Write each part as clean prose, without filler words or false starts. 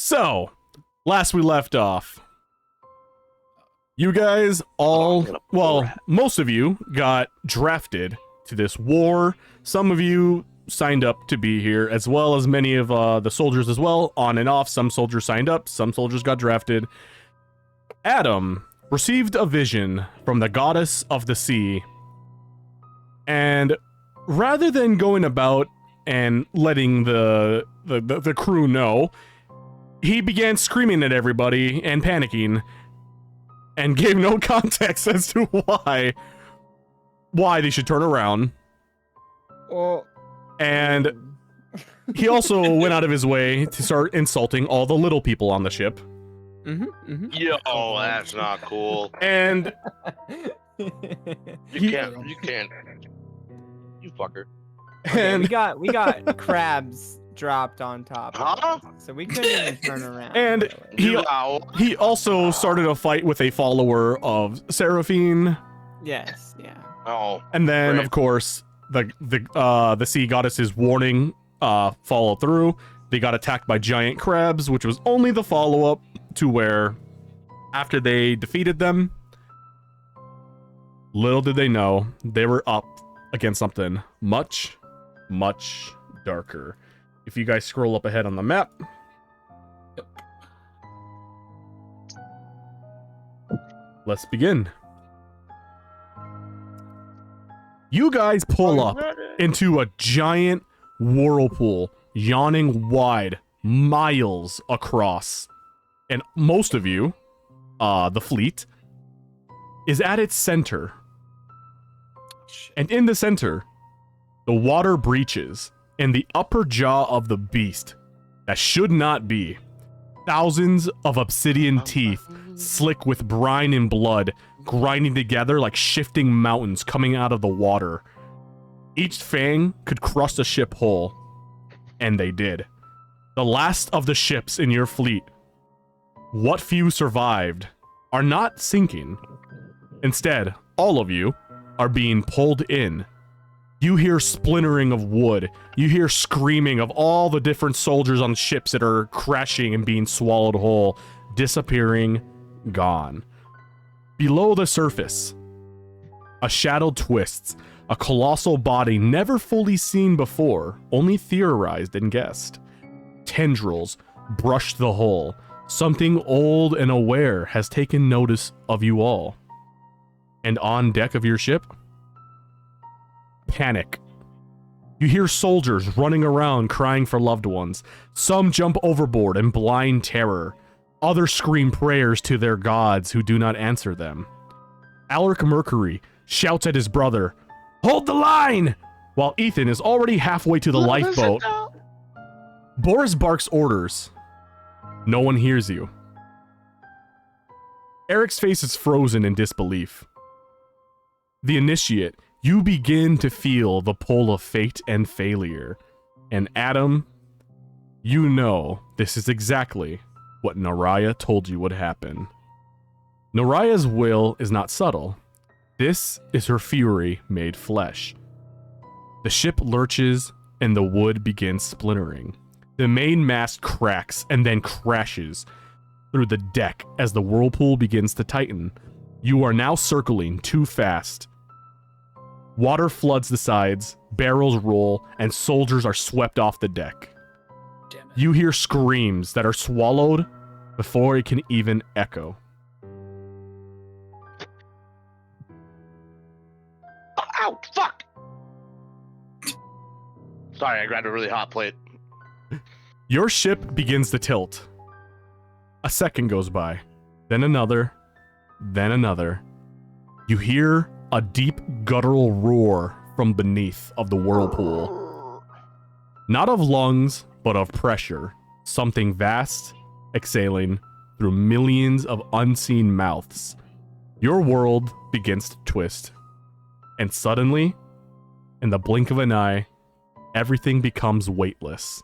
So, last we left off, you guys all, well, most of you got drafted to this war. Some of you signed up to be here, as well as many of the soldiers as well, on and off. Some soldiers signed up, some soldiers got drafted. Adam received a vision from the goddess of the sea, and rather than going about and letting the crew know, he began screaming at everybody and panicking, and gave no context as to why they should turn around. Well, and he also went out of his way to start insulting all the little people on the ship. Yo, that's not cool. And You can't. You fucker. and we got crabs dropped on top. Huh? So we couldn't even turn around. And really. he also started a fight with a follower of Shadowfen. Yes, yeah. Oh. And then, Great. of course, the sea goddess's warning followed through. They got attacked by giant crabs, which was only the follow-up to where, after they defeated them, little did they know, they were up against something much, much darker. If you guys scroll up ahead on the map. Yep. Let's begin. You guys pull up into a giant whirlpool, yawning wide, miles across. And most of you, the fleet, is at its center. And in the center, the water breaches, and the upper jaw of the beast that should not be. Thousands of obsidian teeth, slick with brine and blood, grinding together like shifting mountains coming out of the water. Each fang could crush the ship whole, and they did. The last of the ships in your fleet, what few survived, are not sinking. Instead, all of you are being pulled in. You hear splintering of wood. You hear screaming of all the different soldiers on ships that are crashing and being swallowed whole, disappearing, gone. Below the surface, a shadow twists, a colossal body never fully seen before, only theorized and guessed. Tendrils brush the hull. Something old and aware has taken notice of you all. And on deck of your ship, panic. You hear soldiers running around crying for loved ones. Some jump overboard in blind terror. Others scream prayers to their gods who do not answer them. Alaric Mercury shouts at his brother, "Hold the line!" while Ethan is already halfway to the lifeboat. Baurus barks orders. No one hears you. Eric's face is frozen in disbelief. The initiate, you begin to feel the pull of fate and failure. And Adam, you know this is exactly what Naraya told you would happen. Naraya's will is not subtle. This is her fury made flesh. The ship lurches and the wood begins splintering. The main mast cracks and then crashes through the deck as the whirlpool begins to tighten. You are now circling too fast. Water floods the sides, barrels roll, and soldiers are swept off the deck. Damn it. You hear screams that are swallowed before it can even echo. Ow! Fuck! Sorry, I grabbed a really hot plate. Your ship begins to tilt. A second goes by, then another, then another. You hear a deep guttural roar from beneath of the whirlpool. Not of lungs, but of pressure. Something vast, exhaling through millions of unseen mouths. Your world begins to twist. And suddenly, in the blink of an eye, everything becomes weightless.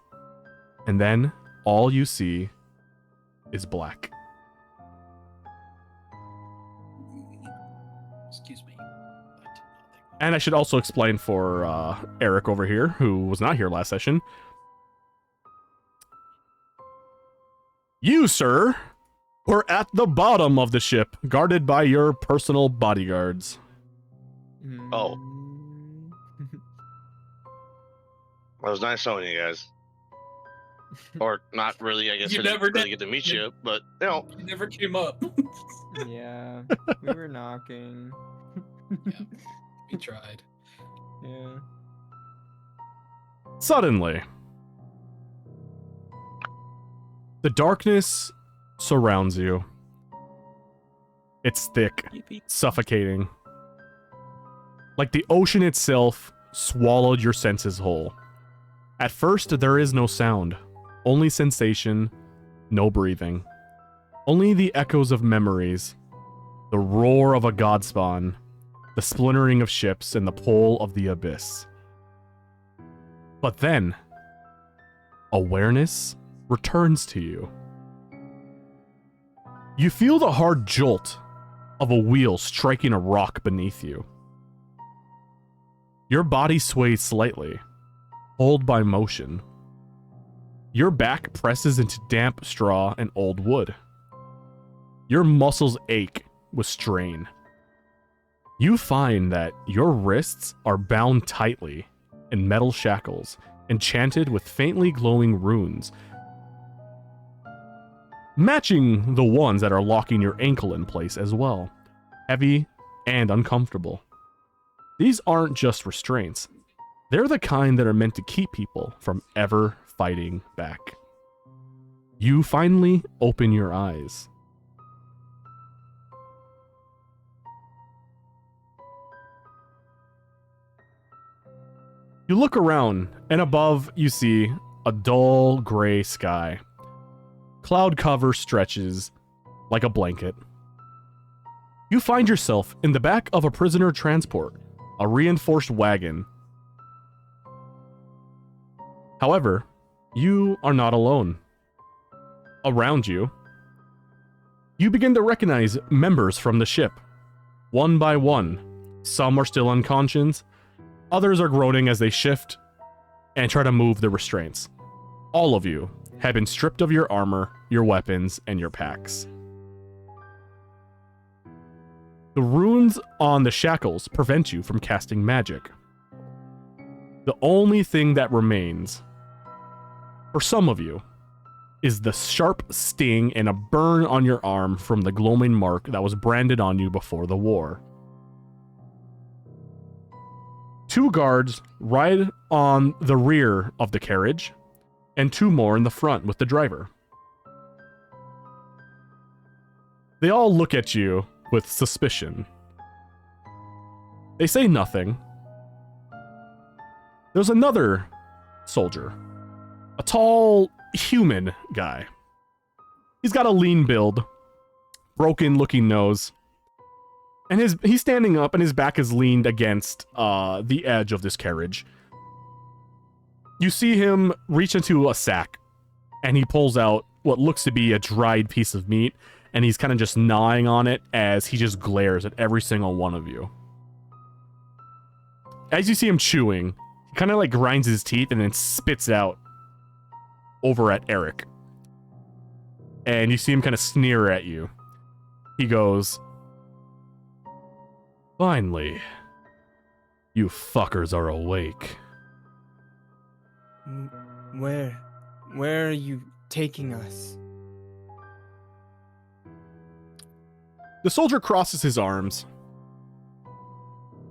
And then, all you see is black. Excuse me. I did not think. And I should also explain for Eric over here, who was not here last session. You, sir, were at the bottom of the ship, guarded by your personal bodyguards. Oh. Mm. It was nice knowing you guys. Or not really, I guess. You I didn't never really did. get to meet You- you, but you know. You never came up. Yeah, we were knocking. We tried. Yeah. Suddenly, the darkness surrounds you. It's thick, Yippee. suffocating. Like the ocean itself swallowed your senses whole. At first, there is no sound, only sensation, no breathing. Only the echoes of memories, the roar of a godspawn, the splintering of ships, and the pull of the abyss. But then, awareness returns to you. You feel the hard jolt of a wheel striking a rock beneath you. Your body sways slightly, pulled by motion. Your back presses into damp straw and old wood. Your muscles ache with strain. You find that your wrists are bound tightly in metal shackles, enchanted with faintly glowing runes, matching the ones that are locking your ankle in place as well, heavy and uncomfortable. These aren't just restraints. They're the kind that are meant to keep people from ever fighting back. You finally open your eyes. You look around, and above you see a dull gray sky. Cloud cover stretches like a blanket. You find yourself in the back of a prisoner transport, a reinforced wagon. However, you are not alone. Around you, you begin to recognize members from the ship. One by one, some are still unconscious, others are groaning as they shift and try to move the restraints. All of you have been stripped of your armor, your weapons, and your packs. The runes on the shackles prevent you from casting magic. The only thing that remains, for some of you, is the sharp sting and a burn on your arm from the glowing mark that was branded on you before the war. Two guards ride on the rear of the carriage, and two more in the front with the driver. They all look at you with suspicion. They say nothing. There's another soldier, a tall, human guy. He's got a lean build, broken-looking nose, and he's standing up and his back is leaned against the edge of this carriage. You see him reach into a sack, and he pulls out what looks to be a dried piece of meat, and he's kind of just gnawing on it as he just glares at every single one of you. As you see him chewing, he kind of like grinds his teeth and then spits out over at Eric. And you see him kind of sneer at you. He goes, "Finally, you fuckers are awake." Where are you taking us? The soldier crosses his arms,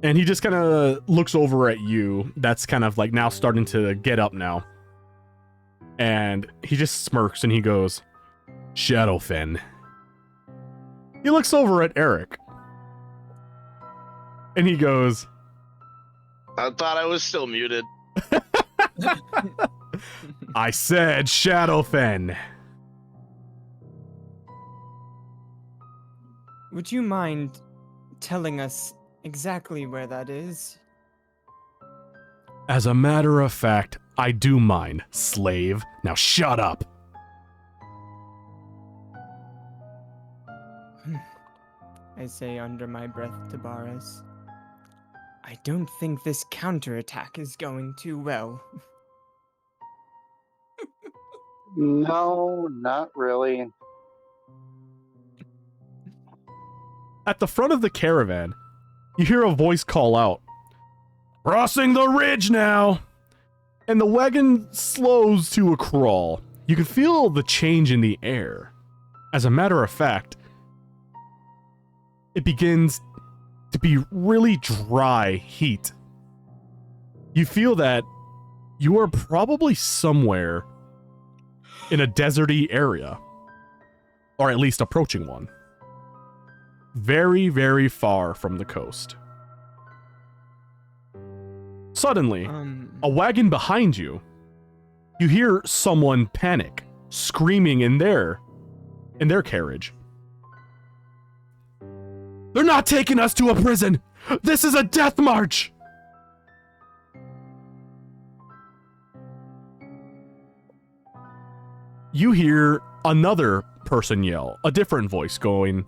and he just kind of looks over at you. That's kind of like now starting to get up now. And he just smirks and he goes, "Shadowfen." He looks over at Eric. And he goes, I thought I was still muted. "I said Shadowfen." Would you mind telling us exactly where that is? As a matter of fact, I do mind, slave. Now shut up. I say under my breath to Baurus. I don't think this counterattack is going too well. No, not really. At the front of the caravan, you hear a voice call out, "Crossing the ridge now!" And the wagon slows to a crawl. You can feel the change in the air. As a matter of fact, it begins to be really dry heat. You feel that you are probably somewhere in a deserty area, or at least approaching one. Very, very far from the coast. Suddenly, a wagon behind you, you hear someone panic, screaming in their carriage. "They're not taking us to a prison! This is a death march!" You hear another person yell, a different voice going,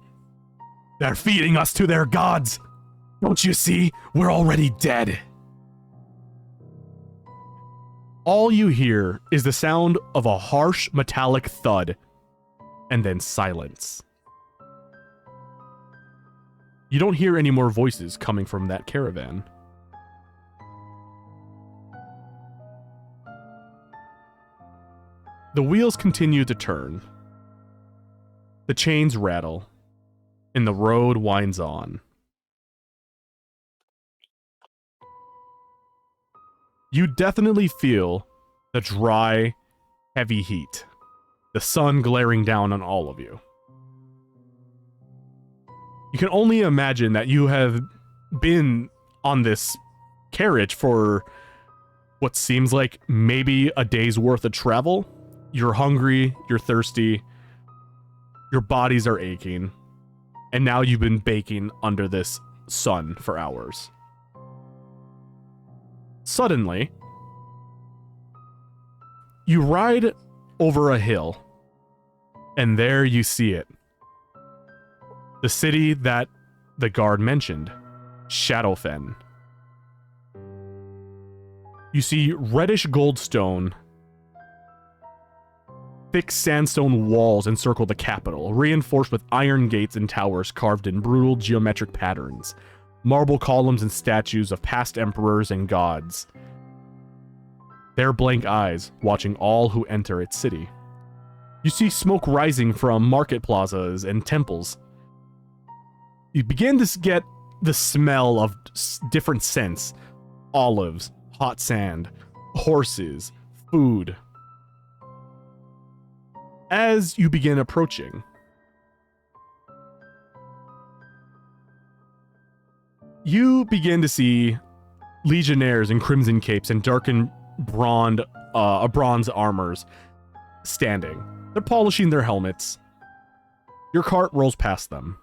"They're feeding us to their gods! Don't you see? We're already dead!" All you hear is the sound of a harsh metallic thud, and then silence. You don't hear any more voices coming from that caravan. The wheels continue to turn. The chains rattle, and the road winds on. You definitely feel the dry, heavy heat, the sun glaring down on all of you. You can only imagine that you have been on this carriage for what seems like maybe a day's worth of travel. You're hungry, you're thirsty, your bodies are aching, and now you've been baking under this sun for hours. Suddenly, you ride over a hill, and there you see it. The city that the guard mentioned, Shadowfen. You see reddish gold stone, thick sandstone walls encircle the capital, reinforced with iron gates and towers carved in brutal geometric patterns, marble columns and statues of past emperors and gods. Their blank eyes watching all who enter its city. You see smoke rising from market plazas and temples. You begin to get the smell of different scents: olives, hot sand, horses, food. As you begin approaching, you begin to see legionnaires in crimson capes and darkened bronze armors standing. They're polishing their helmets. Your cart rolls past them.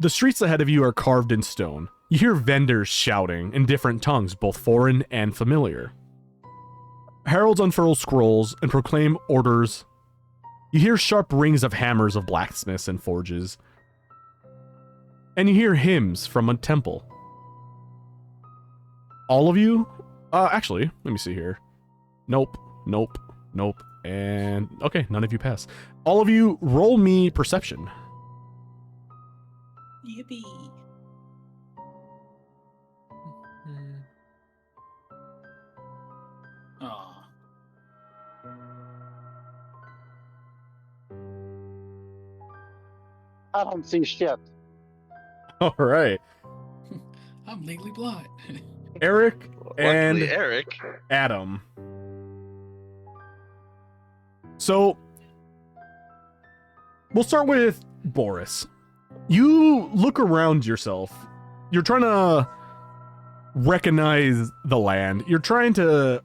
The streets ahead of you are carved in stone. You hear vendors shouting in different tongues, both foreign and familiar. Heralds unfurl scrolls and proclaim orders. You hear sharp rings of hammers of blacksmiths and forges. And you hear hymns from a temple. All of you? Actually, let me see here. Nope, and... okay, none of you pass. All of you, roll me perception. Yippee. Aw. I don't see shit. All right. I'm legally blind. Eric and Luckily, Eric. Adam. So, we'll start with Baurus. You look around yourself. You're trying to recognize the land. You're trying to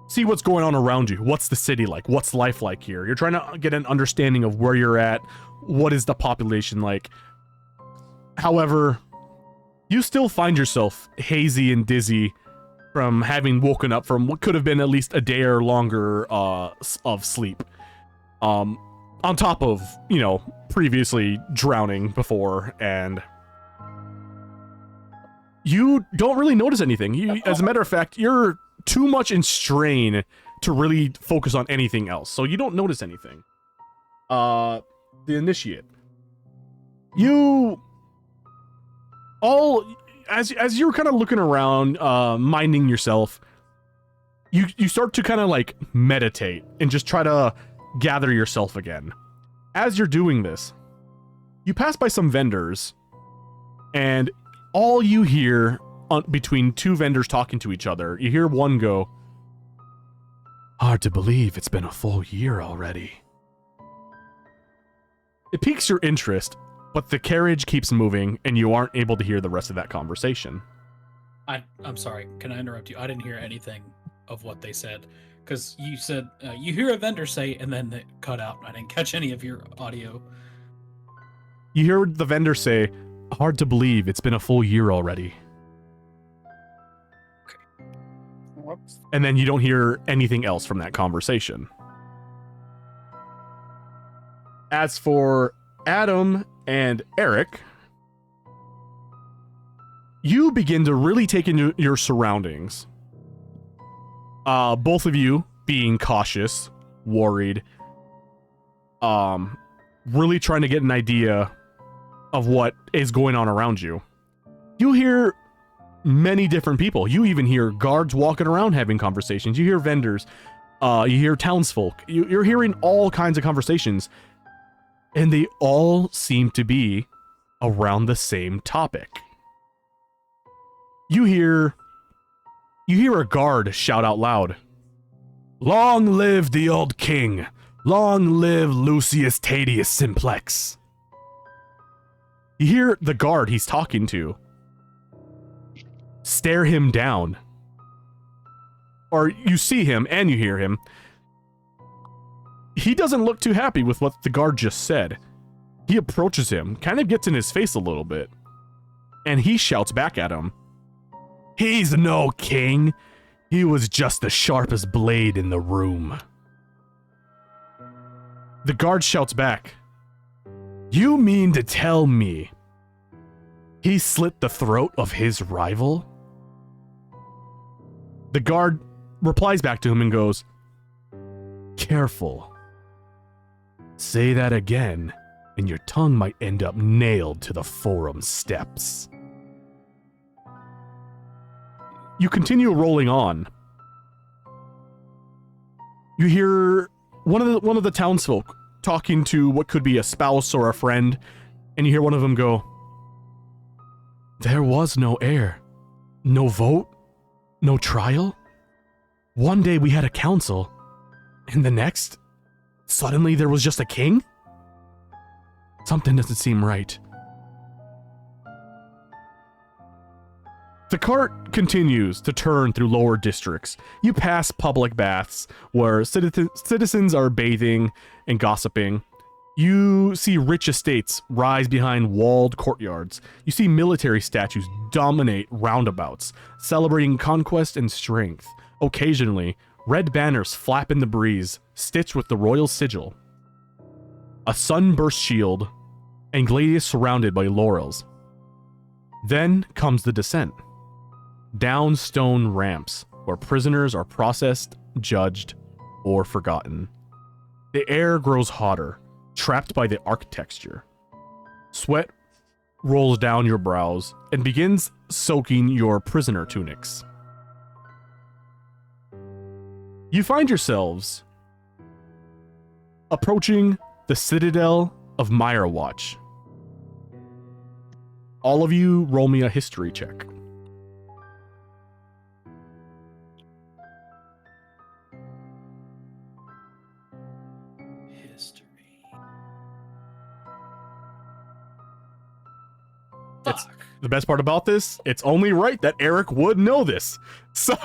see what's going on around you. What's the city like? What's life like here? You're trying to get an understanding of where you're at. What is the population like? However, you still find yourself hazy and dizzy from having woken up from what could have been at least a day or longer of sleep. On top of, previously drowning before, and you don't really notice anything. As a matter of fact, you're too much in strain to really focus on anything else. So you don't notice anything. The initiate. You all, as you're kind of looking around, minding yourself, you start to kind of like meditate and just try to gather yourself again. As you're doing this, you pass by some vendors, and all you hear between two vendors talking to each other, you hear one go, "Hard to believe it's been a full year already." It piques your interest, but the carriage keeps moving, and you aren't able to hear the rest of that conversation. I'm sorry. Can I interrupt you? I didn't hear anything of what they said, because you said you hear a vendor say, and then it cut out. I didn't catch any of your audio. You hear the vendor say, "Hard to believe it's been a full year already." Whoops. And then you don't hear anything else from that conversation. As for Adam and Eric, you begin to really take into your surroundings. Both of you being cautious, worried, really trying to get an idea of what is going on around you. You hear many different people. You even hear guards walking around having conversations. You hear vendors. You hear townsfolk. You're hearing all kinds of conversations. And they all seem to be around the same topic. You hear a guard shout out loud, "Long live the old king! Long live Lucius Tadius Simplex!" You hear the guard he's talking to stare him down. Or you see him and you hear him. He doesn't look too happy with what the guard just said. He approaches him, kind of gets in his face a little bit, and he shouts back at him, "He's no king. He was just the sharpest blade in the room." The guard shouts back, "You mean to tell me he slit the throat of his rival?" The guard replies back to him and goes, "Careful. Say that again, and your tongue might end up nailed to the forum steps." You continue rolling on. You hear one of the townsfolk talking to what could be a spouse or a friend, and you hear one of them go, "There was no heir, no vote, no trial. One day we had a council, and the next, suddenly there was just a king? Something doesn't seem right." The cart continues to turn through lower districts. You pass public baths where citizens are bathing and gossiping. You see rich estates rise behind walled courtyards. You see military statues dominate roundabouts, celebrating conquest and strength. Occasionally, red banners flap in the breeze, stitched with the royal sigil. A sunburst shield, and gladiators surrounded by laurels. Then comes the descent. Down stone ramps, where prisoners are processed, judged, or forgotten. The air grows hotter, trapped by the architecture. Sweat rolls down your brows and begins soaking your prisoner tunics. You find yourselves approaching the citadel of Mirewatch. All of you roll me a history check. History. It's Fuck. the best part about this, it's only right that Eric would know this. So,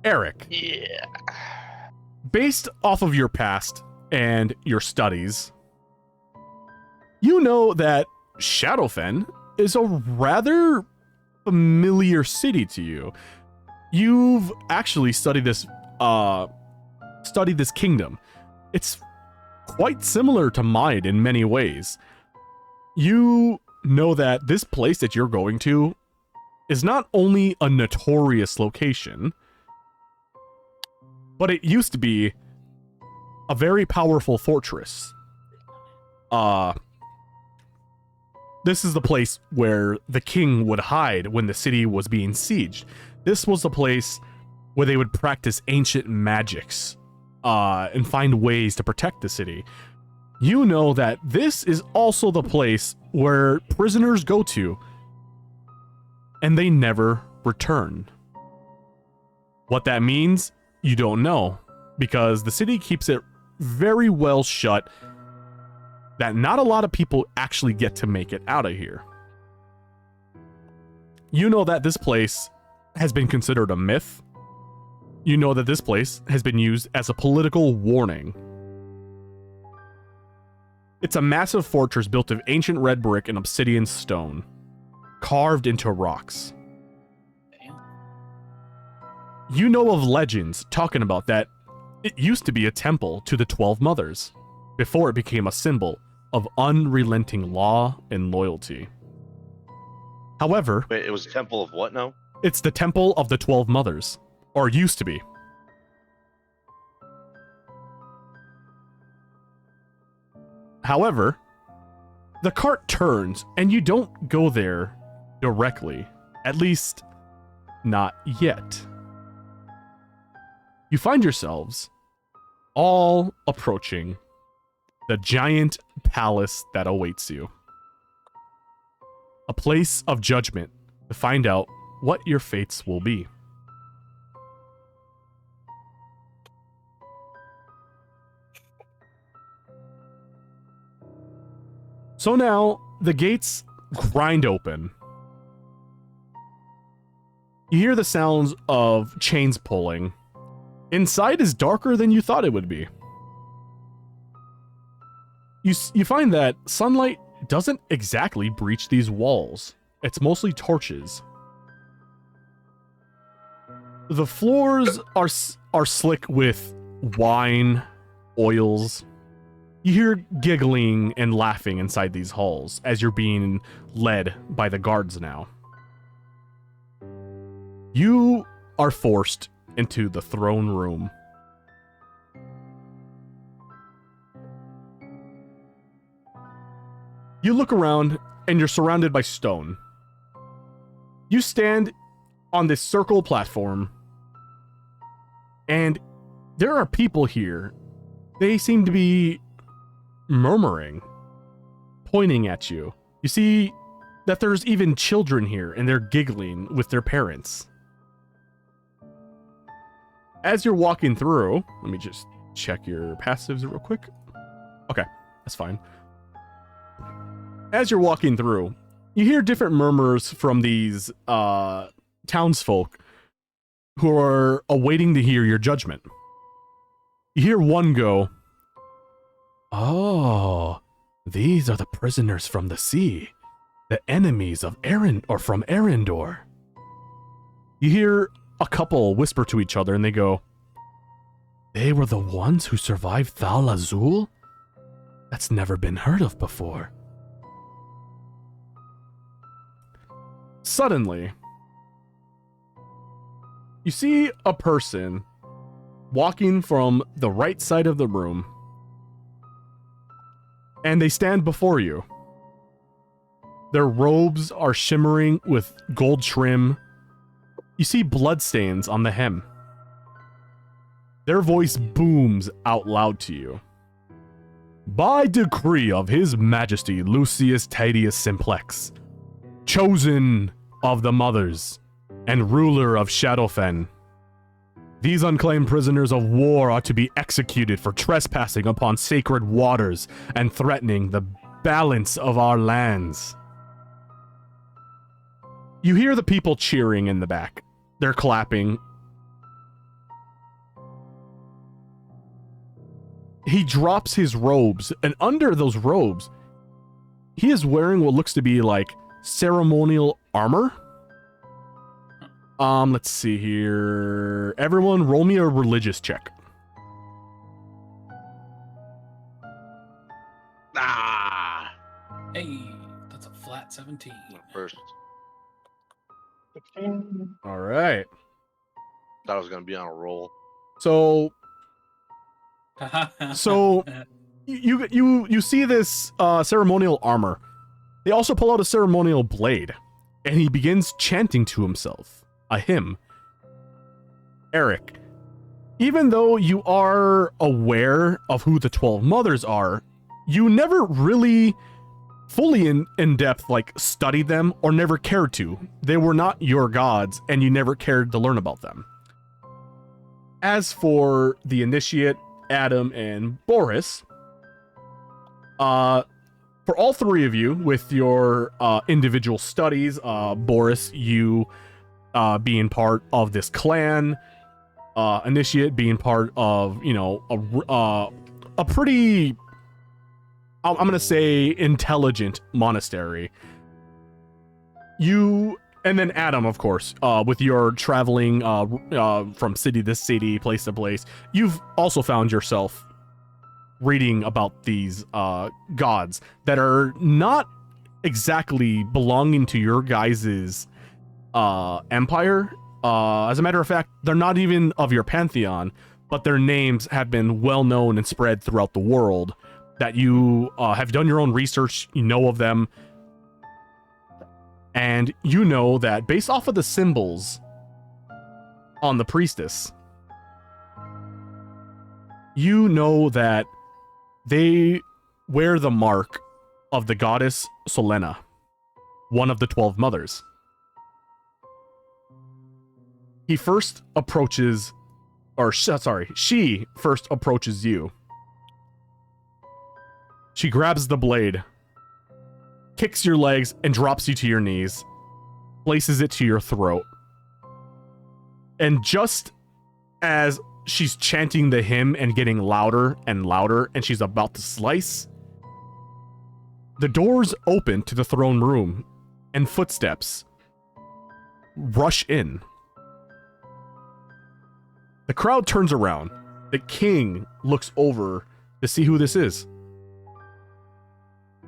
Eric, Yeah. based off of your past and your studies, you know that Shadowfen is a rather familiar city to you. You've actually studied this kingdom. It's quite similar to mine in many ways. You know that this place that you're going to is not only a notorious location, but it used to be a very powerful fortress. This is the place where the king would hide when the city was being sieged. This was the place where they would practice ancient magics and find ways to protect the city. You know that this is also the place where prisoners go to, and they never return. What that means, you don't know, because the city keeps it very well shut that not a lot of people actually get to make it out of here. You know that this place has been considered a myth. You know that this place has been used as a political warning. It's a massive fortress built of ancient red brick and obsidian stone, carved into rocks. You know of legends talking about that it used to be a temple to the 12 mothers, before it became a symbol of unrelenting law and loyalty. However, Wait, it was a temple of what now? it's the temple of the 12 mothers, or used to be. However, the cart turns and you don't go there directly, at least not yet. You find yourselves all approaching the giant palace that awaits you. A place of judgment to find out what your fates will be. So now, the gates grind open. You hear the sounds of chains pulling. Inside is darker than you thought it would be. You find that sunlight doesn't exactly breach these walls. It's mostly torches. The floors are slick with wine, oils. You hear giggling and laughing inside these halls as you're being led by the guards now. You are forced into the throne room. You look around and you're surrounded by stone. You stand on this circle platform, and there are people here. They seem to be murmuring, pointing at you. You see that there's even children here, and they're giggling with their parents. As you're walking through, let me just check your passives real quick. Okay, that's fine. As you're walking through, you hear different murmurs from these townsfolk who are awaiting to hear your judgment. You hear one go, "Oh, these are the prisoners from the sea, the enemies of from Arendor." You hear a couple whisper to each other and they go, "They were the ones who survived Thal Azul? That's never been heard of before." Suddenly, you see a person walking from the right side of the room, and they stand before you. Their robes are shimmering with gold trim. You see bloodstains on the hem. Their voice booms out loud to you. "By decree of His Majesty Lucius Tadius Simplex, chosen of the mothers and ruler of Shadowfen, these unclaimed prisoners of war are to be executed for trespassing upon sacred waters and threatening the balance of our lands." You hear the people cheering in the back. They're clapping. He drops his robes, and under those robes, he is wearing what looks to be like ceremonial armor. Let's see here. Everyone, roll me a religious check. Ah, Hey, that's a flat 17. first. All right. Thought I was gonna be on a roll. So you see this ceremonial armor. They also pull out a ceremonial blade, and he begins chanting to himself a hymn. Eric, even though you are aware of who the 12 mothers are, you never really fully in depth like studied them or never cared to. They were not your gods, and you never cared to learn about them. As for the initiate, Adam and Baurus, for all three of you with your individual studies, Baurus, you being part of this clan, initiate being part of, you know, a pretty, I'm gonna say, intelligent monastery. You, and then Adam, of course, with your traveling from city to city, place to place, you've also found yourself reading about these gods that are not exactly belonging to your guys's empire. As a matter of fact, they're not even of your pantheon, but their names have been well known and spread throughout the world, that you have done your own research, you know of them, and you know that based off of the symbols on the priestess, you know that they wear the mark of the goddess Solena, one of the 12 mothers. He first approaches, or she first approaches you. She grabs the blade, kicks your legs, and drops you to your knees, places it to your throat. And just as she's chanting the hymn and getting louder and louder, and she's about to slice, the doors open to the throne room, and footsteps rush in. The crowd turns around. The king looks over to see who this is.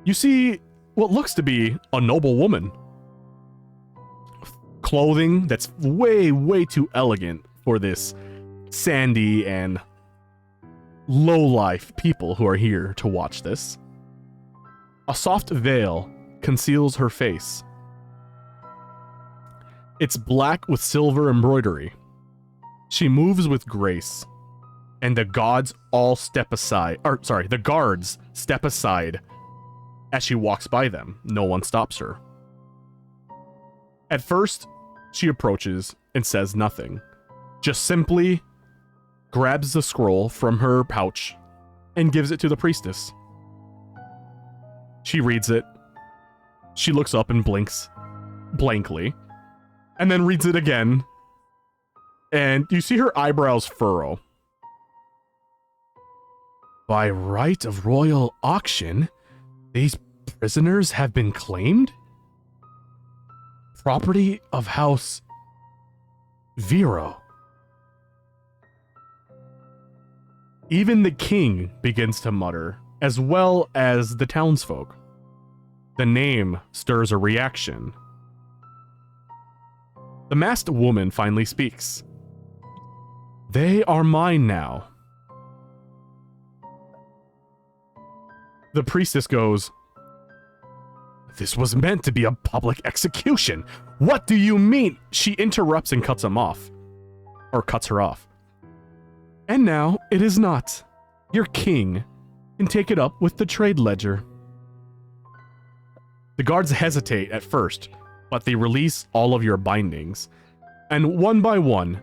You see what looks to be a noble woman. Clothing that's way, way too elegant for this sandy and low-life people who are here to watch this. A soft veil conceals her face. It's black with silver embroidery. She moves with grace, and the gods all step aside, the guards step aside as she walks by them. No one stops her. At first, she approaches and says nothing, just simply grabs the scroll from her pouch and gives it to the priestess. She reads it. She looks up and blinks blankly, and then reads it again, and you see her eyebrows furrow. By right of royal auction, these prisoners have been claimed? Property of House Vero. Even the king begins to mutter, as well as the townsfolk. The name stirs a reaction. The masked woman finally speaks. They are mine now. The priestess goes, This was meant to be a public execution. What do you mean? She interrupts and cuts him off. Or cuts her off. And now it is not. Your king can take it up with the trade ledger. The guards hesitate at first, but they release all of your bindings. And one by one,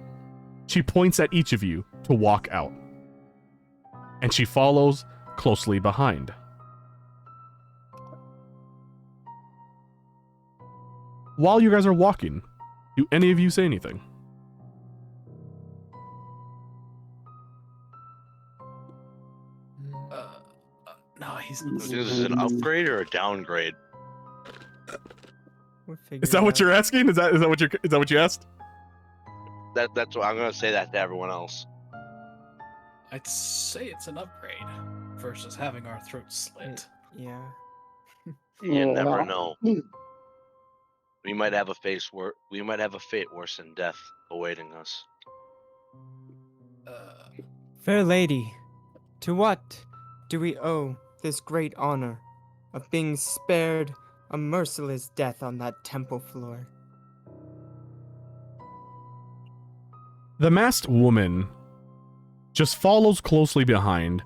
she points at each of you to walk out. And she follows closely behind. While you guys are walking, do any of you say anything? No, he's Is this an upgrade or a downgrade? Is that what you're asking? Is that what you asked? That's what I'm gonna say that to everyone else. I'd say it's an upgrade versus having our throats slit. Yeah. You never know. We might have a fate worse than death awaiting us. Fair lady, to what do we owe this great honor of being spared a merciless death on that temple floor? The masked woman just follows closely behind.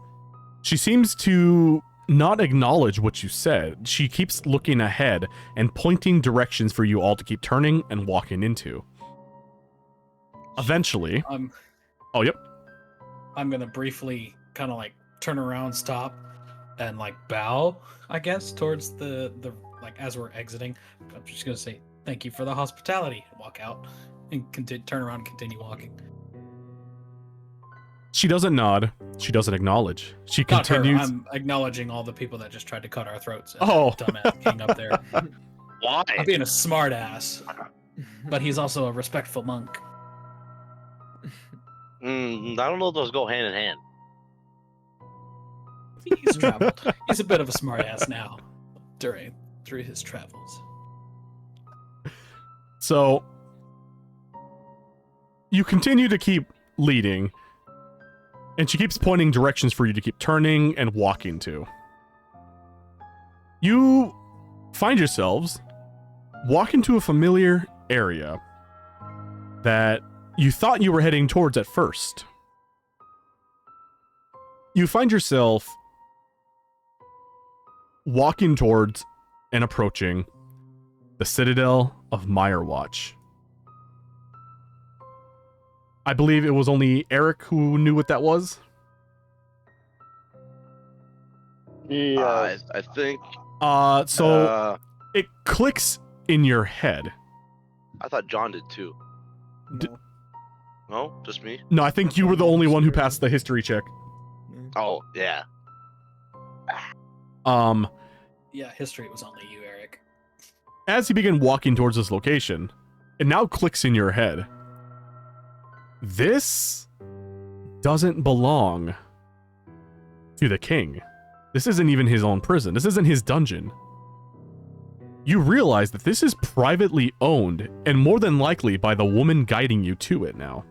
She seems to not acknowledge what you said. She keeps looking ahead and pointing directions for you all to keep turning and walking into. Eventually... oh, yep. I'm gonna briefly kind of like turn around, stop, and like bow, I guess, towards the like as we're exiting. I'm just gonna say thank you for the hospitality. Walk out and turn around and continue walking. She doesn't nod. She doesn't acknowledge. She Not her. continues. I'm acknowledging all the people that just tried to cut our throats. Oh. Dumbass king up there. Why? I'm being a smart ass, but he's also a respectful monk. I don't know if those go hand in hand. He's traveled. He's a bit of a smart ass now through his travels. So you continue to keep leading, and she keeps pointing directions for you to keep turning and walking to. You find yourselves walking to a familiar area that you thought you were heading towards at first. You find yourself walking towards and approaching the Citadel of Mirewatch. I believe it was only Eric who knew what that was. Yeah. I think. It clicks in your head. I thought John did too. D- No, just me. No, I think you were the only one who passed the history check. Oh yeah. Yeah, history was only you, Eric. As you begin walking towards this location, it now clicks in your head. This doesn't belong to the king. This isn't even his own prison. This isn't his dungeon. You realize that this is privately owned, and more than likely by the woman guiding you to it now.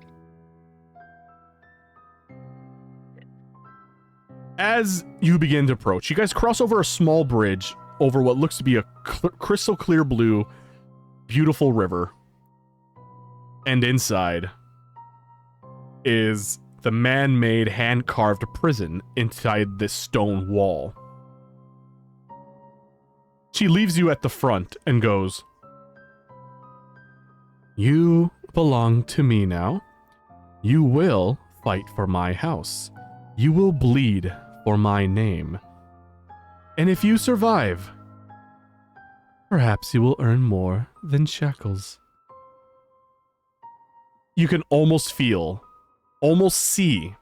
As you begin to approach, you guys cross over a small bridge over what looks to be a crystal clear blue, beautiful river. And inside is the man-made, hand-carved prison inside this stone wall. She leaves you at the front and goes, "You belong to me now. You will fight for my house. You will bleed for my name. And if you survive, perhaps you will earn more than shackles." You can almost feel, almost see,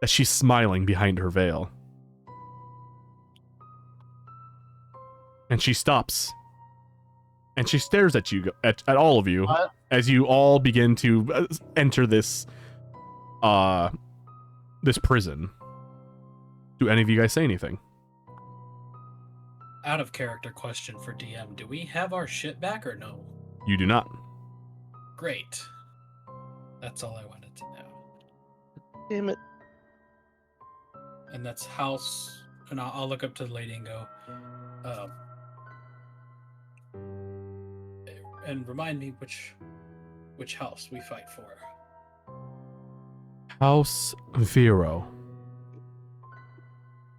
that she's smiling behind her veil. And she stops. And she stares at you, at all of you, What? as you all begin to enter this, this prison. Do any of you guys say anything? Out of character question for DM. Do we have our shit back or no? You do not. Great. That's all I wanted to know. Damn it. And that's house. And I'll look up to the lady and go, and remind me which house we fight for. House Vero.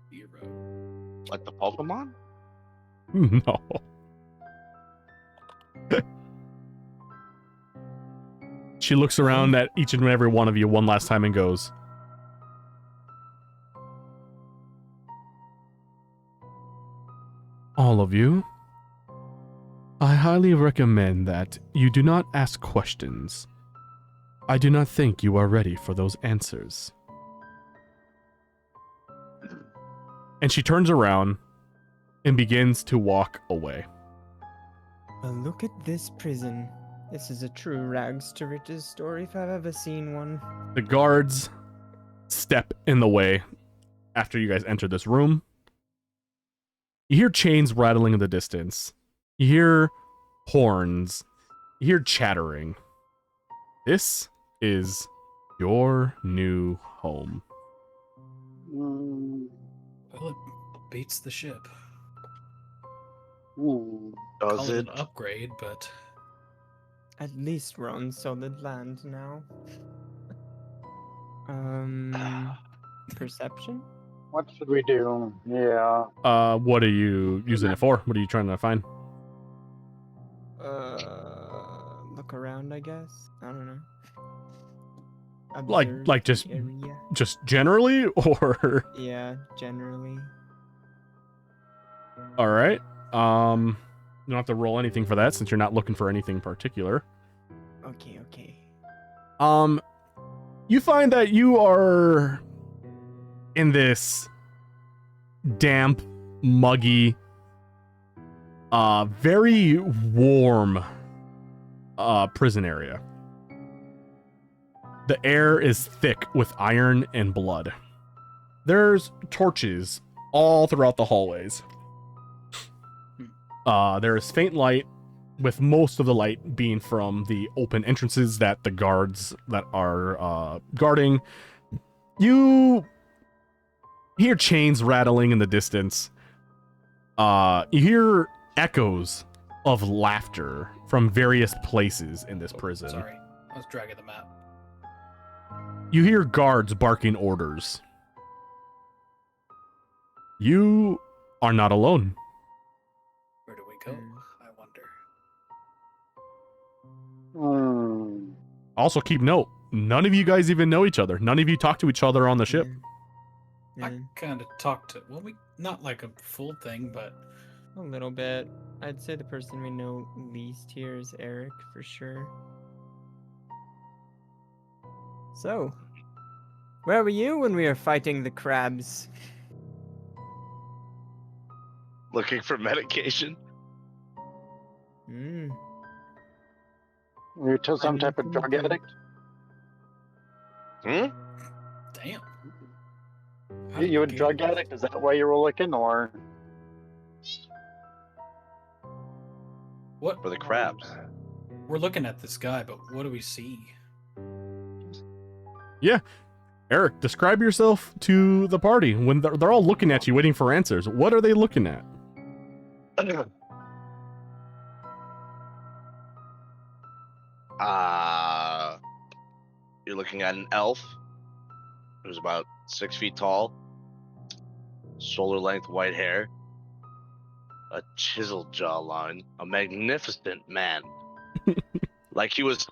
Hero. Like the Pokemon? No. She looks around at each and every one of you one last time and goes, "All of you, I highly recommend that you do not ask questions. I do not think you are ready for those answers." And she turns around and begins to walk away. Well, look at this prison. This is a true rags to riches story if I've ever seen one. The guards step in the way after you guys enter this room. You hear chains rattling in the distance. You hear horns. You hear chattering. This is your new home. Mm, Well, it beats the ship. mm. Does Call it it? an upgrade, but At least we're on solid land now. Perception? What should we do? Yeah. What are you using it for? What are you trying to find? Look around, I guess. I don't know. Like Observe just the area. just generally, or Yeah, generally. all right. You don't have to roll anything for that since you're not looking for anything particular. Okay. You find that you are in this damp, muggy, very warm prison area. The air is thick with iron and blood. There's torches all throughout the hallways. There is faint light, with most of the light being from the open entrances that the guards that are guarding. You hear chains rattling in the distance. You hear echoes of laughter from various places in this prison. sorry, I was dragging the map. You hear guards barking orders. You are not alone. Where do we go? Hmm. I wonder. Mm. Also, keep note, none of you guys even know each other. None of you talk to each other on the ship. Yeah. I kind of talked to. Well, we not like a full thing, but A little bit. I'd say the person we know least here is Eric for sure. So, where were you when we were fighting the crabs? Looking for medication? Hmm. You're to some I'm type of drug thinking- addict? Hmm? damn. How You did a we get drug here? addict? Is that why you were looking, or? What? For the crabs. We're looking at this guy, but what do we see? Eric, describe yourself to the party when they're all looking at you, waiting for answers. What are they looking at? You're looking at an elf who's about 6 feet tall, shoulder length white hair, a chiseled jawline, a magnificent man, like he was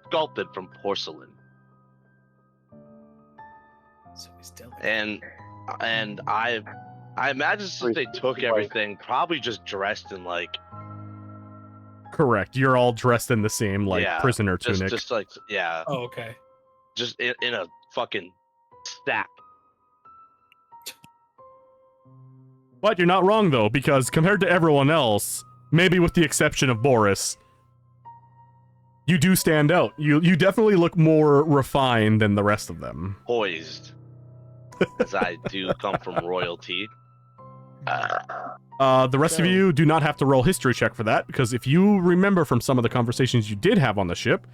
sculpted from porcelain. So he's still. And I imagine since they took everything, probably just dressed in like Correct. You're all dressed in the same Yeah, prisoner tunic. just like Oh, okay. just in a fucking stack. But you're not wrong though, because compared to everyone else, maybe with the exception of Baurus, you do stand out. You definitely look more refined than the rest of them. Poised, as I do come from royalty. The rest of you do not have to roll history check for that, because if you remember from some of the conversations you did have on the ship,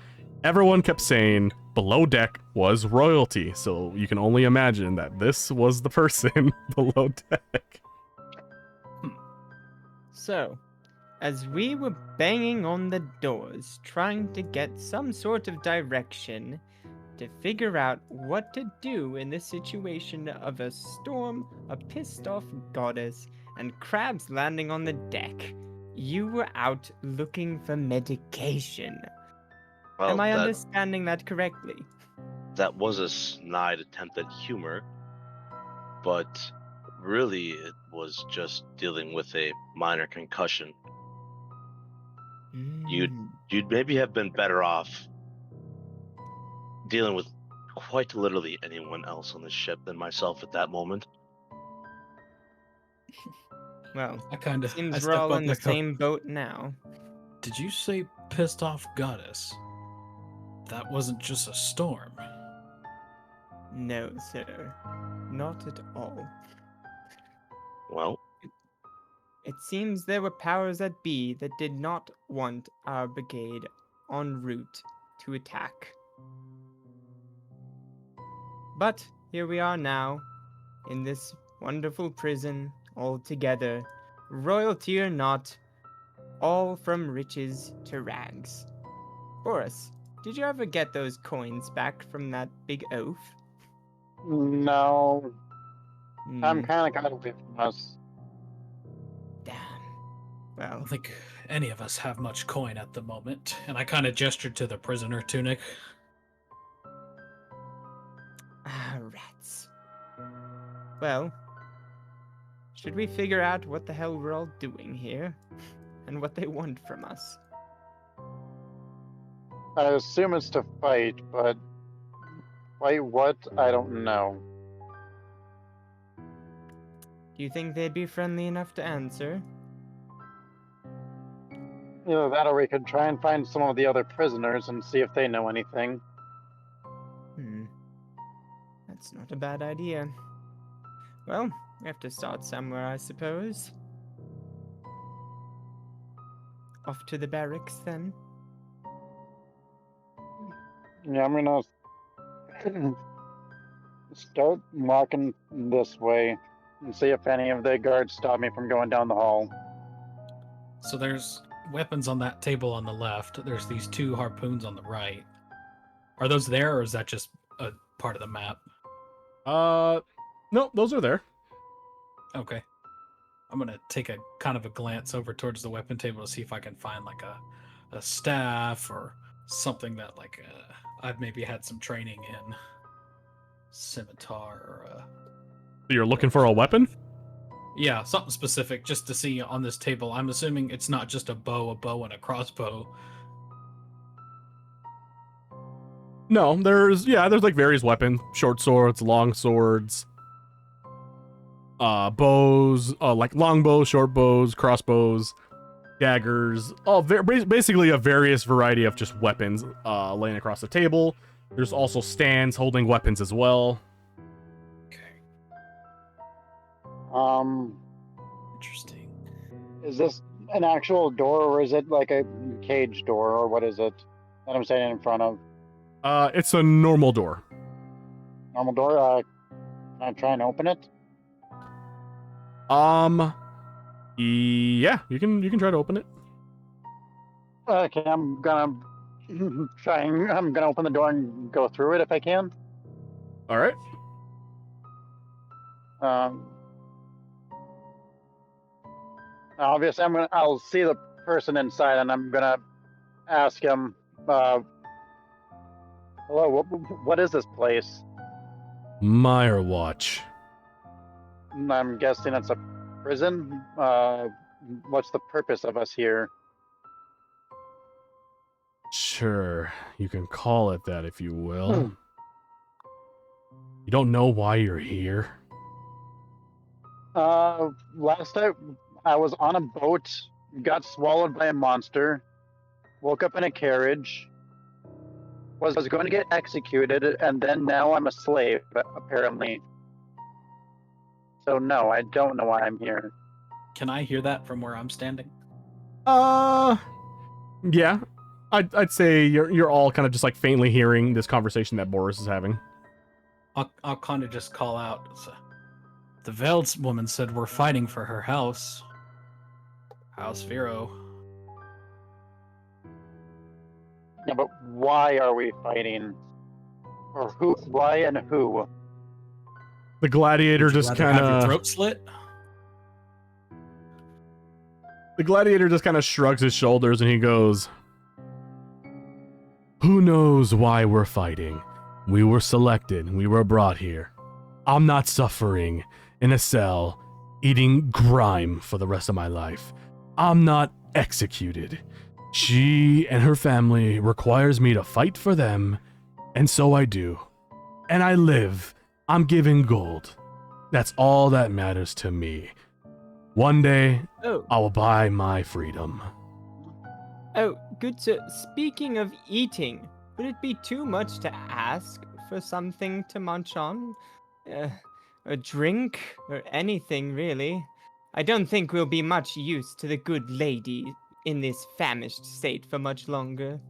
everyone kept saying below deck was royalty, so you can only imagine that this was the person below deck. So, as we were banging on the doors, trying to get some sort of direction to figure out what to do in the situation of a storm, a pissed off goddess, and crabs landing on the deck, you were out looking for medication. Well, Am I that, understanding that correctly? that was a snide attempt at humor, but really it was just dealing with a minor concussion. You'd maybe have been better off dealing with quite literally anyone else on the ship than myself at that moment. Well, I kind of. seems we're all in the same boat now. Did you say pissed off goddess? That wasn't just a storm. No, sir. Not at all. Well, It seems there were powers that be that did not want our brigade en route to attack. But here we are now, in this wonderful prison, all together, royalty or not, all from riches to rags. Baurus, did you ever get those coins back from that big oaf? No, I'm Hmm, kind of got away from us. damn. I Well, don't think any of us have much coin at the moment. And I kind of gestured to the prisoner tunic. rats. Well, should we figure out what the hell we're all doing here? And what they want from us? I assume it's to fight, but fight what? I don't know. Do you think they'd be friendly enough to answer? Either that or we could try and find some of the other prisoners and see if they know anything. That's not a bad idea. Well, we have to start somewhere, I suppose. Off to the barracks, then. Yeah, I'm gonna start walking this way and see if any of the guards stop me from going down the hall. So there's weapons on that table on the left. There's these 2 harpoons on the right. Are those there, or is that just a part of the map? No, those are there. Okay. I'm gonna take a kind of a glance over towards the weapon table to see if I can find like a staff or something that like I've maybe had some training in. Scimitar or So you're looking for a weapon? yeah, something specific just to see on this table. I'm assuming it's not just a bow, and a crossbow. No, there's like various weapons, short swords, long swords, bows, like long bows, short bows, crossbows, daggers, all basically a various variety of just weapons laying across the table. There's also stands holding weapons as well. Okay. Interesting. Is this an actual door or is it like a cage door or what is it that I'm standing in front of? It's a normal door. Normal door? Can I try and open it? Yeah, you can try to open it. Okay, I'm gonna I'm gonna open the door and go through it if I can. All right. Obviously, I'll see the person inside and I'm gonna ask him, hello, what is this place? Meyer Watch. I'm guessing it's a prison. What's the purpose of us here? Sure, you can call it that if you will. You don't know why you're here? Last time I was on a boat, got swallowed by a monster, woke up in a carriage, was going to get executed, and then now I'm a slave, apparently. So no, I don't know why I'm here. Can I hear that from where I'm standing? Yeah. I'd say you're all kind of just like faintly hearing this conversation that Baurus is having. I'll kind of just call out. So, the veiled woman said we're fighting for her house. House Vero. Yeah, but why are we fighting? Or who? Why and who? The gladiator Would you just rather kind have your of throat slit. the gladiator just kind of shrugs his shoulders and he goes, "Who knows why we're fighting? We were selected. We were brought here. I'm not suffering in a cell, eating grime for the rest of my life. I'm not executed. She and her family requires me to fight for them, and so I do. And I live. I'm giving gold. That's all that matters to me. One day, Oh, I will buy my freedom." oh, good sir. Speaking of eating, would it be too much to ask for something to munch on? A drink or anything, really. I don't think we'll be much use to the good lady in this famished state for much longer.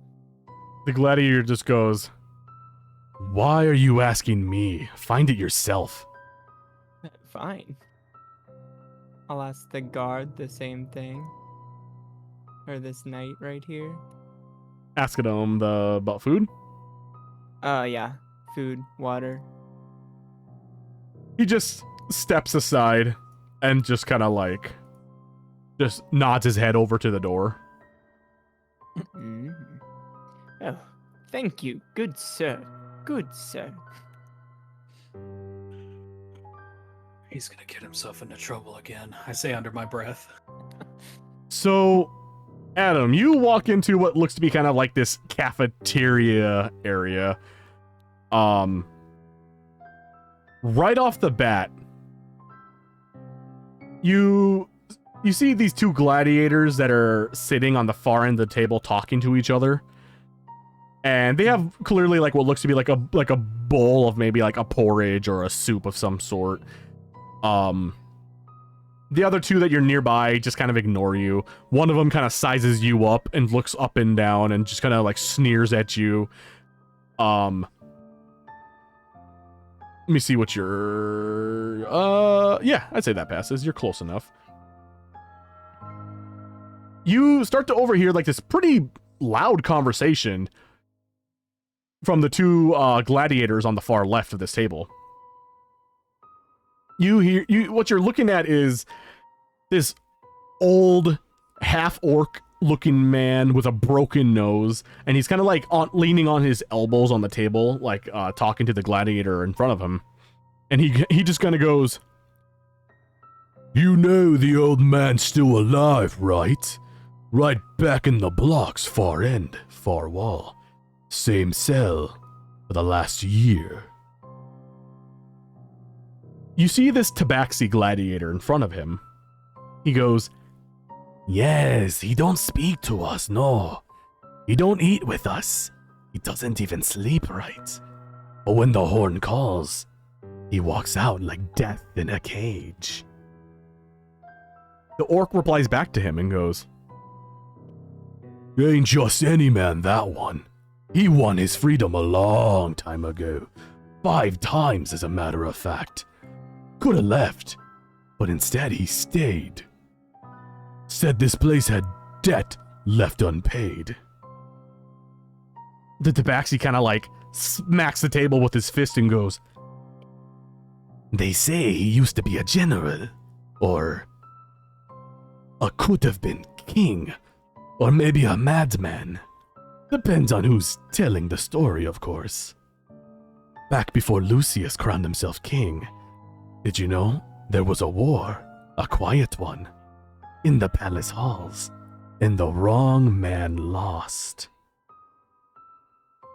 The gladiator just goes, "Why are you asking me? Find it yourself." Fine. I'll ask the guard the same thing. Or this knight right here. Asking him about food. Yeah. Food, water. He just steps aside and just kind of like, just nods his head over to the door. Mm. Oh, thank you, good sir. Good sir. He's gonna get himself into trouble again. I say under my breath. So, Adam, you walk into what looks to be kind of like this cafeteria area. Right off the bat, you see these two gladiators that are sitting on the far end of the table talking to each other. And they have clearly like what looks to be like a bowl of maybe like a porridge or a soup of some sort. The other two that you're nearby just kind of ignore you. One of them kind of sizes you up and looks up and down and just kind of like sneers at you. Let me see what your yeah, I'd say that passes. You're close enough. You start to overhear like this pretty loud conversation from the two gladiators on the far left of this table. What you're looking at is this old half-orc looking man with a broken nose, and he's kind of like leaning on his elbows on the table, like talking to the gladiator in front of him. And he just kind of goes, "You know the old man's still alive, right? Right back in the block's far end, far wall. Same cell for the last year." You see this tabaxi gladiator in front of him. He goes, "Yes, he don't speak to us, no. He don't eat with us. He doesn't even sleep right. But when the horn calls, he walks out like death in a cage." The orc replies back to him and goes, "Ain't just any man, that one. He won his freedom a long time ago. 5 times, as a matter of fact. Could have left, but instead he stayed. Said this place had debt left unpaid." The tabaxi kind of like smacks the table with his fist and goes, "They say he used to be a general, or could have been king, or maybe a madman. Depends on who's telling the story, of course. Back before Lucius crowned himself king, did you know there was a war, a quiet one, in the palace halls, and the wrong man lost?"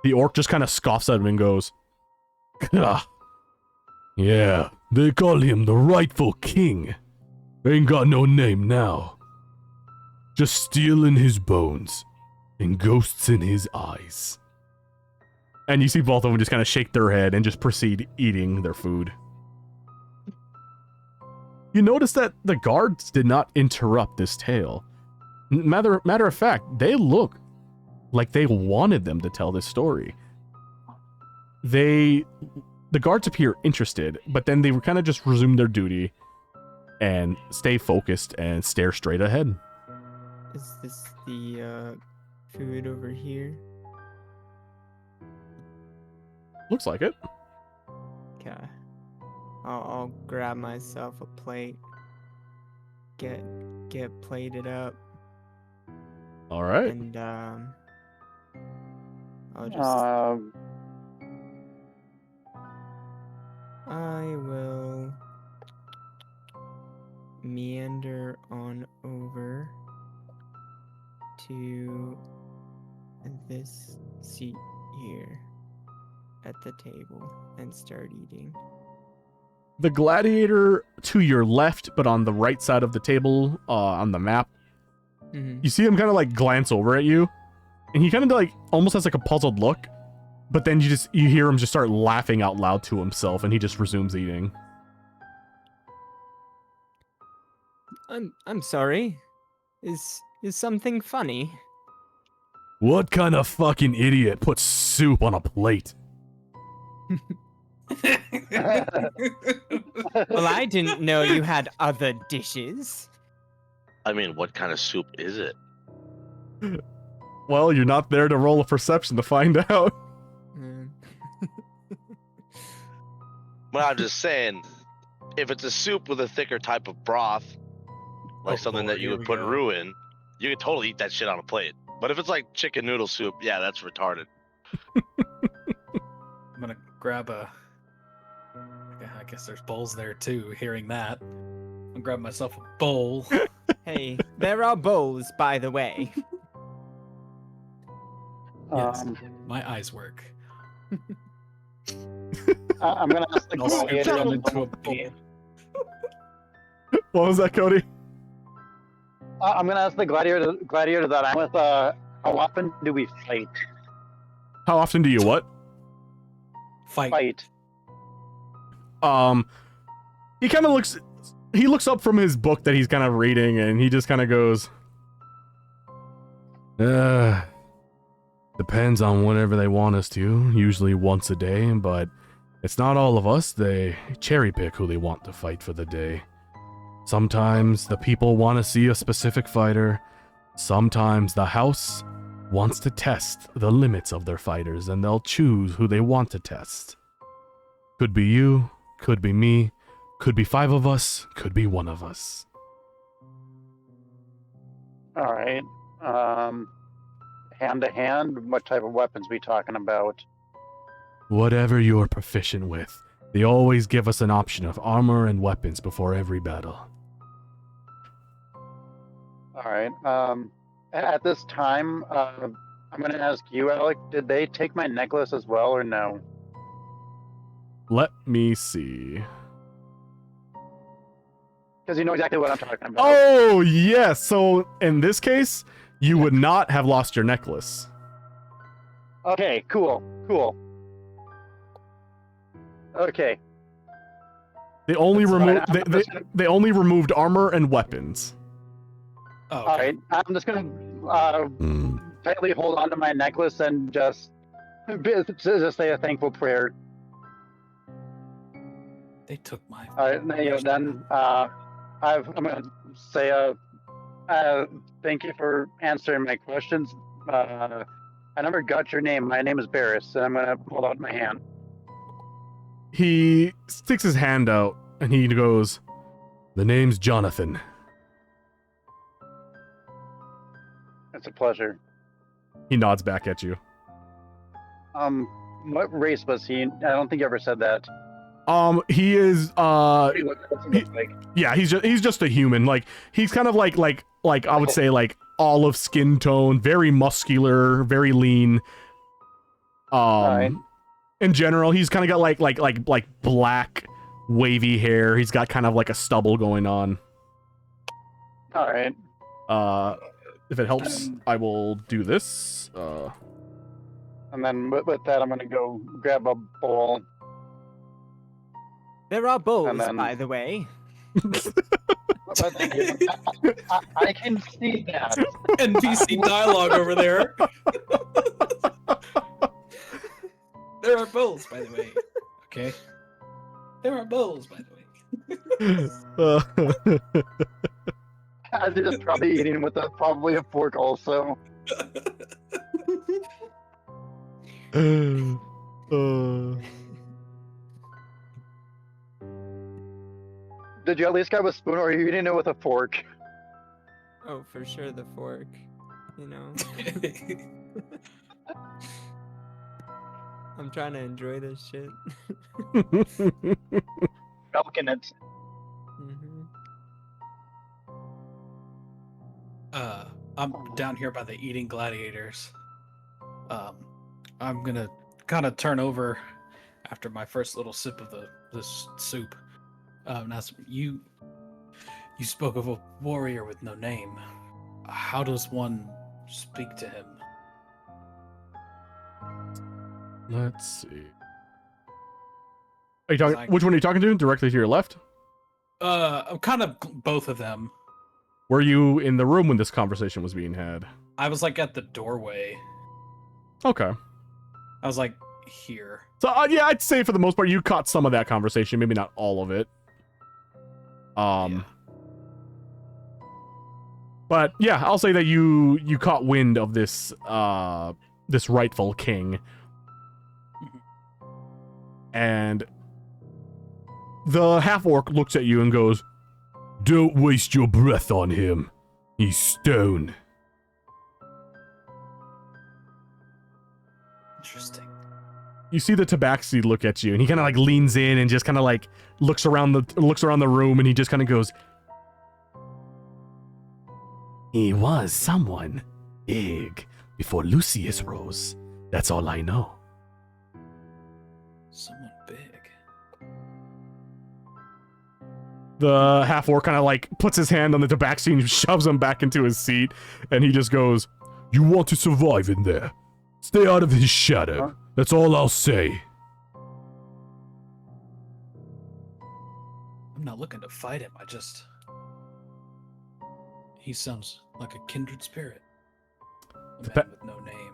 The orc just kind of scoffs at him and goes, "Ah, yeah, they call him the rightful king. Ain't got no name now. Just steel in his bones and ghosts in his eyes." And you see both of them just kind of shake their head and just proceed eating their food. You notice that the guards did not interrupt this tale. Matter of fact, they look like they wanted them to tell this story. The guards appear interested, but then they kind of just resume their duty and stay focused and stare straight ahead. Is this the food over here? Looks like it. Okay. I'll grab myself a plate. Get plated up, All right. and I'll just I will meander on over to this seat here at the table and start eating. The gladiator to your left, but on the right side of the table, on the map, Mm-hmm. you see him kind of like glance over at you, and he kind of like almost has like a puzzled look, but then you hear him just start laughing out loud to himself, and he just resumes eating. I'm sorry. Is something funny? What kind of fucking idiot puts soup on a plate? Well, I didn't know you had other dishes. I mean, what kind of soup is it? Well, you're not there to roll a perception to find out. Mm. Well, I'm just saying, if it's a soup with a thicker type of broth, like Oh, something Lord, that you here would we put go. roux in, you could totally eat that shit on a plate. But if it's like chicken noodle soup, yeah, that's retarded. I'm gonna grab a. Yeah, I guess there's bowls there too. Hearing that, I'll grab myself a bowl. Hey, there are bowls, by the way. Yes, Um, my eyes work. I'm gonna ask the I'll scoop gladiator. them into a bowl. What was that, Cody? I'm gonna ask the gladiator that I'm with. How often do we fight? How often do you what? Fight. He kind of looks up from his book that he's kind of reading, and he just kind of goes, depends on whenever they want us to, usually once a day, but it's not all of us. They cherry pick who they want to fight for the day. Sometimes the people want to see a specific fighter. Sometimes the house wants to test the limits of their fighters, and they'll choose who they want to test. Could be you, could be me, could be 5 of us, could be 1 of us. All right. Hand to hand. What type of weapons we talking about? Whatever you're proficient with, they always give us an option of armor and weapons before every battle. All right. At this time, I'm gonna ask you, Alec. Did they take my necklace as well, or no? Let me see. Because you know exactly what I'm talking about. Oh, yes. So in this case, you would not have lost your necklace. Okay. Cool. Okay. They only That's removed fine. I'm just gonna- they only removed armor and weapons. Oh, All right. I'm just gonna tightly hold on to my necklace and just say a thankful prayer. They took my. All right. Then I'm gonna say thank you for answering my questions. I never got your name. My name is Baurus, and I'm gonna hold out my hand. He sticks his hand out and he goes, "The name's Jonathan." It's a pleasure. He nods back at you. What race was he? I don't think you ever said that. He is What do you look like? yeah, he's just a human. Like he's kind of like I would say like olive skin tone, very muscular, very lean. Alright. In general, he's kind of got like black wavy hair. He's got kind of like a stubble going on. All right. If it helps, I will do this. And then with that, I'm gonna go grab a bowl. There are bowls, And then- by the way. I can see that. NPC dialogue over there. There are bowls, by the way. Okay. There are bowls, by the way. I'm just probably eating with probably a fork also. Did you at least grab a spoon, or are you eating it with a fork? Oh, for sure the fork. You know, I'm trying to enjoy this shit. Milking it. hmm I'm down here by the eating gladiators. I'm gonna kind of turn over after my first little sip of this soup. Now you spoke of a warrior with no name. How does one speak to him? Let's see. Are you talking? Like- Which one are you talking to? Directly to your left? I'm kind of both of them. Were you in the room when this conversation was being had? I was like at the doorway. Okay. I was like here. So yeah, I'd say for the most part you caught some of that conversation, maybe not all of it. Yeah. But yeah, I'll say that you caught wind of this this rightful king. And the half-orc looks at you and goes, "Don't waste your breath on him. He's stone." Interesting. You see the tabaxi look at you, and he kind of like leans in and just kind of like looks around the room, and he just kind of goes, "He was someone big before Lucius rose. That's all I know." Someone big. The half-orc kind of like puts his hand on the tabaxi and shoves him back into his seat, and he just goes, "You want to survive in there. Stay out of his shadow. That's all I'll say." I'm not looking to fight him. He sounds like a kindred spirit. A man with no name.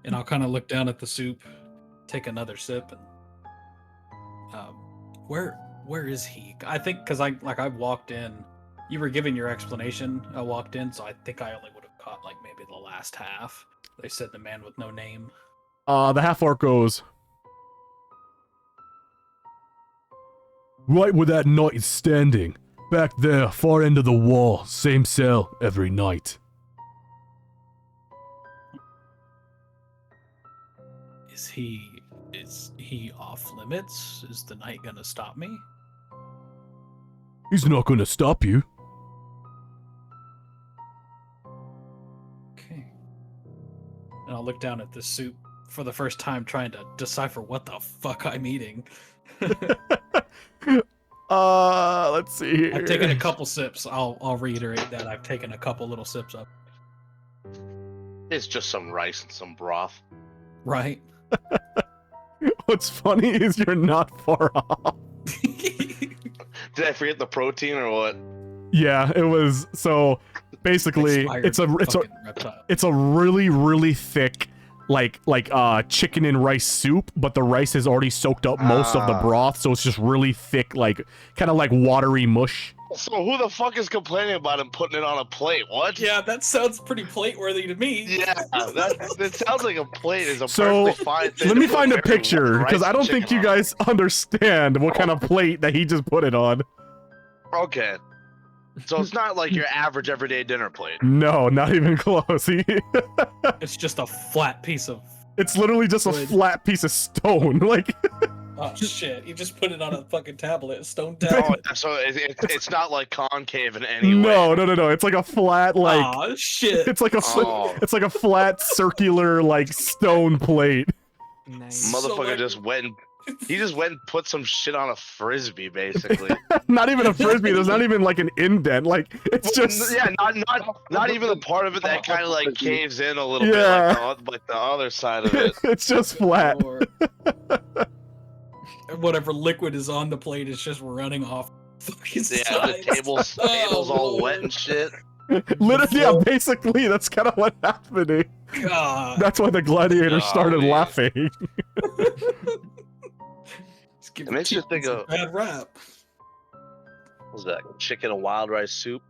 And I'll kind of look down at the soup, take another sip, and where is he? I think because I walked in. You were giving your explanation. I walked in, so I think I only would have caught like maybe the last half. They said the man with no name. The half-orc goes, "Right where that knight is standing. Back there, far end of the wall. Same cell every night." Is he off limits? Is the knight gonna stop me? "He's not gonna stop you." Okay. And I'll look down at this soup for the first time, trying to decipher what the fuck I'm eating. Let's see here. I've taken a couple sips. I'll reiterate that I've taken a couple little sips up. It's just some rice and some broth. Right. What's funny is you're not far off. Did I forget the protein or what? Yeah, it was so basically Expired it's a fucking reptile. it's a really really thick like chicken and rice soup, but the rice has already soaked up most of the broth, so it's just really thick, like kind of like watery mush. So who the fuck is complaining about him putting it on a plate? What? Yeah, that sounds pretty plate worthy to me. Yeah, that sounds like a plate is a So perfectly fine thing. let to me put find a very picture rice because I and don't think chicken you on. guys understand what kind of plate that he just put it on. Okay. So it's not like your average everyday dinner plate. No, not even close. It's just a flat piece of. It's literally just a Wood. flat piece of stone. Like, Oh shit! You just put it on a fucking tablet, a stone Oh, tablet. so it's not like concave in any no, way. no. It's like a flat, like Aw, shit! it's like a Oh. it's like a flat circular like stone plate. Nice. Motherfucker like- just went and put some shit on a frisbee, basically. Not even a frisbee. There's not even like an indent. Like it's just Yeah, not even the part of it that kind of like caves in a little Yeah. bit, like the other side of it. it's just flat. Or whatever liquid is on the plate is just running off. Fucking Yeah, the table's Oh, all wet Lord. and shit. Literally, yeah, basically, that's kind of what happened. God. That's why the gladiators Oh, started man. laughing. It's giving It makes you think chickens a of- bad rap. What was that? Chicken and wild rice soup.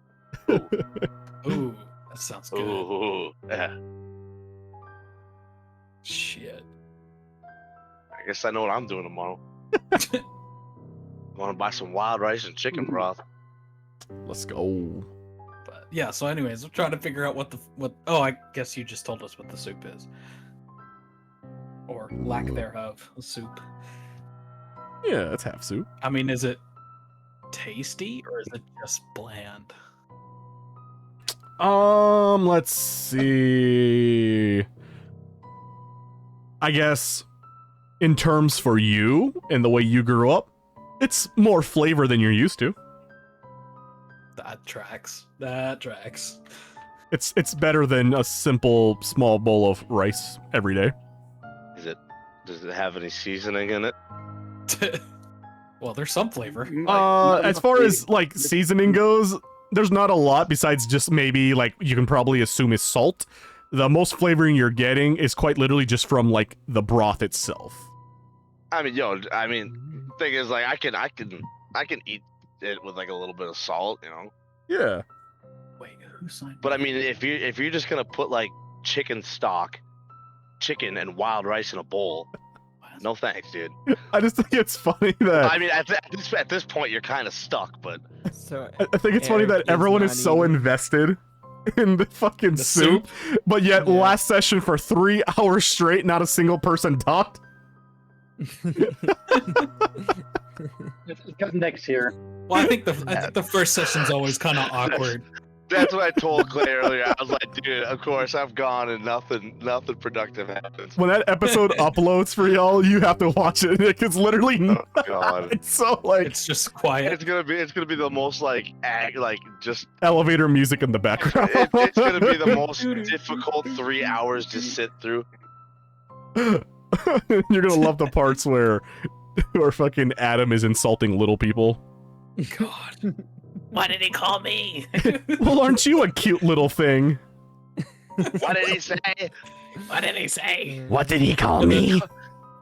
Ooh, that sounds good. Ooh, yeah. Shit. I guess I know what I'm doing tomorrow. Want to buy some wild rice and chicken broth. Let's go. But yeah, so anyways, I'm trying to figure out what. Oh, I guess you just told us what the soup is, or lack thereof, a soup. Yeah, that's half soup. I mean, is it tasty or is it just bland? Let's see. I guess in terms for you and the way you grew up, it's more flavor than you're used to. That tracks. That tracks. It's better than a simple small bowl of rice every day. Does it have any seasoning in it? Well, there's some flavor. As far as like seasoning goes, there's not a lot besides just maybe like you can probably assume is salt. The most flavoring you're getting is quite literally just from like the broth itself. I mean, thing is like I can eat it with like a little bit of salt, you know. Yeah. Wait, who signed? But I mean, if you're just gonna put like chicken and wild rice in a bowl, no thanks, dude. I just think it's funny that I mean, at this point, you're kind of stuck, but So I think it's funny Eric that everyone is not so eating. invested in the fucking The soup, but yet Yeah. last session for 3 hours straight, not a single person talked. It's because Nick's here. Well, I think the first session's always kind of awkward. that's what I told Clay earlier. I was like, dude, of course I've gone and nothing productive happens. When that episode uploads for y'all, you have to watch it. It's literally Oh god. it's so like It's just quiet. It's gonna be the most like just elevator music in the background. it's gonna be the most difficult 3 hours to sit through. You're gonna love the parts where fucking Adam is insulting little people. God. Why did he call me? Well, aren't you a cute little thing? What did he say? What did he say? What did he call me?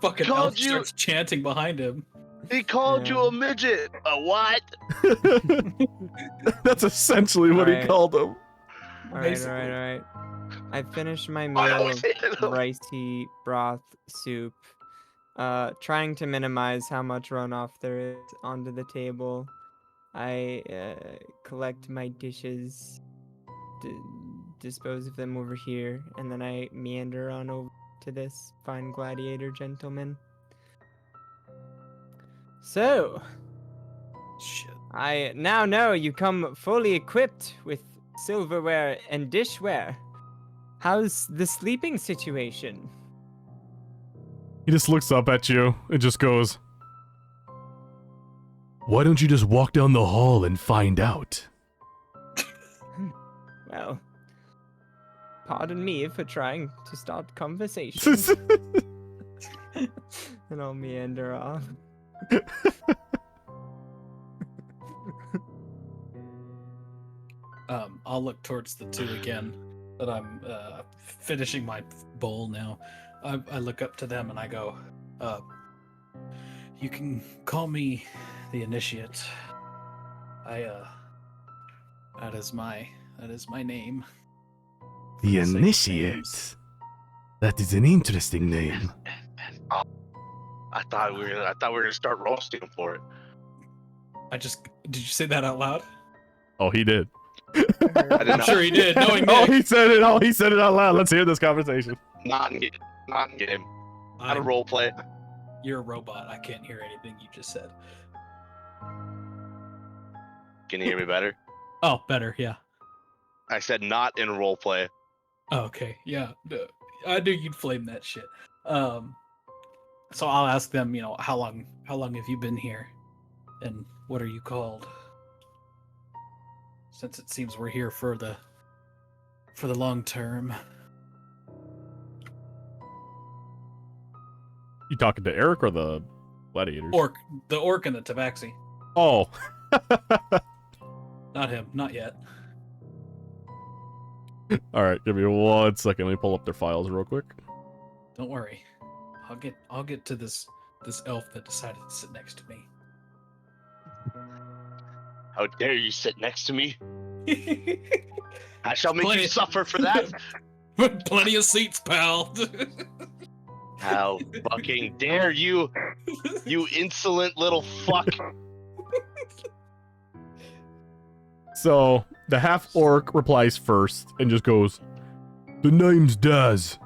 Fucking Called elf you- starts chanting behind him. He called you Yeah. a midget. A what? That's essentially what he Alright. called him. Alright. I finished my I meal always of hated him. ricey broth soup. Trying to minimize how much runoff there is onto the table. I collect my dishes, dispose of them over here, and then I meander on over to this fine gladiator gentleman. So, Shit. I now know you come fully equipped with silverware and dishware. How's the sleeping situation? He just looks up at you and just goes, "Why don't you just walk down the hall and find out?" Well, pardon me for trying to start conversation. And I'll meander off. I'll look towards the two again that I'm finishing my bowl now. I look up to them and I go, you can call me the initiate. That is my name. The For the sake of Initiate. names. That is an interesting name. I thought we were gonna start roasting him for it. Did you say that out loud? Oh, he did. I didn't I'm know. sure he did, knowing Oh, Nick. he said it. Oh, he said it out loud. Let's hear this conversation. Not in game. Not a I'm- role play. You're a robot. I can't hear anything you just said. Can you hear me better? Oh, better, yeah. I said not in role play. Oh, okay, yeah. I knew you'd flame that shit. So I'll ask them, how long have you been here? And what are you called? Since it seems we're here for the long term. You talking to Eric or the gladiators? The orc and the tabaxi. Oh. Not him, not yet. All right, give me 1 second. Let me pull up their files real quick. Don't worry. I'll get to this elf that decided to sit next to me. How dare you sit next to me? I shall make Plenty- you suffer for that. Plenty of seats, pal. How fucking dare you, you insolent little fuck. So the half orc replies first and just goes, "The name's Daz."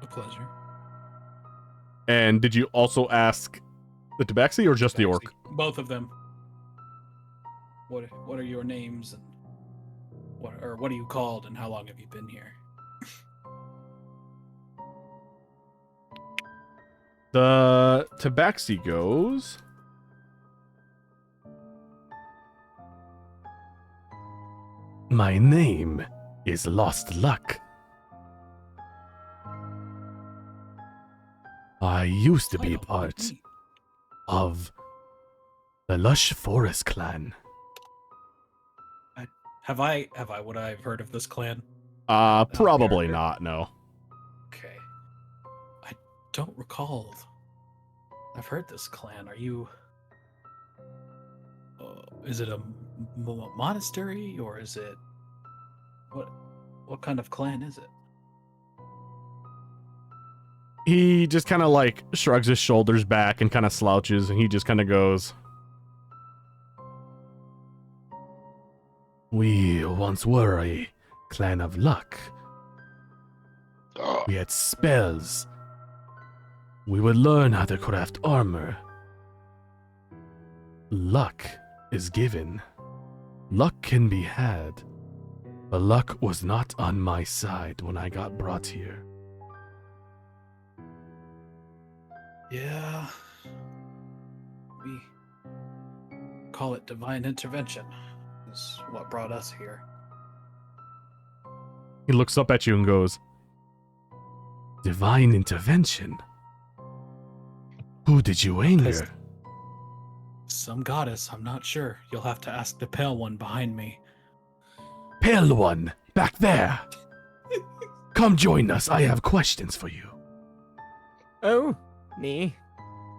A pleasure. And did you also ask the tabaxi or just the orc? Both of them. What are your names and what are you called and how long have you been here? The tabaxi goes, "My name is Lost Luck. I used to be Title, what part do you mean? of the Lush Forest clan. would I have heard of this clan? Probably character? not, no. Okay. I don't recall. I've heard this clan. Are you? Is it a monastery or is it what? What kind of clan is it? He just kind of like shrugs his shoulders back and kind of slouches, and he just kind of goes, "We once were a clan of luck. We had spells. We would learn how to craft armor. Luck is given. Luck can be had. But luck was not on my side when I got brought here." Yeah. We call it divine intervention. Is what brought us here. He looks up at you and goes, "Divine intervention? Who did you anger?" Some goddess, I'm not sure. You'll have to ask the pale one behind me. "Pale one, back there. Come join us. I have questions for you." Oh, me?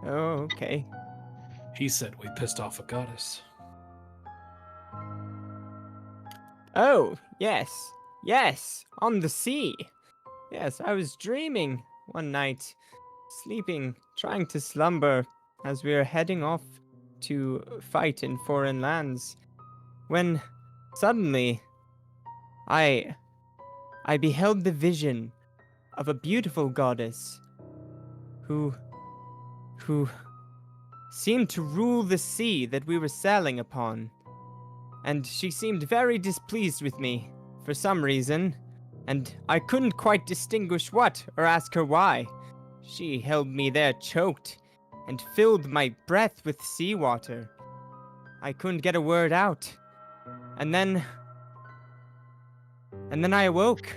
Oh, okay. He said we pissed off a goddess. Oh, yes. Yes, on the sea. Yes, I was dreaming one night, sleeping, trying to slumber as we were heading off to fight in foreign lands, when suddenly I beheld the vision of a beautiful goddess who seemed to rule the sea that we were sailing upon. And she seemed very displeased with me for some reason, and I couldn't quite distinguish what or ask her why. She held me there choked and filled my breath with seawater. I couldn't get a word out. And then I awoke.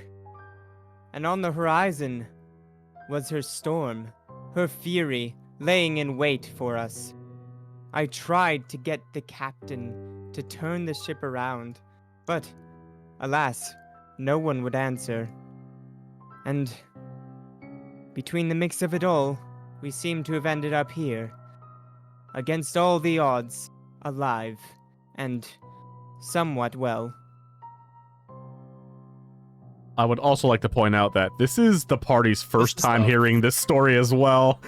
And on the horizon was her storm, her fury laying in wait for us. I tried to get the captain to turn the ship around, but alas, no one would answer. And between the mix of it all, we seem to have ended up here, against all the odds, alive, and somewhat well. I would also like to point out that this is the party's first is time the- hearing this story as well.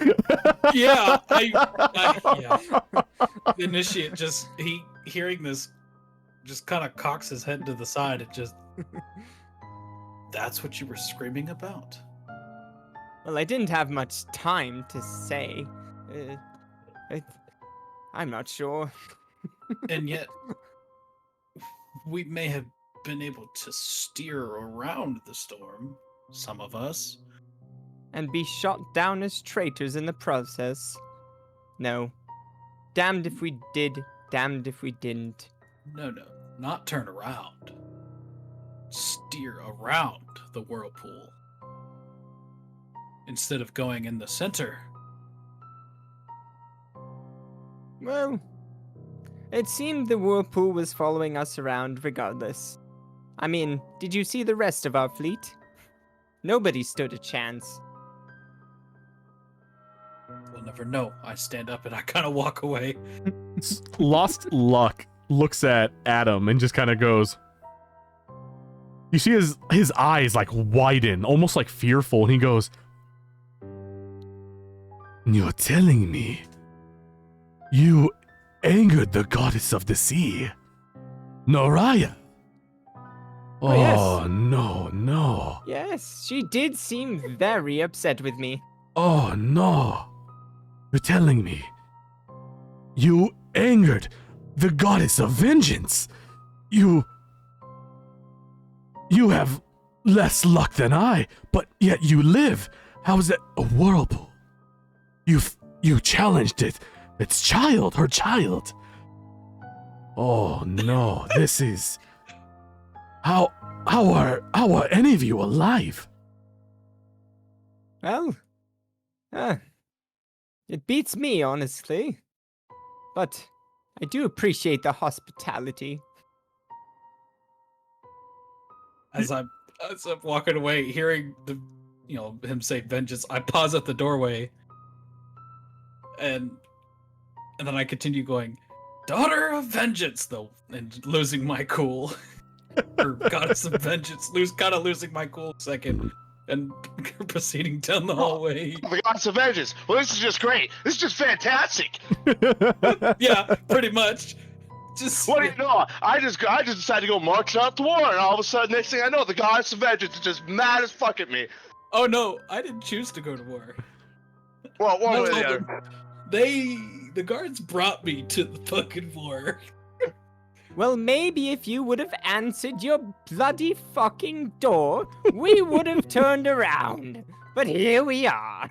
Yeah, yeah. The initiate hearing this just kind of cocks his head to the side. It just, that's what you were screaming about? Well, I didn't have much time to say. I'm not sure. And yet, we may have been able to steer around the storm, some of us. And be shot down as traitors in the process. No. Damned if we did, damned if we didn't. No, not turn around. Steer around the whirlpool. Instead of going in the center. Well, it seemed the whirlpool was following us around regardless. I mean, did you see the rest of our fleet? Nobody stood a chance. We'll never know. I stand up and I kind of walk away. Lost Luck looks at Adam and just kind of goes, you see his eyes like widen, almost like fearful, and he goes, "You're telling me you angered the goddess of the sea, Noraya?" Oh, yes. Oh, no. Yes, she did seem very upset with me. Oh, no. You're telling me you angered the goddess of vengeance. You have less luck than I, but yet you live. How is that a whirlpool? You challenged it. Its child, her child. Oh, no. This is... How are any of you alive? Well, it beats me, honestly. But I do appreciate the hospitality. as I'm walking away, hearing him say vengeance, I pause at the doorway, and then I continue going, daughter of vengeance, though, and losing my cool. Or goddess of vengeance, losing my cool second, and proceeding down the hallway. The goddess of vengeance. Well, this is just great. This is just fantastic. Yeah, pretty much. Just What do you know? I just decided to go march out the war, and all of a sudden, next thing I know, the goddess of vengeance is just mad as fuck at me. Oh no, I didn't choose to go to war. Well, one I way or the told other. the guards brought me to the fucking war. Well, maybe if you would have answered your bloody fucking door, we would have turned around. But here we are.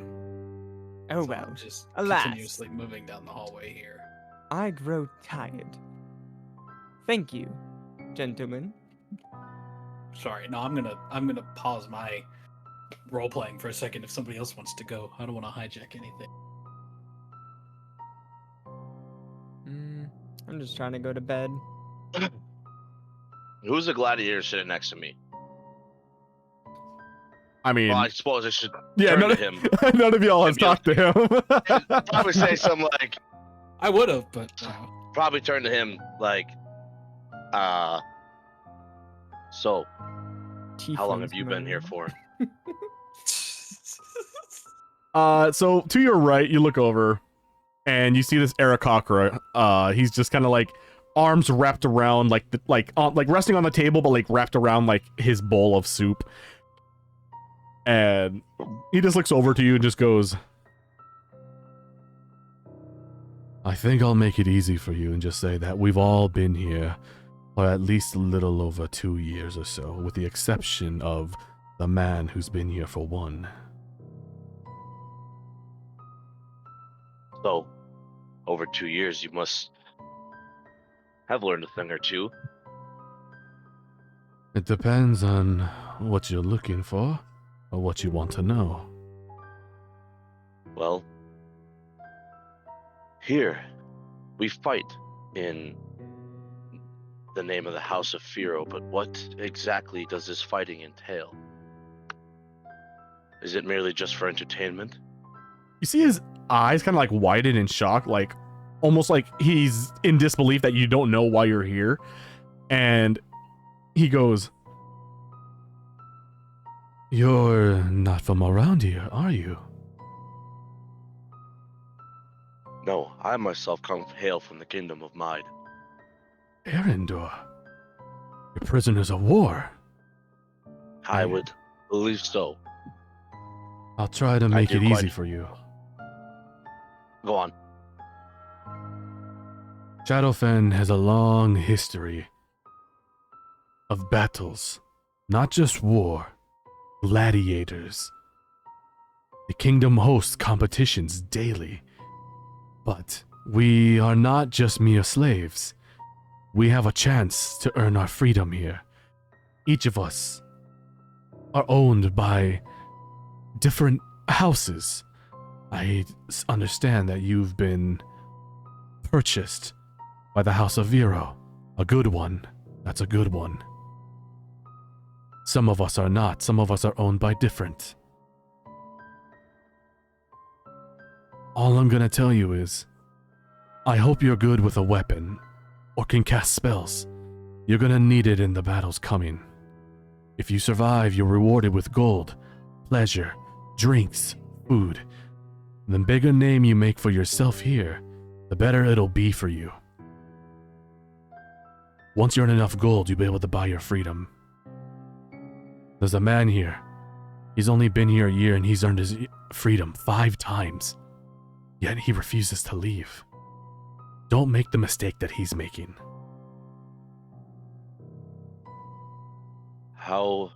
Oh So well, I'm just alas. continuously moving down the hallway here. I grow tired. Thank you, gentlemen. Sorry, no, I'm gonna pause my role playing for a second if somebody else wants to go. I don't want to hijack anything. I'm just trying to go to bed. Who's the gladiator sitting next to me? I mean, Well, I suppose I should yeah, turn to him. none of y'all have Maybe I'll- talked to him. Probably say something like, I would have, but probably turn to him like, so, how long have you been here for? So to your right, you look over, and you see this Aarakocra. He's just kind of like arms wrapped around like resting on the table, but like wrapped around like his bowl of soup. And he just looks over to you and just goes, I think I'll make it easy for you and just say that we've all been here for at least a little over 2 years or so, with the exception of the man who's been here for 1. So, over 2 years, you must have learned a thing or two. It depends on what you're looking for or what you want to know. Well, here, we fight in the name of the House of Firo, but what exactly does this fighting entail? Is it merely just for entertainment? You see his eyes kind of like widen in shock, like almost like he's in disbelief that you don't know why you're here. And he goes, You're not from around here, are you? No, I myself hail from the kingdom of Mide. Erendor, you're prisoners of war. I would believe so. I'll try to make do it easy quite- for you. Go on. Shadowfen has a long history of battles, not just war, gladiators. The kingdom hosts competitions daily, but we are not just mere slaves. We have a chance to earn our freedom here. Each of us are owned by different houses. I understand that you've been purchased by the House of Viro. A good one. That's a good one. Some of us are not. Some of us are owned by different. All I'm gonna tell you is, I hope you're good with a weapon, or can cast spells. You're gonna need it in the battles coming. If you survive, you're rewarded with gold, pleasure, drinks, food. The bigger name you make for yourself here, the better it'll be for you. Once you earn enough gold, you'll be able to buy your freedom. There's a man here. He's only been here a year and he's earned his freedom 5 times. Yet he refuses to leave. Don't make the mistake that he's making. How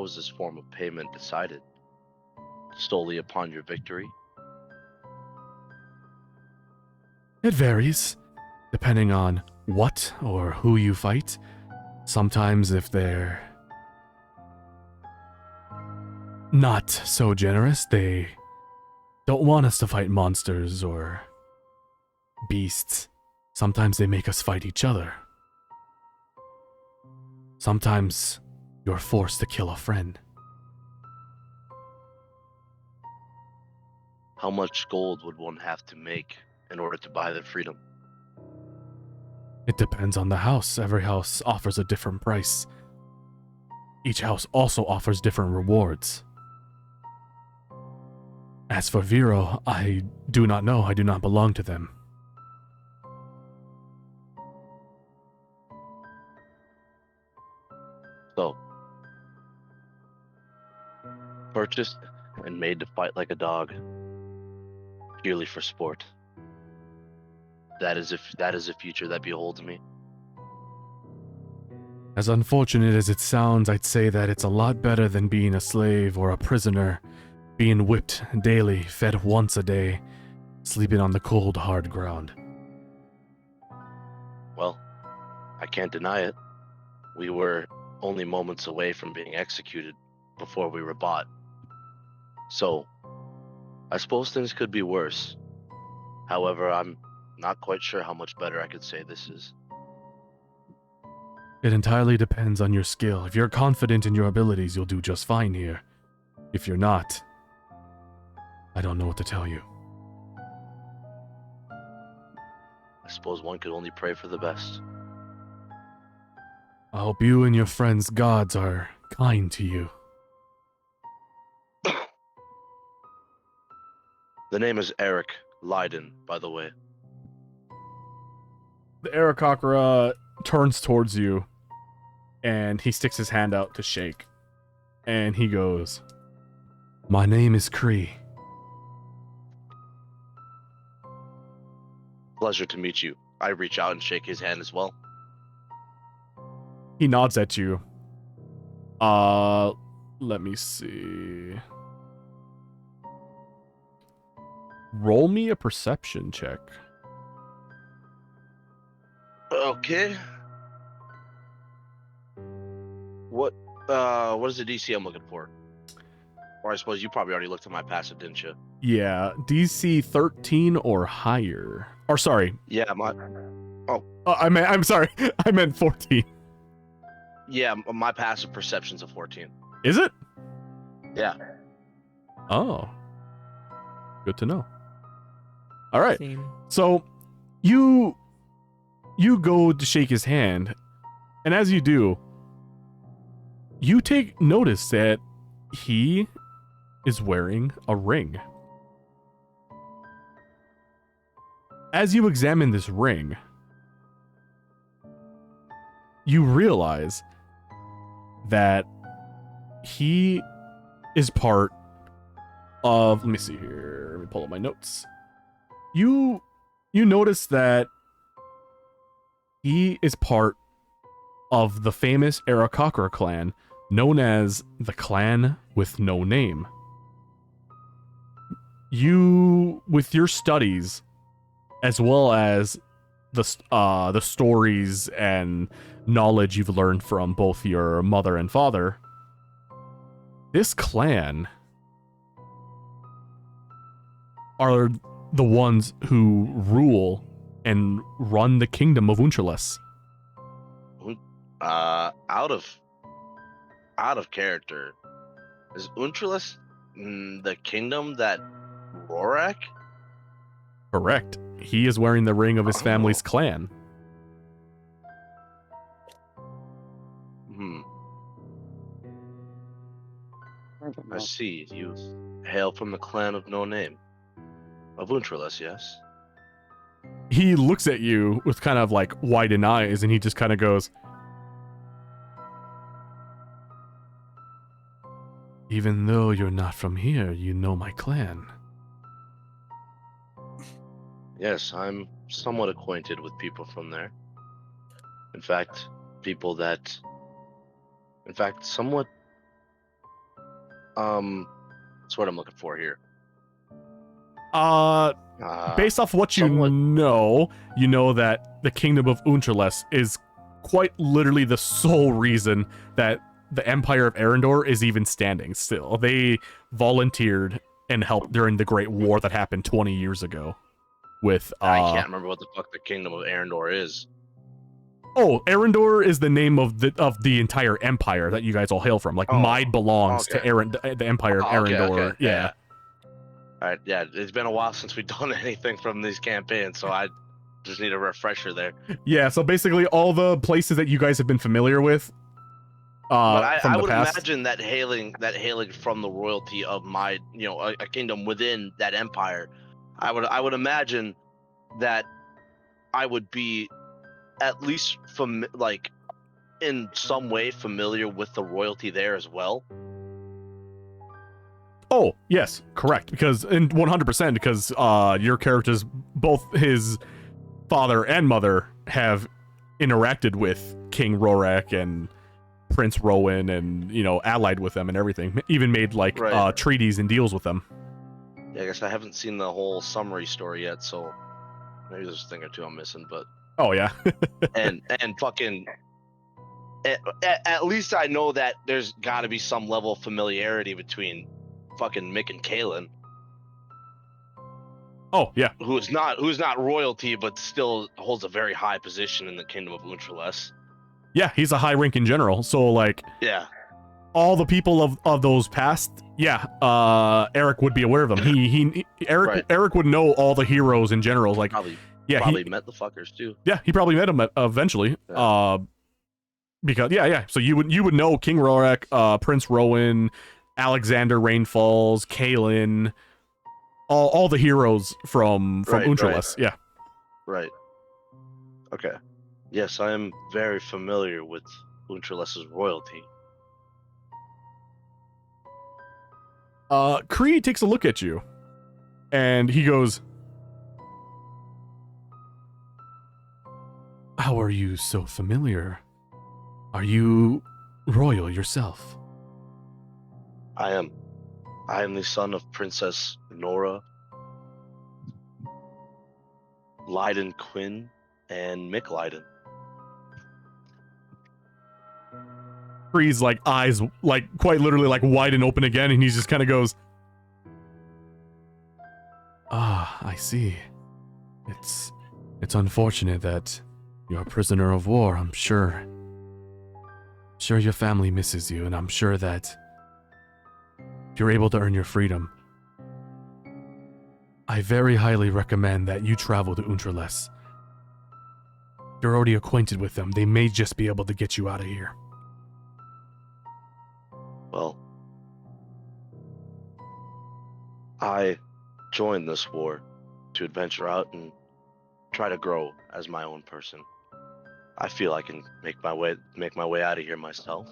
is this form of payment decided? Solely upon your victory? It varies, depending on what or who you fight. Sometimes if they're not so generous, they don't want us to fight monsters or beasts. Sometimes they make us fight each other. Sometimes you're forced to kill a friend. How much gold would one have to make in order to buy their freedom? It depends on the house. Every house offers a different price. Each house also offers different rewards. As for Vero, I do not know. I do not belong to them. So, purchased and made to fight like a dog, purely for sport. That is a future that beholds me. As unfortunate as it sounds, I'd say that it's a lot better than being a slave or a prisoner, being whipped daily, fed once a day, sleeping on the cold, hard ground. Well, I can't deny it. We were only moments away from being executed before we were bought. So, I suppose things could be worse. However, I'm not quite sure how much better I could say this is. It entirely depends on your skill. If you're confident in your abilities, you'll do just fine here. If you're not, I don't know what to tell you. I suppose one could only pray for the best. I hope you and your friends' gods are kind to you. The name is Eric Leiden, by the way. The Aarakocra turns towards you, and he sticks his hand out to shake. And he goes, "My name is Kree." Pleasure to meet you. I reach out and shake his hand as well. He nods at you. Let me see. Roll me a perception check. Okay. What is the DC I'm looking for? Or I suppose you probably already looked at my passive, didn't you? Yeah, DC 13 or higher. Or sorry. Yeah, I'm sorry. I meant 14. yeah, my passive perception's a 14. Is it? Yeah. Oh. Good to know. All right. Same. So you go to shake his hand, and as you do, you take notice that he is wearing a ring. As you examine this ring, you realize that he is part of, let me see here, let me pull up my notes. You notice that he is part of the famous Aarakocra clan, known as the Clan with No Name. You, with your studies, as well as the stories and knowledge you've learned from both your mother and father, this clan are the ones who rule and run the kingdom of Untralis. Out of character. Is Untralis the kingdom that Rorak? Correct. He is wearing the ring of his family's clan. I see. You hail from the clan of No Name. Of Untralis, yes? He looks at you with kind of like widened eyes, and he just kind of goes, "Even though you're not from here, you know my clan." Yes, I'm somewhat acquainted with people from there. In fact, somewhat, that's what I'm looking for here. Based off what you know that the kingdom of Untralis is quite literally the sole reason that the Empire of Arendor is even standing still. They volunteered and helped during the Great War that happened 20 years ago. With I can't remember what the fuck the kingdom of Arendor is. Oh, Arendor is the name of the entire empire that you guys all hail from. Like, Mide belongs to the empire of Arendor. Yeah. All right, yeah. It's been a while since we've done anything from these campaigns, so I just need a refresher there. Yeah, so basically all the places that you guys have been familiar with But from I the would past. imagine that hailing from the royalty of my, a kingdom within that empire, I would imagine that I would be at least in some way familiar with the royalty there as well. Oh, yes, correct. Because, and 100%, because your characters, both his father and mother, have interacted with King Rorak and Prince Rowan and, allied with them and everything. Even made, treaties and deals with them. Yeah, I guess I haven't seen the whole summary story yet, so maybe there's a thing or two I'm missing, but... Oh, yeah. and fucking... At least I know that there's got to be some level of familiarity between fucking Mick and Kalen. Oh, yeah. Who's not royalty, but still holds a very high position in the Kingdom of Untrales. Yeah, he's a high-ranking general, so, yeah, all the people of those past, Eric would be aware of them. Eric would know all the heroes and generals, probably he met the fuckers too. Yeah, he probably met them eventually. Yeah. Because so you would know King Rorak, Prince Rowan, Alexander Rainfalls, Kalen, all the heroes from Untrales. Yeah. Right. Okay. Yes, I am very familiar with Untrales's royalty. Kree takes a look at you, and he goes, "How are you so familiar? Are you royal yourself?" I am the son of Princess Nora, Leiden Quinn, and Mick Leiden. Kree's eyes quite literally wide and open again, and he just kind of goes, "Ah, I see. It's unfortunate that you're a prisoner of war. I'm sure your family misses you, and I'm sure that you're able to earn your freedom. I very highly recommend that you travel to Untrales. You're already acquainted with them. They may just be able to get you out of here." Well, I joined this war to adventure out and try to grow as my own person. I feel I can make my way out of here myself.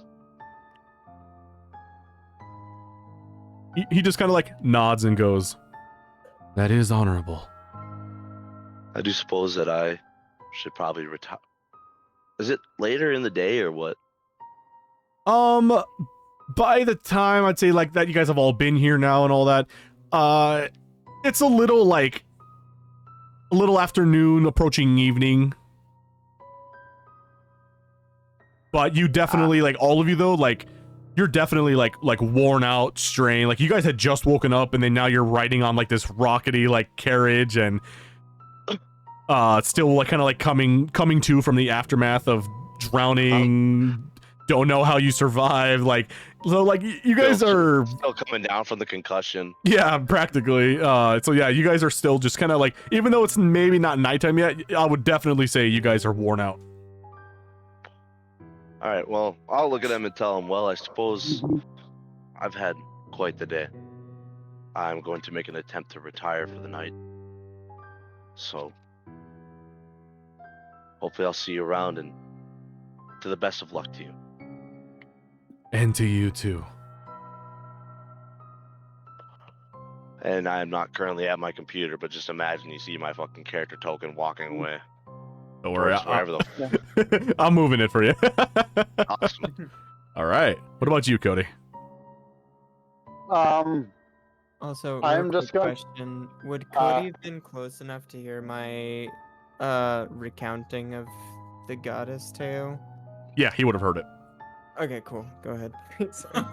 He just kind of nods and goes, "That is honorable." I do suppose that I should probably retire. Is it later in the day or what? By the time I'd say that you guys have all been here now and all that, it's a little afternoon approaching evening. But you definitely all of you though, you're definitely worn out, strained. You guys had just woken up and then now you're riding on this rockety carriage and still kind of coming to from the aftermath of drowning. Don't know how you survive. You guys are still coming down from the concussion. Yeah, practically. So yeah, you guys are still just kind of even though it's maybe not nighttime yet, I would definitely say you guys are worn out. All right, well, I'll look at them and tell them, well, I suppose I've had quite the day. I'm going to make an attempt to retire for the night. So, hopefully I'll see you around, and to the best of luck to you. And to you too. And I'm not currently at my computer, but just imagine you see my fucking character token walking away. Don't worry, Wherever the I'm moving it for you. Awesome. All right. What about you, Cody? Also, I'm real just quick going- question: would Cody have been close enough to hear my recounting of the goddess tale? Yeah, he would have heard it. Okay, cool. Go ahead. Sorry.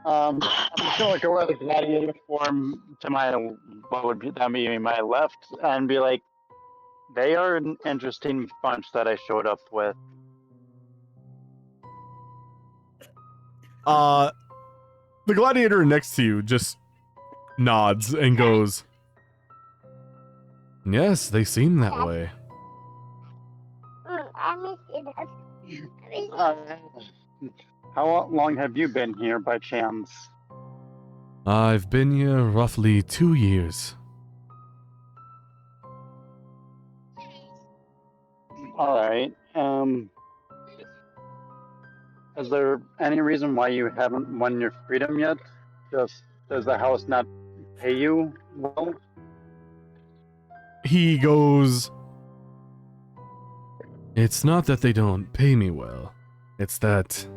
I'm just gonna go out of gladiator form to my what would be that be my left and be like, They are an interesting bunch that I showed up with. The gladiator next to you just nods and goes, "Yes, they seem that way." How long have you been here by chance? I've been here roughly 2 years. Alright, is there any reason why you haven't won your freedom yet? Does the house not pay you well? He goes, "It's not that they don't pay me well. It's that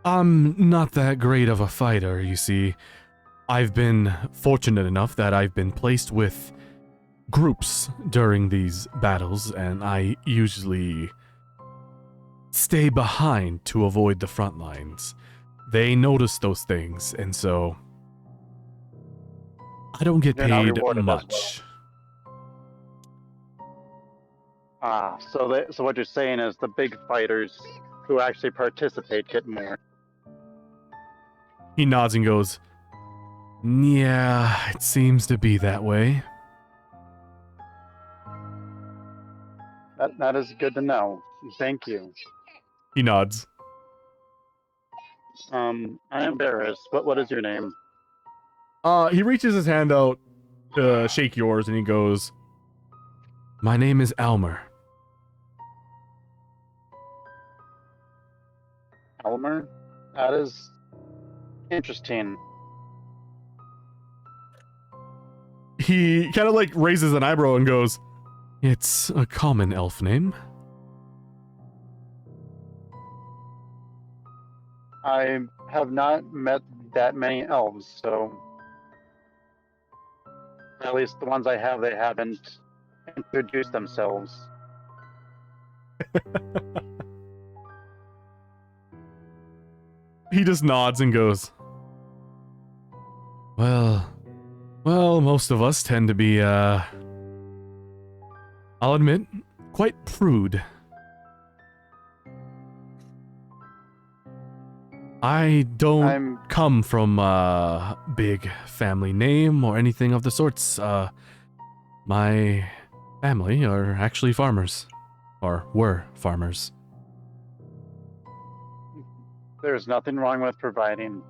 I'm not that great of a fighter, you see. I've been fortunate enough that I've been placed with groups during these battles, and I usually stay behind to avoid the front lines. They notice those things, and so I don't get You're not paid rewarded as well. much." So what you're saying is the big fighters who actually participate get more. He nods and goes, "Yeah, it seems to be that way." That is good to know. Thank you. He nods. I am Baurus. What is your name? He reaches his hand out to shake yours, and he goes, "My name is Elmer." Elmer? That is interesting. He kind of like raises an eyebrow and goes, "It's a common elf name." I have not met that many elves, so at least the ones I have, they haven't introduced themselves. He just nods and goes, Well, most of us tend to be, I'll admit, quite prude. I don't come from a big family name or anything of the sorts. My family are actually farmers, or were farmers. There's nothing wrong with providing.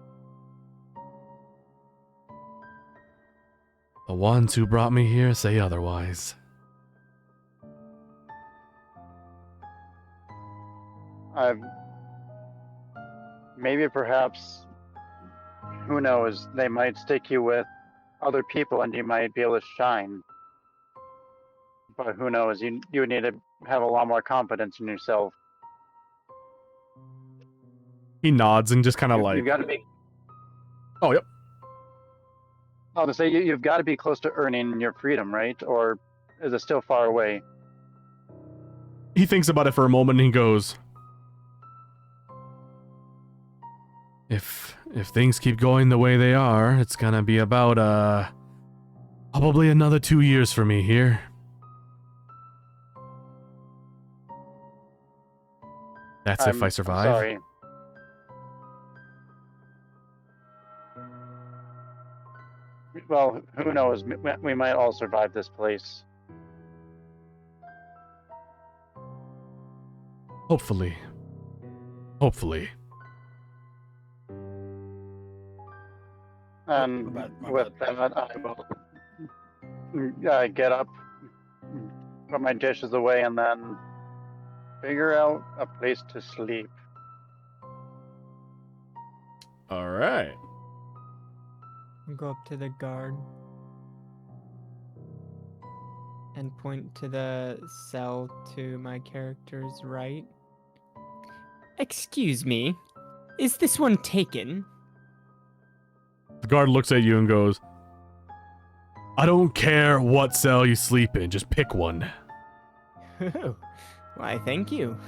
The ones who brought me here say otherwise. Maybe perhaps, who knows, they might stick you with other people and you might be able to shine. But who knows, you would need to have a lot more confidence in yourself. He nods and just kind of like, You've got to be. Oh, yep. I was gonna say you've got to be close to earning your freedom, right? Or is it still far away? He thinks about it for a moment and he goes, If things keep going the way they are, it's gonna be about, probably another 2 years for me here. That's if I survive. Sorry. Well, who knows? We might all survive this place. Hopefully. And with that, I will get up, put my dishes away, and then figure out a place to sleep. All right. Go up to the guard and point to the cell to my character's right. Excuse me, is this one taken? The guard looks at you and goes, I don't care what cell you sleep in, just pick one. Why, thank you.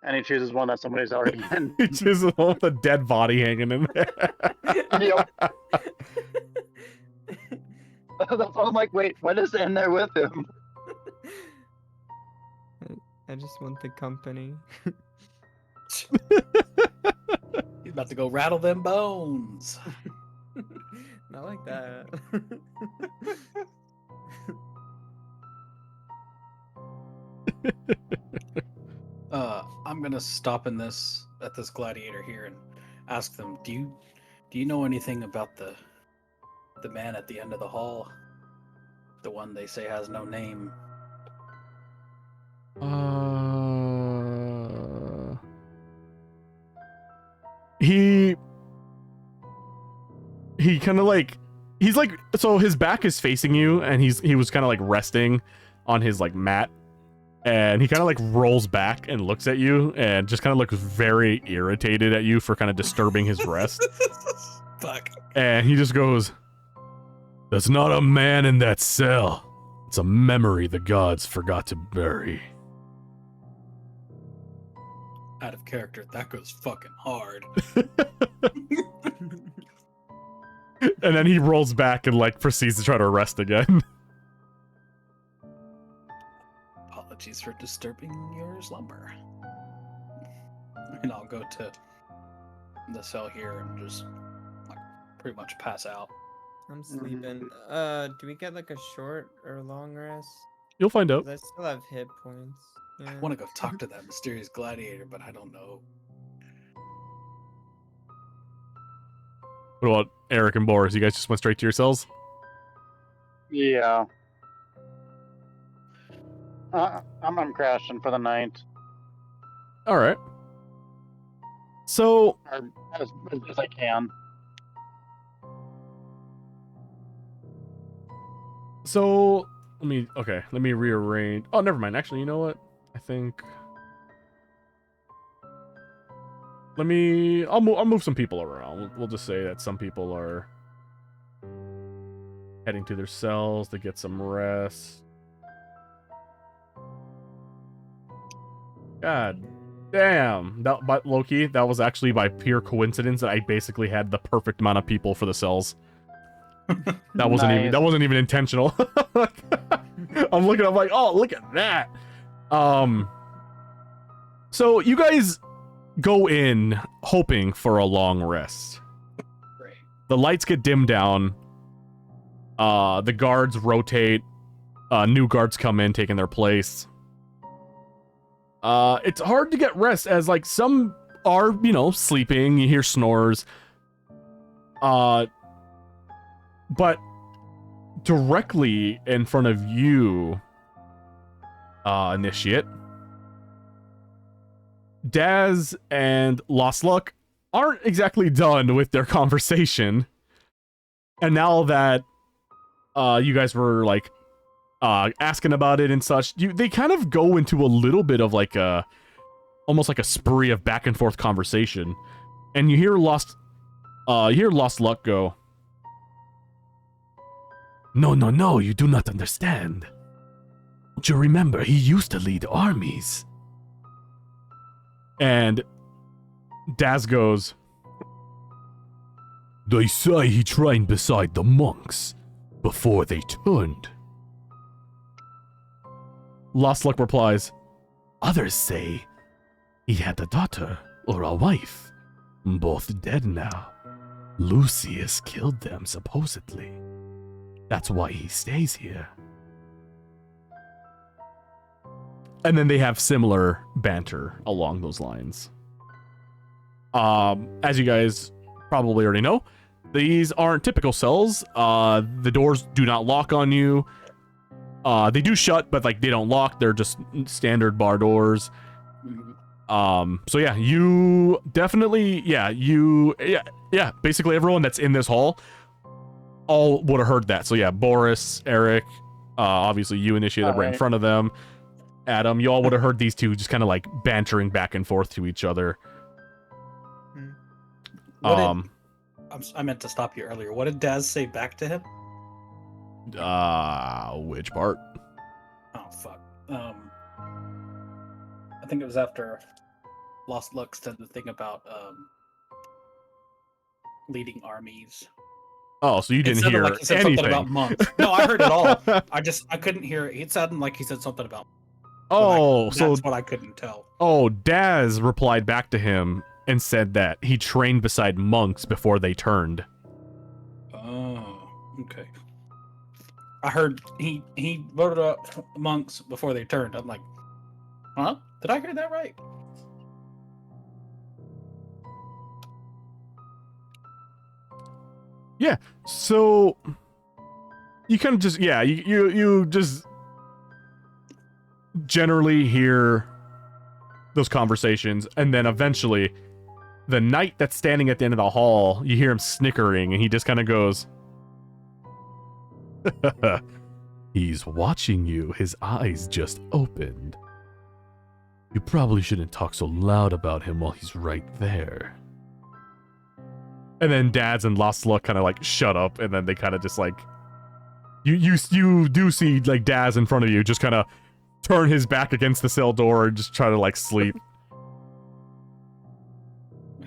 And he chooses one that somebody's already in. He chooses one with a dead body hanging in there. Yep. That's why I'm like, wait, what is in there with him? I just want the company. He's about to go rattle them bones. Not like that. I'm gonna stop at this gladiator here and ask them, do you know anything about the man at the end of the hall? The one they say has no name. He kind of like he's like so his back is facing you and he was kind of like resting on his like mat, and he kind of like rolls back and looks at you and just kind of looks very irritated at you for kind of disturbing his rest. Fuck. And he just goes, "That's not a man in that cell. It's a memory the gods forgot to bury." Out of character, that goes fucking hard. And then he rolls back and like proceeds to try to rest again. Apologies for disturbing your slumber. And I'll go to the cell here and just like pretty much pass out. I'm sleeping. Do we get like a short or long rest? You'll find out. 'Cause I still have hit points. I Yeah. want to go talk to that mysterious gladiator, but I don't know. What about Eric and Boris? You guys just went straight to your cells? Yeah. I'm crashing for the night. All right. So Or as best as I can. let me rearrange. Oh, never mind. Actually, you know what? I think I'll move some people around. We'll just say that some people are heading to their cells to get some rest. God damn. But Loki, that was actually by pure coincidence that I basically had the perfect amount of people for the cells. That wasn't even intentional. I'm like, oh, look at that. So you guys go in hoping for a long rest. Great. The lights get dimmed down. The guards rotate. New guards come in, taking their place. It's hard to get rest as like some are, sleeping. You hear snores. But directly in front of you, Initiate, Daz and Lost Luck aren't exactly done with their conversation. And now that you guys were like asking about it and such, they kind of go into a little bit of like almost like a spree of back and forth conversation. And you hear Lost Luck go, No, you do not understand. Don't you remember, he used to lead armies. And Daz goes, They say he trained beside the monks before they turned. Lost Luck replies, Others say he had a daughter or a wife, both dead now. Lucius killed them, supposedly. That's why he stays here. And then they have similar banter along those lines. As you guys probably already know, these aren't typical cells. The doors do not lock on you. They do shut, but like they don't lock. They're just standard bar doors. So yeah, you definitely, basically everyone that's in this hall all would have heard that. So yeah, Baurus, Eric, obviously you initiated right in front of them. Adam, you all would have heard these two just kind of like bantering back and forth to each other. I meant to stop you earlier. What did Daz say back to him? Which part? Oh fuck. I think it was after Lost Luck said the thing about leading armies. Oh, so you It didn't sounded hear like he said anything. something about monks. No, I heard it all. I couldn't hear it. It sounded like he said something about. Oh, That's so what I couldn't tell. Daz replied back to him and said that he trained beside monks before they turned. Oh, okay. I heard he voted up monks before they turned. I'm like, huh? Did I hear that right? Yeah. So you kind of just you just generally hear those conversations, and then eventually the knight that's standing at the end of the hall, you hear him snickering, and he just kind of goes, he's watching you. His eyes just opened. You probably shouldn't talk so loud about him while he's right there. And then Dads and Laszlo kind of like shut up, and then they kind of just like you do see like Daz in front of you just kind of turn his back against the cell door and just try to like sleep.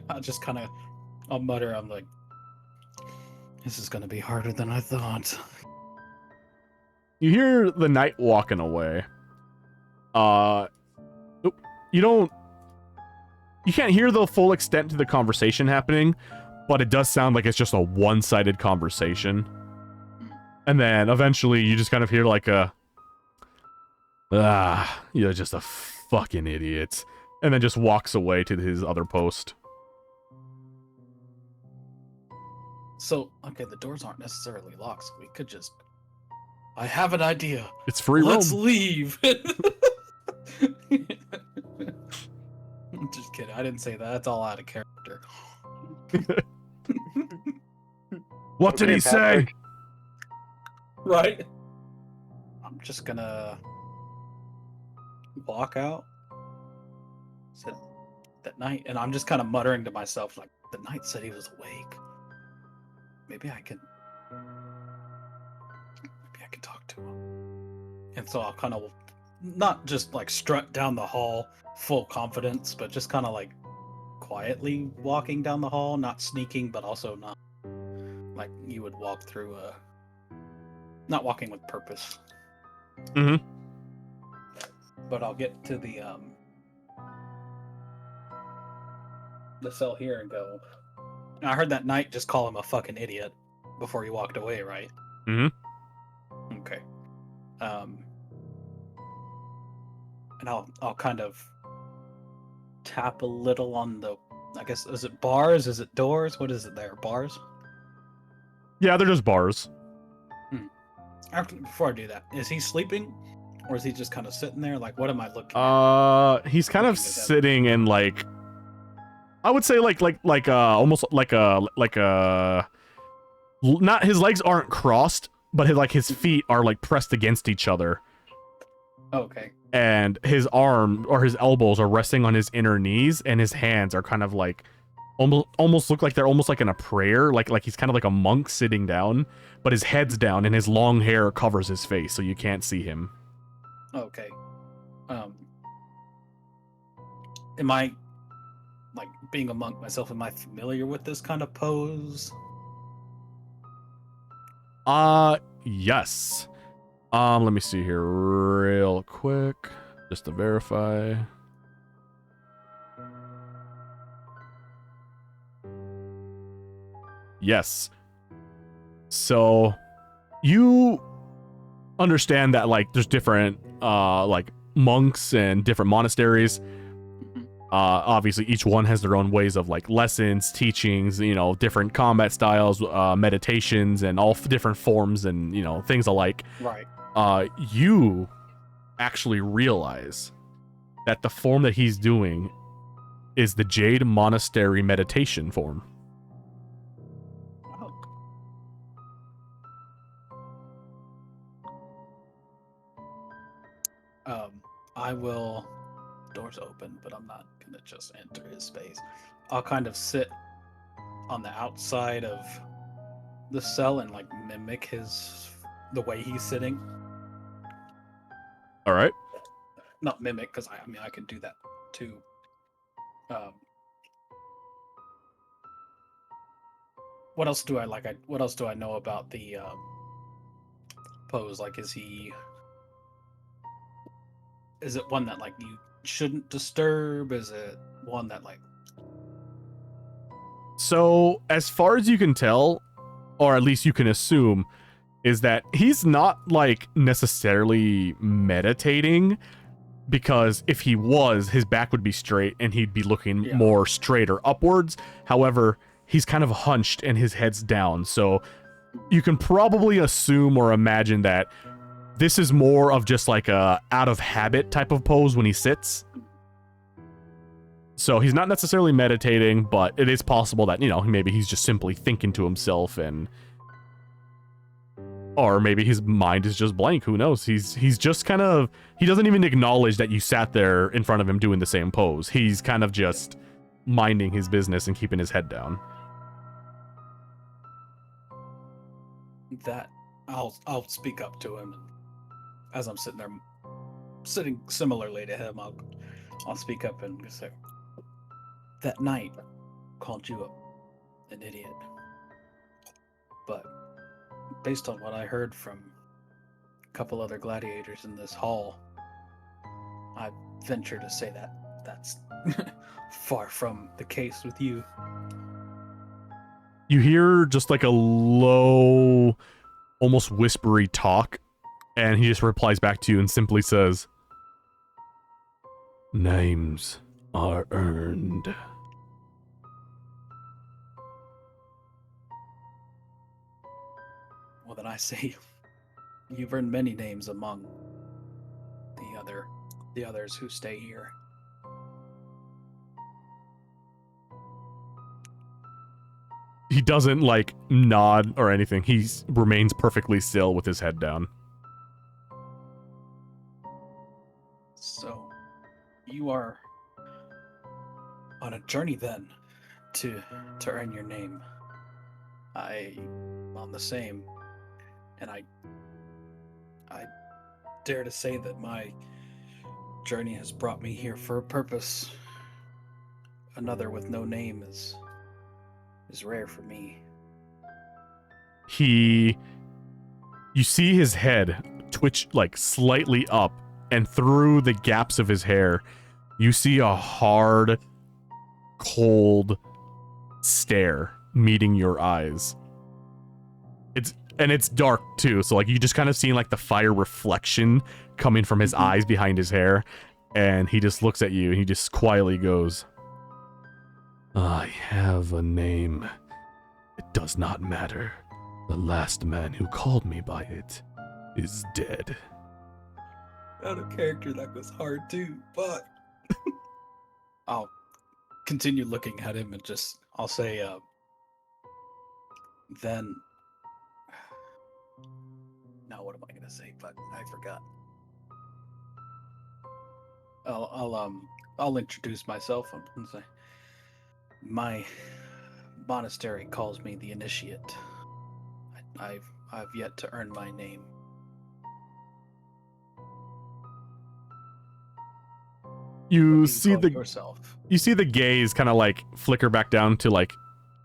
I'll mutter, I'm like, this is gonna be harder than I thought. You hear the knight walking away. You can't hear the full extent to the conversation happening, but it does sound like it's just a one-sided conversation. And then eventually you just kind of hear like you're just a fucking idiot. And then just walks away to his other post. So, okay, the doors aren't necessarily locked, so we could just... I have an idea. It's free Let's roam. leave. I'm just kidding. I didn't say that. That's all out of character. What did Okay, he say? Patrick. Right? I'm just gonna walk out. Said that night, and I'm just kind of muttering to myself, like, the knight said he was awake. Maybe I can talk to him. And so I'll kind of not just like strut down the hall full confidence, but just kind of like quietly walking down the hall, not sneaking, but also not like you would walk through not walking with purpose. Mm-hmm. But I'll get to the cell here and go. I heard that knight just call him a fucking idiot before he walked away, right? Mm-hmm. Okay. And I'll kind of tap a little on the, I guess, is it bars? Is it doors? What is it there? Bars? Yeah, they're just bars. Before I do that, is he sleeping? Or is he just kind of sitting there? Like, what am I looking at? He's kind of Looking at him. sitting in like, I would say almost like a not, his legs aren't crossed, but his feet are like pressed against each other. Okay. And his arm or his elbows are resting on his inner knees, and his hands are kind of like almost look like they're almost like in a prayer, like he's kind of like a monk sitting down, but his head's down and his long hair covers his face, so you can't see him. Okay. Am I, like, being a monk myself, am I familiar with this kind of pose? Yes. Let me see here real quick, just to verify. Yes. So, you understand that, like, there's different, like, monks and different monasteries. Obviously, each one has their own ways of, like, lessons, teachings, different combat styles, meditations, and all different forms and, things alike. Right. You actually realize that the form that he's doing is the Jade Monastery meditation form. I will. Doors open, but I'm not gonna just enter his space. I'll kind of sit on the outside of the cell and like mimic the way he's sitting. All right. Not mimic, because I can do that too. what else do I know about the pose? Like, is it one that like you shouldn't disturb? Is it one that like So, as far as you can tell, or at least you can assume, is that he's not like necessarily meditating, because if he was, his back would be straight and he'd be looking more straight or upwards. However, he's kind of hunched and his head's down. So you can probably assume or imagine that this is more of just like a out of habit type of pose when he sits. So he's not necessarily meditating, but it is possible that, maybe he's just simply thinking to himself, and or maybe his mind is just blank. Who knows? He's just kind of, he doesn't even acknowledge that you sat there in front of him doing the same pose. He's kind of just minding his business and keeping his head down. that? I'll speak up to him, and as I'm sitting similarly to him, I'll speak up and say, that night called you an idiot, but based on what I heard from a couple other gladiators in this hall, I venture to say that that's far from the case with you. You hear just like a low, almost whispery talk, and he just replies back to you and simply says, "Names are earned." Well, then I say you've earned many names among the others who stay here. He doesn't like nod or anything. He remains perfectly still with his head down. So, you are on a journey then to earn your name. I'm on the same, and I dare to say that my journey has brought me here for a purpose. Another with no name is rare for me. You see his head twitch like slightly up, and through the gaps of his hair, you see a hard, cold stare meeting your eyes. It's dark too, so like you just kind of see like the fire reflection coming from his eyes behind his hair, and he just looks at you and he just quietly goes, "I have a name. It does not matter. The last man who called me by it is dead." Out of character, that was hard too, but I'll continue looking at him and I'll say, then, now what am I gonna say? But I forgot. I'll introduce myself and say, my monastery calls me the initiate. I've yet to earn my name. You see yourself. You see the gaze kind of like flicker back down to like,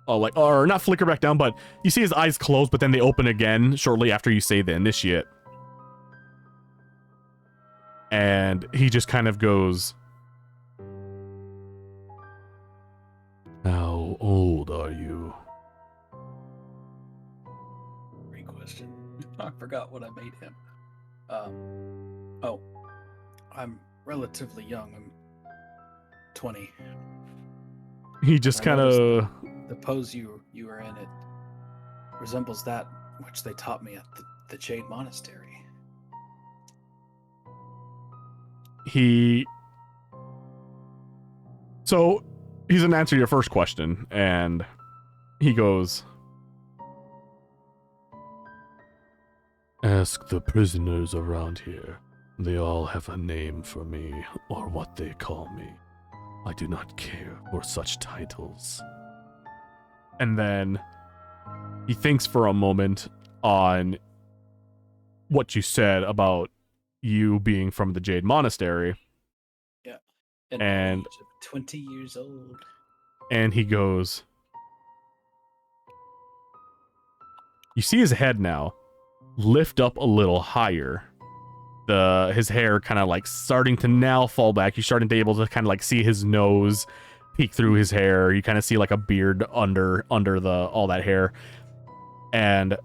or not flicker back down, but you see his eyes close, but then they open again shortly after you say the initiate. And he just kind of goes, "How old are you?" Great question. I forgot what I made him. I'm relatively young. I'm 20. He just kind of... The pose you were in, it resembles that which they taught me at the Jade Monastery. So, he's gonna answer your first question, and he goes, "Ask the prisoners around here. They all have a name for me, or what they call me. I do not care for such titles." And then he thinks for a moment on what you said about you being from the Jade Monastery. Yeah. And age of 20 years old. And he goes, You see his head now lift up a little higher. His hair kind of like starting to now fall back. You're starting to be able to kind of like see his nose peek through his hair. You kind of see like a beard under all that hair. And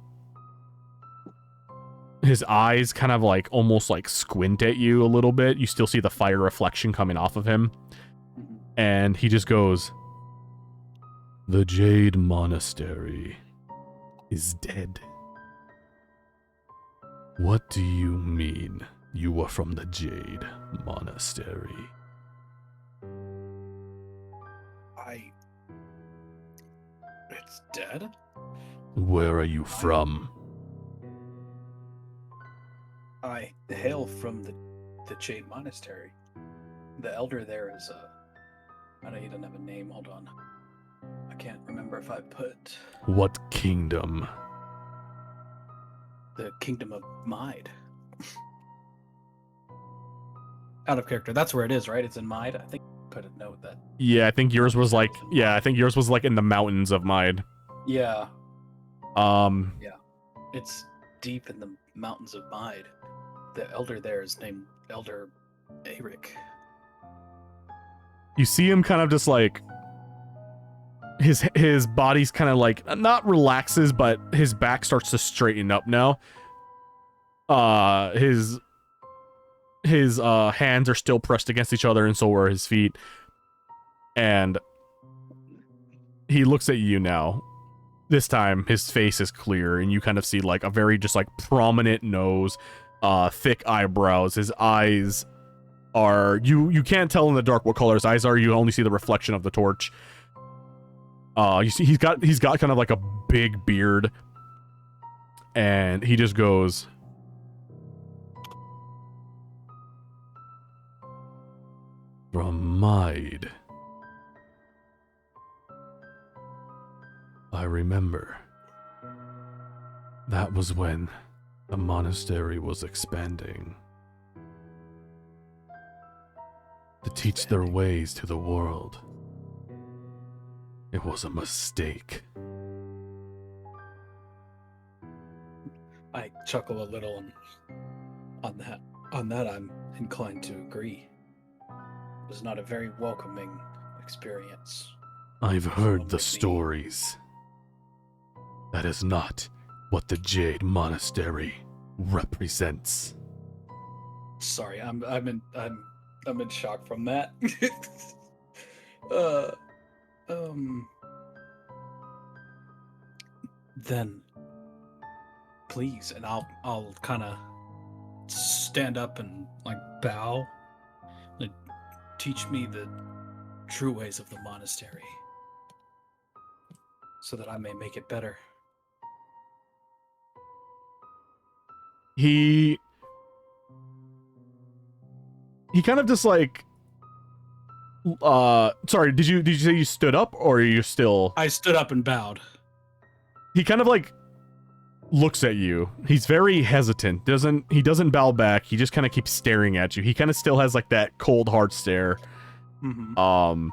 his eyes kind of like almost like squint at you a little bit. You still see the fire reflection coming off of him. And he just goes, "The Jade Monastery is dead." "What do you mean you are from the Jade Monastery?" It's dead? "Where are you from?" I hail from the Jade Monastery. The elder there is I know he doesn't have a name, hold on. I can't remember if I put "What kingdom?" the Kingdom of Mide. Out of character. That's where it is, right? It's in Mide. I think I put a note that. Yeah, I think yours was like in the mountains of Mide. Yeah. Um Yeah. It's deep in the mountains of Mide. The elder there is named Elder Eric. You see him kind of just like his body's kind of like not relaxes, but his back starts to straighten up now. His hands are still pressed against each other, and so are his feet. And he looks at you now. This time, his face is clear, and you kind of see like a very just like prominent nose, thick eyebrows. His eyes are you can't tell in the dark what color his eyes are. You only see the reflection of the torch. You see he's got kind of like a big beard, and he just goes, "From Mide. I remember. That was when the monastery was expanding to teach their ways to the world. It was a mistake." I chuckle a little, and on that I'm inclined to agree. It was not a very welcoming experience. "I've heard the Like me. stories. That is not what the Jade Monastery represents." Sorry, I'm in shock from that. Then please, and I'll kind of stand up and like bow. Like, teach me the true ways of the monastery, so that I may make it better. He kind of just like sorry, did you say you stood up, or are you still? I stood up and bowed. He kind of like looks at you. He's very hesitant. He doesn't bow back. He just kind of keeps staring at you. He kind of still has like that cold hard stare. Mm-hmm.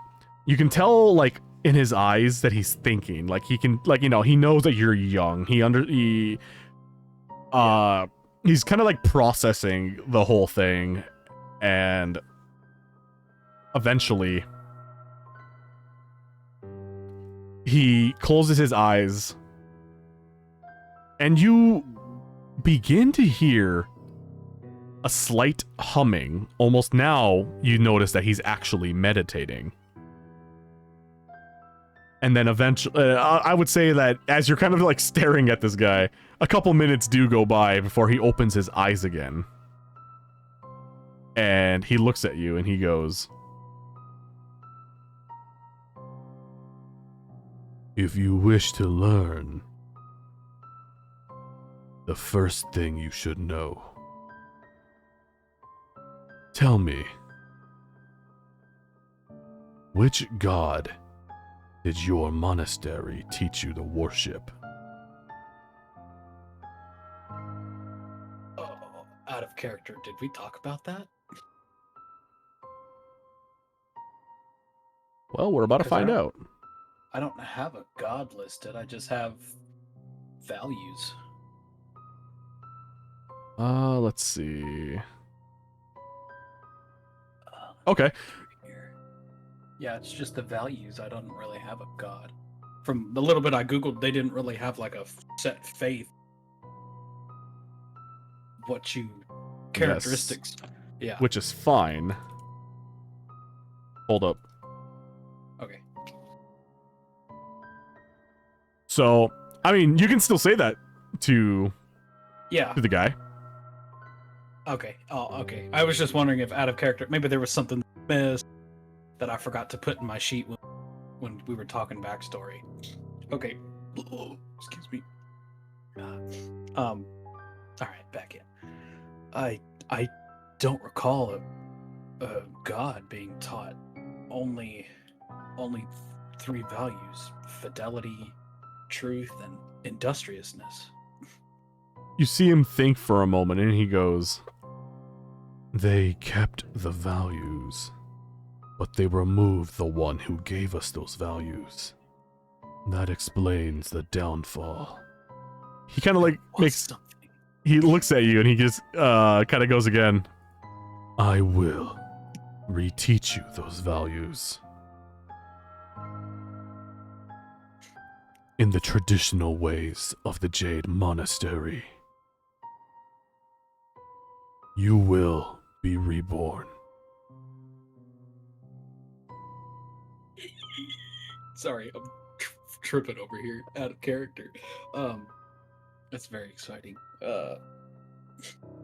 You can tell like in his eyes that he's thinking. Like he can, like, you know, he knows that you're young. He's kind of like processing the whole thing, and eventually he closes his eyes, and you begin to hear a slight humming. Almost now you notice that he's actually meditating. And then eventually, I would say that as you're kind of like staring at this guy, a couple minutes do go by before he opens his eyes again. And he looks at you and he goes, "If you wish to learn, the first thing you should know. Tell me, which god did your monastery teach you to worship?" Oh, out of character. Did we talk about that? Well, we're about to find out. I don't have a god listed. I just have values. Let's see. Okay. Here. Yeah, it's just the values. I don't really have a god. From the little bit I googled, they didn't really have like a set faith. What you characteristics? Yeah. Which is fine. Hold up. Okay. So, I mean, you can still say that to Yeah. the guy. Okay. Oh, okay. I was just wondering if out of character, maybe there was something missed that I forgot to put in my sheet when we were talking backstory. Okay. Excuse me. All right, back in. I don't recall a god being taught only 3 values: fidelity, truth, and industriousness. You see him think for a moment and he goes, "They kept the values, but they removed the one who gave us those values. That explains the downfall." He kind of like What's something? he looks at you and he just kind of goes again, "I will reteach you those values in the traditional ways of the Jade Monastery. You will be reborn." Sorry, I'm tripping over here out of character. That's very exciting.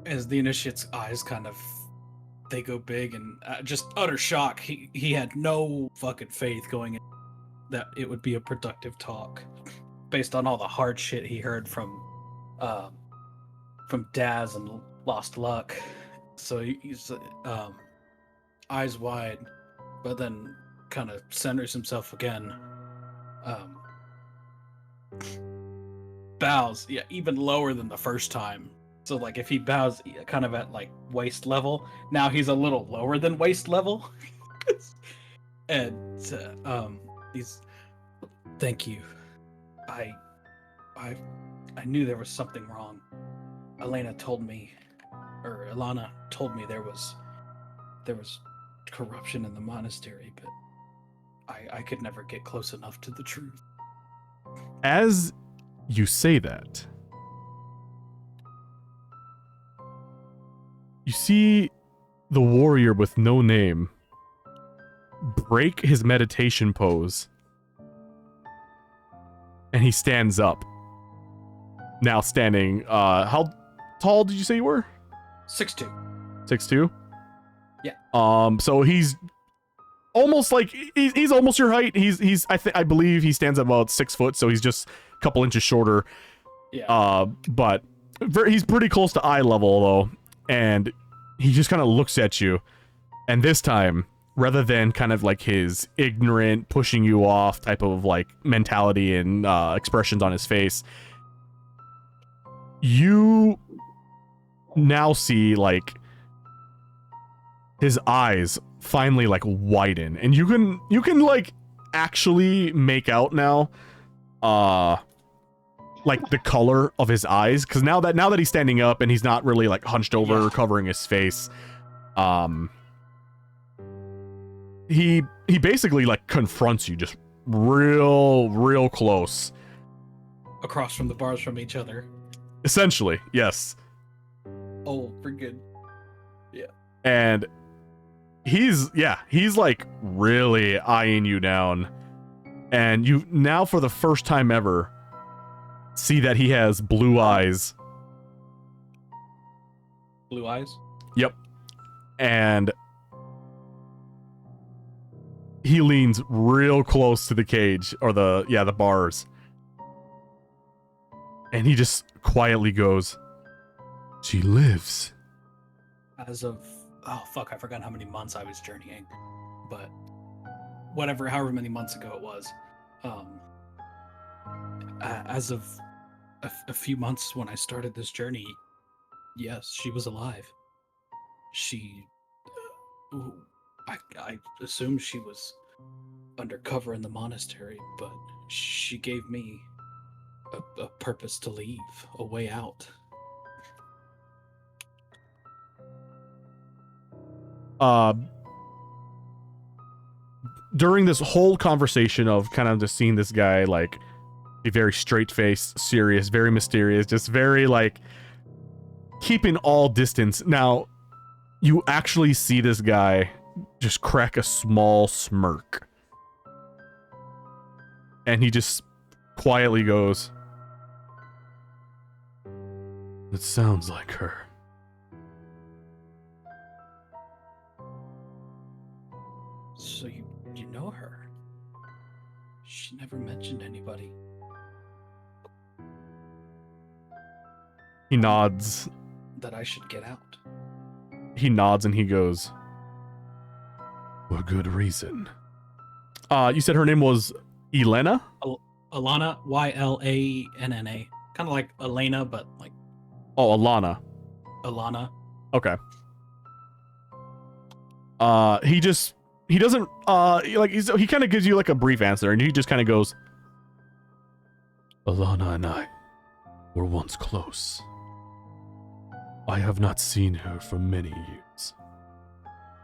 As the initiate's eyes kind of they go big and just utter shock. He had no fucking faith going in that it would be a productive talk, based on all the hard shit he heard from Daz and Lost Luck. So he's eyes wide, but then kind of centers himself again. Bows, yeah, even lower than the first time. So like if he bows kind of at like waist level, now he's a little lower than waist level. And he's thank you. I knew there was something wrong. Ilana told me there was corruption in the monastery, but I could never get close enough to the truth. As you say that, you see the warrior with no name break his meditation pose, and he stands up. Now standing, how tall did you say you were? 6'2". 6'2"? Yeah. So he's almost like he's almost your height. I believe he stands at about 6 foot, so he's just a couple inches shorter. Yeah. But he's pretty close to eye level though, and he just kind of looks at you, and this time, rather than kind of like his ignorant, pushing you off type of like mentality and expressions on his face, you now see like his eyes finally like widen, and you can like actually make out now like the color of his eyes, because now that he's standing up and he's not really like hunched over covering his face, he basically like confronts you just real close, Across from the bars from each other. essentially. Yes. Oh, freaking. And he's like really eyeing you down, and you now for the first time ever see that he has blue eyes. Blue eyes? Yep. And he leans real close to the cage, or the bars, and he just quietly goes, "She lives." As of I forgot how many months I was journeying, but however many months ago it was, as of a few months when I started this journey, yes, she was alive. She, I assumed she was undercover in the monastery, but she gave me a purpose to leave, a way out. During this whole conversation of kind of just seeing this guy like be very straight-faced, serious, very mysterious, just very like keeping all distance. Now, you actually see this guy just crack a small smirk. And he just quietly goes, "It sounds like her." So you know her? She never mentioned anybody. He nods. That I should get out. He nods and he goes, "For good reason." You said her name was Elena? Alana, Ylanna. Kind of like Elena, but like Oh, Alana. Alana. Okay. He doesn't he kind of gives you like a brief answer and he just kind of goes, "Alana and I were once close. I have not seen her for many years."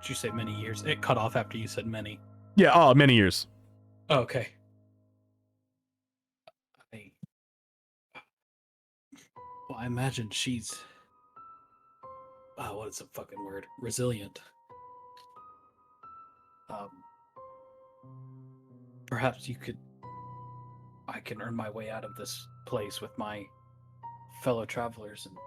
Did you say many years? It cut off after you said many. Yeah, many years. Oh, okay. I imagine she's... what is the fucking word? Resilient. Perhaps I can earn my way out of this place with my fellow travelers, and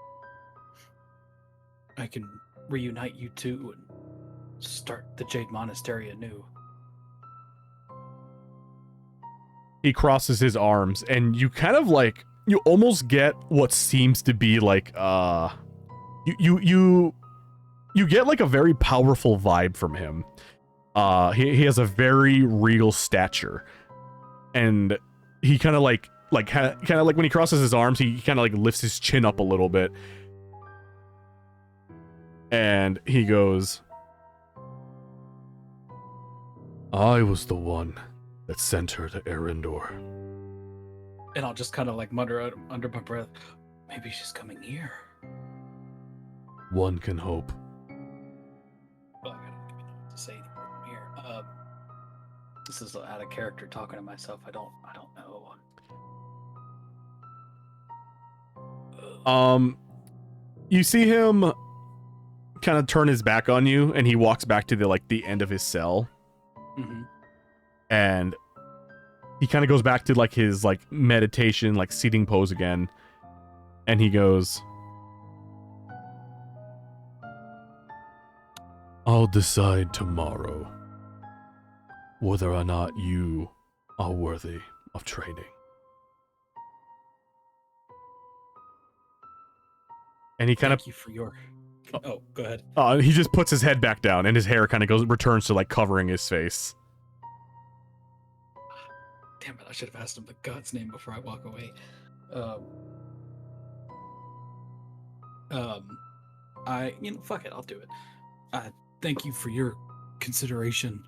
I can reunite you two and start the Jade Monastery anew. He crosses his arms and you kind of like, you almost get what seems to be like, you get like a very powerful vibe from him. He has a very regal stature, and he kind of like when he crosses his arms, he kind of like lifts his chin up a little bit, and he goes, "I was the one that sent her to Erendor." And I'll just kind of like mutter out under my breath, maybe she's coming here. One can hope. Well, I gotta know what to say anymore from here. This is out of character talking to myself. I don't know. You see him kind of turn his back on you, and he walks back to the end of his cell. Mm-hmm. And he kind of goes back to like his like meditation, like seating pose again. And he goes, "I'll decide tomorrow whether or not you are worthy of training." And he kind of... Thank you for your... Oh, go ahead. He just puts his head back down, and his hair kind of returns to like covering his face. Damn it, I should have asked him the god's name before I walk away. Fuck it, I'll do it. Thank you for your consideration.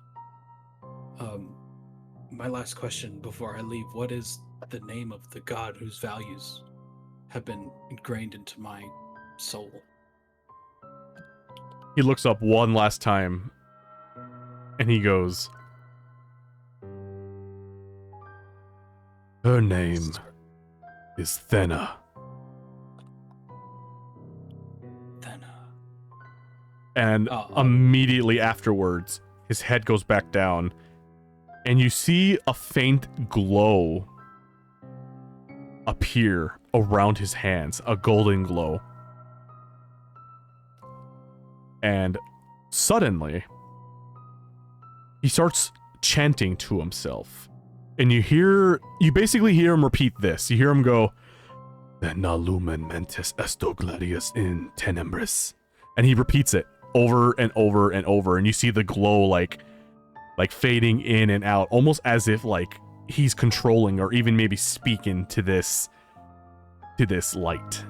My last question before I leave, what is the name of the god whose values have been ingrained into my soul? He looks up one last time, and he goes, "Her name is Thena." And immediately afterwards, his head goes back down, and you see a faint glow appear around his hands, a golden glow. And suddenly, he starts chanting to himself. And you basically hear him repeat this. You hear him go, "Thena lumen mentes esto gladius in tenebris." And he repeats it over and over and over. And you see the glow like fading in and out, almost as if like he's controlling or even maybe speaking to this light.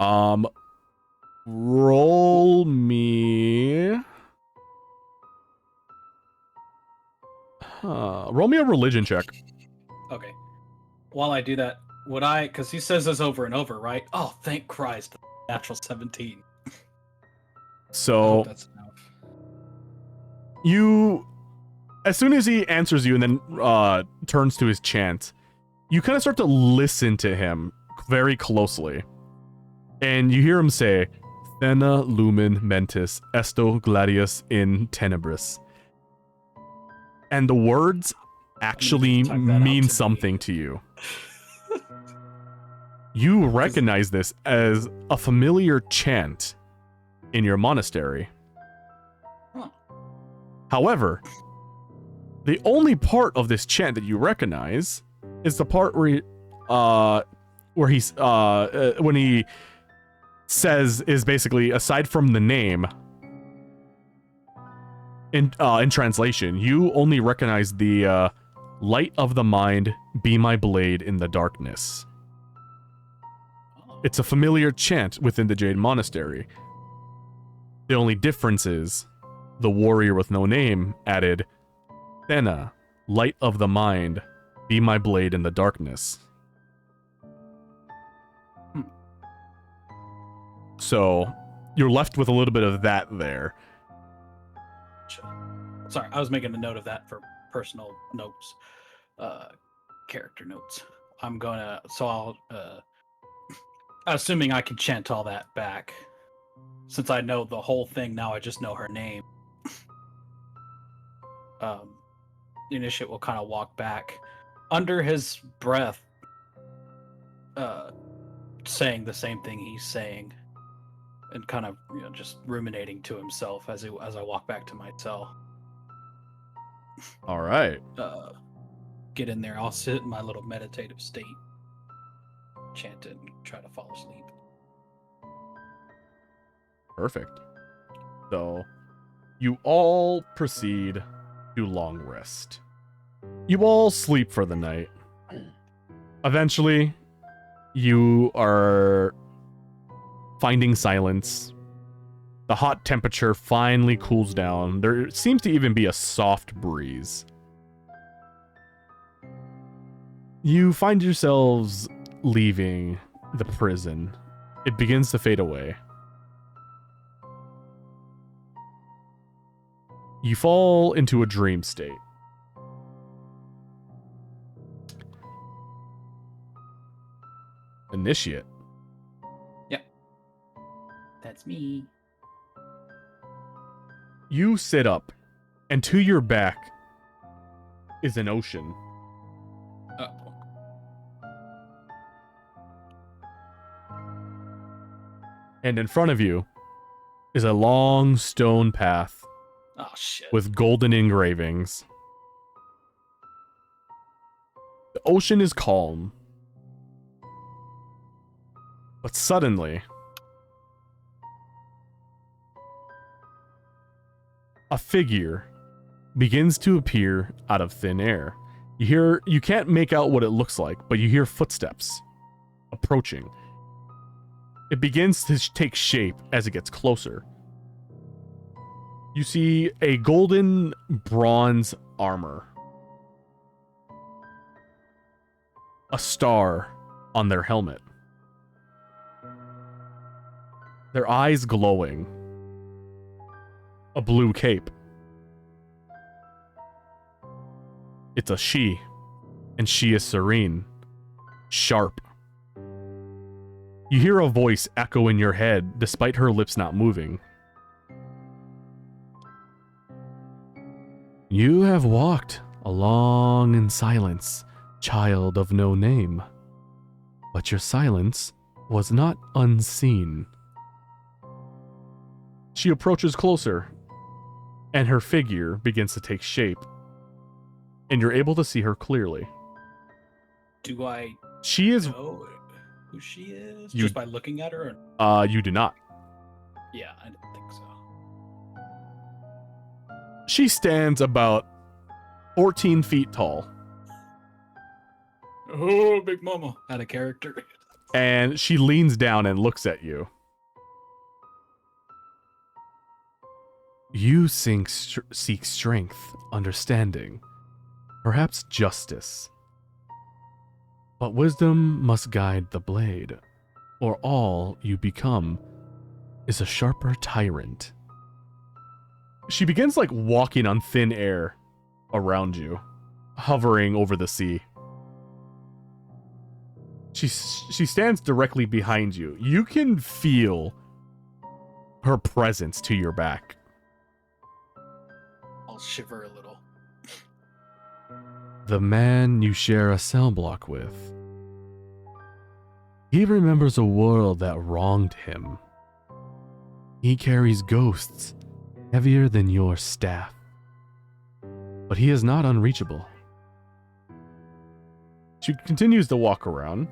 Oh. Roll me a religion check. Okay. While I do that, would I? Because he says this over and over, right? Oh, thank Christ! Natural 17. I So hope that's enough. you, as soon as he answers you and then turns to his chant, you kind of start to listen to him very closely. And you hear him say, Thena lumen mentis esto gladius in tenebris. And the words actually Type that out mean to me. something to you. You recognize this as a familiar chant in your monastery. Huh. However, the only part of this chant that you recognize is the part where he's when he says is basically, aside from the name, in translation, you only recognize the light of the mind, be my blade in the darkness. It's a familiar chant within the Jade Monastery. The only difference is the warrior with no name added, Thena, light of the mind, be my blade in the darkness. So, you're left with a little bit of that there. Sorry, I was making a note of that for personal notes, character notes. I'm gonna, so I'll, assuming I can chant all that back, since I know the whole thing now, I just know her name. The initiate will kind of walk back under his breath, saying the same thing he's saying, and kind of, you know, just ruminating to himself as I walk back to my cell. All right. Get in there. I'll sit in my little meditative state, chant it, and try to fall asleep. Perfect. So, you all proceed to long rest. You all sleep for the night. Eventually, you are finding silence. The hot temperature finally cools down. There seems to even be a soft breeze. You find yourselves leaving the prison. It begins to fade away. You fall into a dream state. Initiate. That's me. You sit up, and to your back is an ocean. Oh. And in front of you is a long stone path Oh shit. with golden engravings. The ocean is calm. But suddenly, a figure begins to appear out of thin air. You can't make out what it looks like, but you hear footsteps approaching. It begins to take shape as it gets closer. You see a golden bronze armor, a star on their helmet, their eyes glowing, a blue cape. It's a she, and she is serene, sharp. You hear a voice echo in your head despite her lips not moving. You have walked along in silence, child of no name, but your silence was not unseen. She approaches closer, and her figure begins to take shape, and you're able to see her clearly. Do I She is... know who she is? You- Just by looking at her? You do not. Yeah, I didn't think so. She stands about 14 feet tall, Oh, Big Mama. Out of character. and she leans down and looks at you. You seek strength, understanding, perhaps justice. But wisdom must guide the blade, or all you become is a sharper tyrant. She begins like walking on thin air around you, hovering over the sea. She stands directly behind you. You can feel her presence to your back. I'll shiver a little. The man you share a cell block with. He remembers a world that wronged him. He carries ghosts heavier than your staff. But he is not unreachable. She continues to walk around.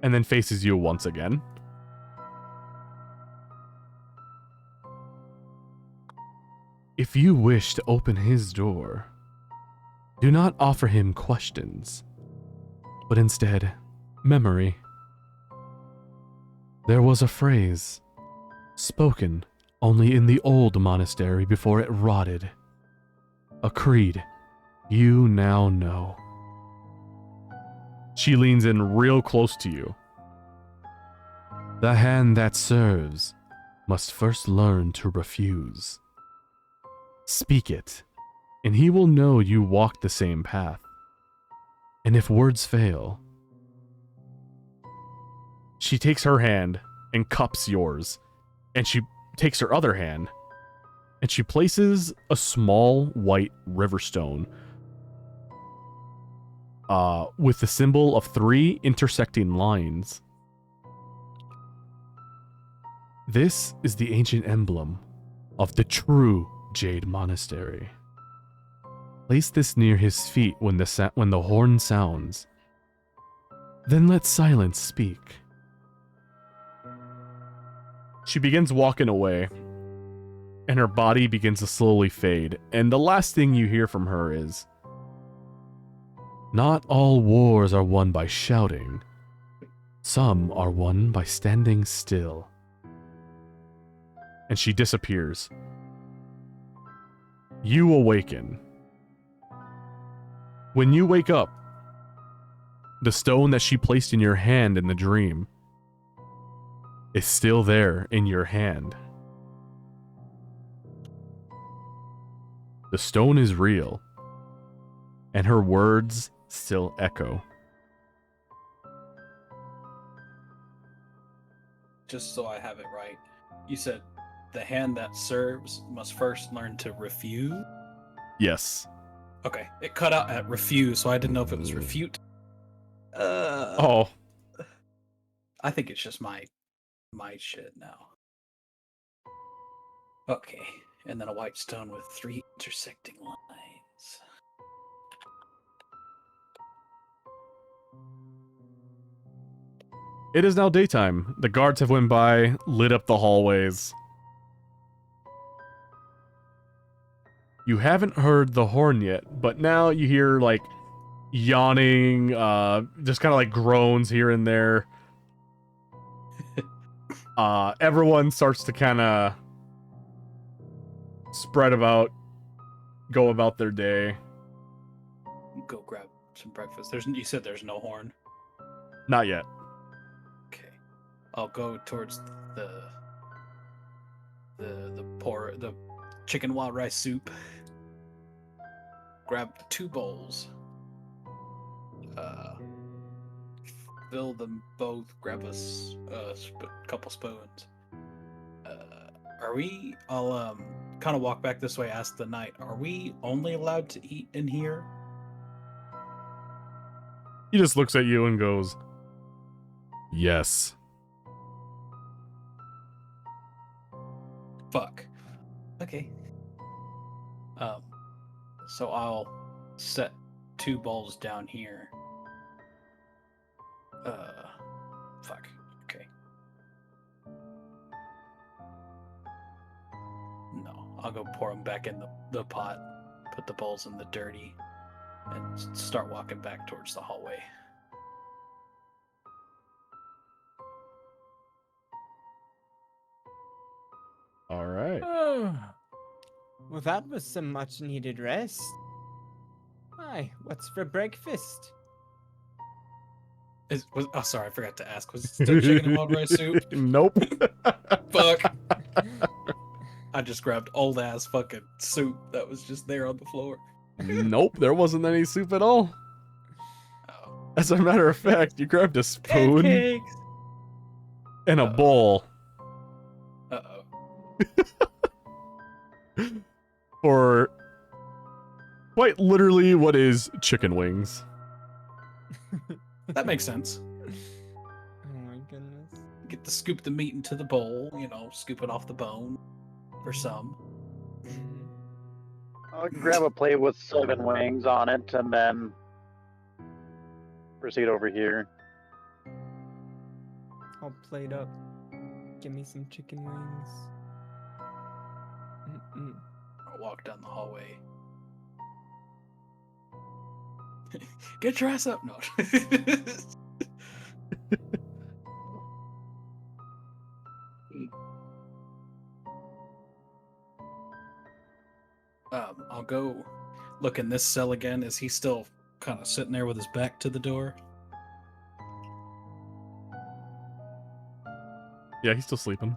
And then faces you once again. If you wish to open his door, do not offer him questions, but instead, memory. There was a phrase, spoken only in the old monastery before it rotted. A creed you now know. She leans in real close to you. The hand that serves must first learn to refuse. Speak it, and he will know you walk the same path. And if words fail, she takes her hand and cups yours, and she takes her other hand, and she places a small white river stone with the symbol of 3 intersecting lines. This is the ancient emblem of the true Jade Monastery. Place this near his feet when the horn sounds. Then let silence speak. She begins walking away, and her body begins to slowly fade, and the last thing you hear from her is, "Not all wars are won by shouting. Some are won by standing still." And she disappears. You awaken. When you wake up, the stone that she placed in your hand in the dream is still there in your hand. The stone is real, and her words still echo. Just so I have it right, you said the hand that serves must first learn to refuse? Yes. Okay, it cut out at refuse, so I didn't know if it was refute. Oh. I think it's just my shit now. Okay, and then a white stone with 3 intersecting lines. It is now daytime. The guards have went by, lit up the hallways. You haven't heard the horn yet, but now you hear, like, yawning, just kind of like groans here and there. Everyone starts to kind of spread about, go about their day. Go grab some breakfast. You said there's no horn? Not yet. Okay. I'll go towards the chicken wild rice soup. Grab 2 bowls. Fill them both. Grab a couple spoons. I'll kind of walk back this way. Ask the knight. Are we only allowed to eat in here? He just looks at you and goes, "Yes." Fuck. Okay. So I'll set 2 bowls down here. Fuck. Okay. No, I'll go pour them back in the pot, put the bowls in the dirty, and start walking back towards the hallway. All right. Well, that was some much needed rest. Hi, what's for breakfast? Oh, sorry, I forgot to ask. Was it still chicken and wild rice soup? Nope. Fuck. I just grabbed old ass fucking soup that was just there on the floor. Nope, there wasn't any soup at all. Oh. As a matter of fact, you grabbed a spoon Pancakes! and a bowl Uh-oh. for quite literally what is chicken wings. That makes sense. Oh my goodness. Get to scoop the meat into the bowl, scoop it off the bone for some. Mhm. I'll grab a plate with 7 wings on it and then proceed over here. I'll plate up. Give me some chicken wings. Mm-mm. I'll walk down the hallway. Get your ass up! No. I'll go look in this cell again. Is he still kind of sitting there with his back to the door? Yeah, he's still sleeping.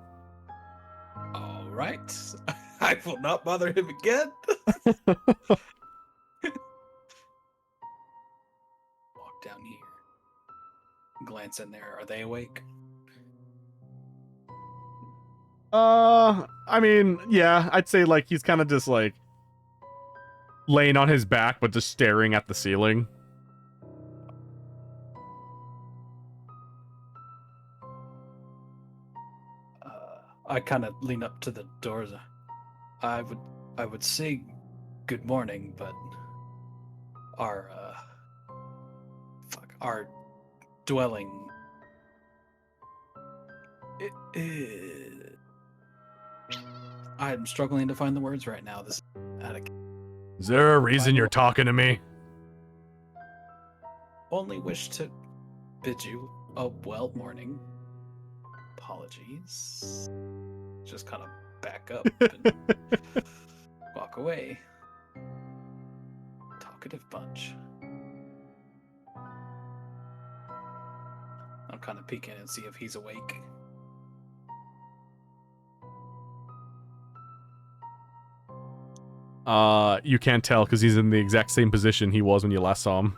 All right. I will not bother him again. Walk down here. Glance in there. Are they awake? I mean, yeah, I'd say like he's kind of just like laying on his back, but just staring at the ceiling. I kind of lean up to the doors. I would say good morning, but our dwelling. I'm struggling to find the words right now. This is out of. Is there a reason you're talking to me? Only wish to bid you a well morning. Apologies. Just kind of back up and walk away. Talkative bunch. I'm kind of peeking and see if he's awake. You can't tell because he's in the exact same position he was when you last saw him.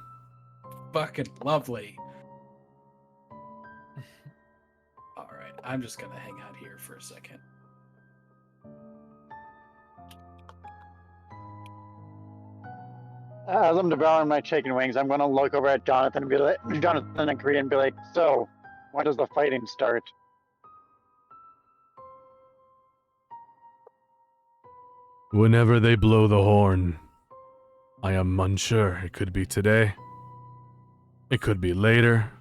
Fucking lovely. Alright, I'm just gonna hang out here for a second. As I'm devouring my chicken wings, I'm gonna look over at Jonathan and be like, Jonathan and Korea, and be like, so, when does the fighting start? Whenever they blow the horn. I am unsure. It could be today. It could be later.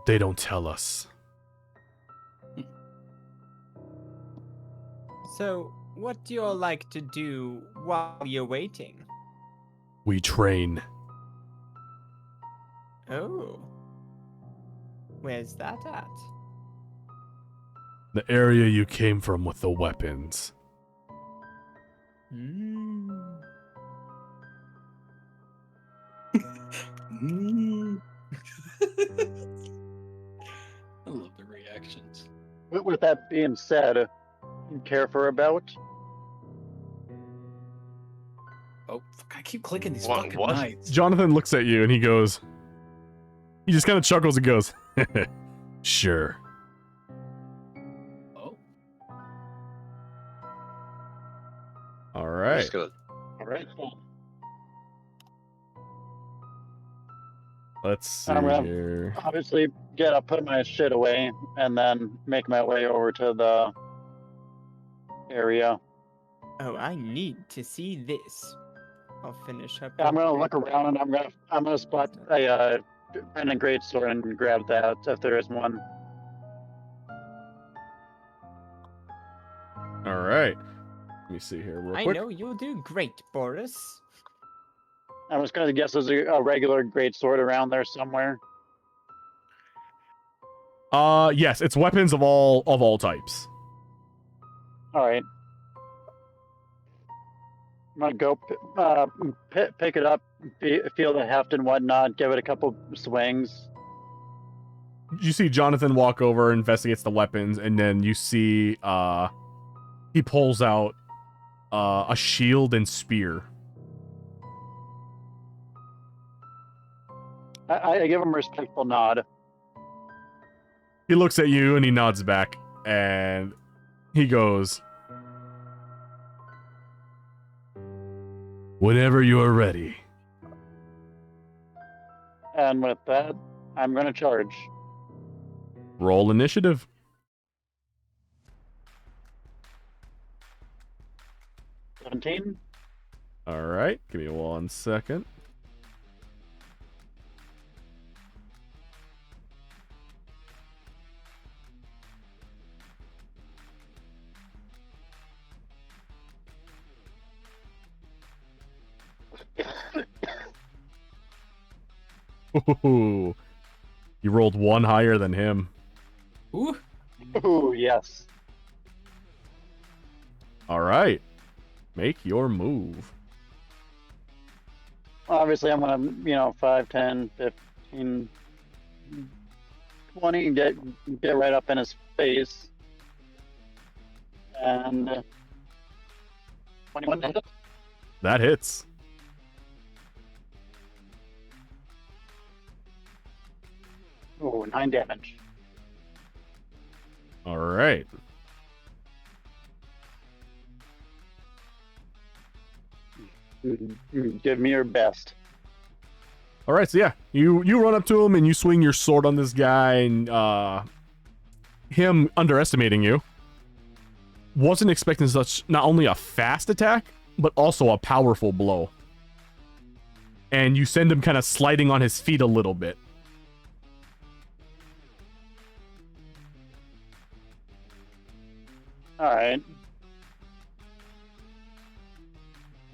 They don't tell us. So, what do you all like to do while you're waiting? We train. Oh. Where's that at? The area you came from with the weapons. I love the reactions. With that being said, you care for a bout? Oh, fuck, I keep clicking these What- fucking what? knights. Jonathan looks at you and he goes... He just kind of chuckles and goes, sure. Oh, All I'm right. just gonna Alright. Let's see I'm gonna- here. Obviously, get up, put my shit away, and then make my way over to the area. Oh, I need to see this. I'll finish up. I'm with gonna my- look around and I'm gonna spot a and a great sword and grab that if there is one. All right. Let me see here real I quick. know you'll do great, Baurus. I'm just gonna guess there's a regular great sword around there somewhere. Yes, it's weapons of all types. All right. I'm gonna go pick it up, feel the heft and whatnot, give it a couple swings. You see Jonathan walk over, investigates the weapons, and then you see he pulls out a shield and spear. I give him a respectful nod. He looks at you and he nods back, and he goes, "Whenever you are ready." And with that, I'm gonna charge. Roll initiative. 17. All right, give me 1 second. Ooh, you rolled 1 higher than him. Ooh. Ooh, yes. All right, make your move. Obviously, I'm gonna, 5, 10, 15, 20, and get right up in his face. And 21 hit. That hits. Ooh, 9 damage. All right. Give me your best. All right, so yeah, you run up to him and you swing your sword on this guy, and him underestimating you. Wasn't expecting such not only a fast attack, but also a powerful blow. And you send him kind of sliding on his feet a little bit. All right.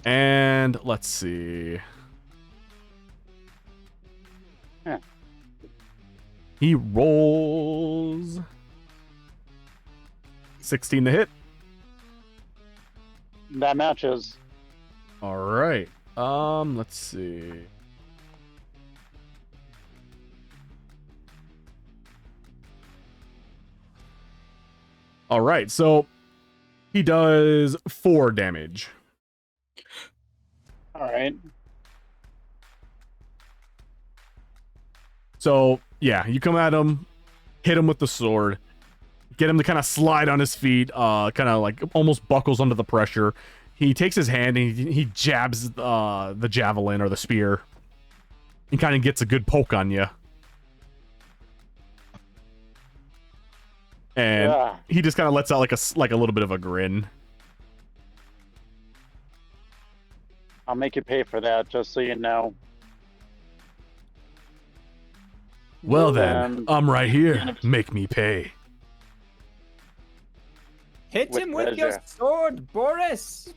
And let's see. Huh. He rolls 16 to hit. That matches. All right. Let's see. All right. So he does 4 damage. All right. So, yeah, you come at him, hit him with the sword, get him to kind of slide on his feet, kind of like almost buckles under the pressure. He takes his hand and he jabs the javelin or the spear and kind of gets a good poke on you. And Yeah. he just kind of lets out like a little bit of a grin. I'll make you pay for that, just so you know. Well then, Um, I'm right here. Make me pay. Hit With him with your pleasure. sword, Baurus!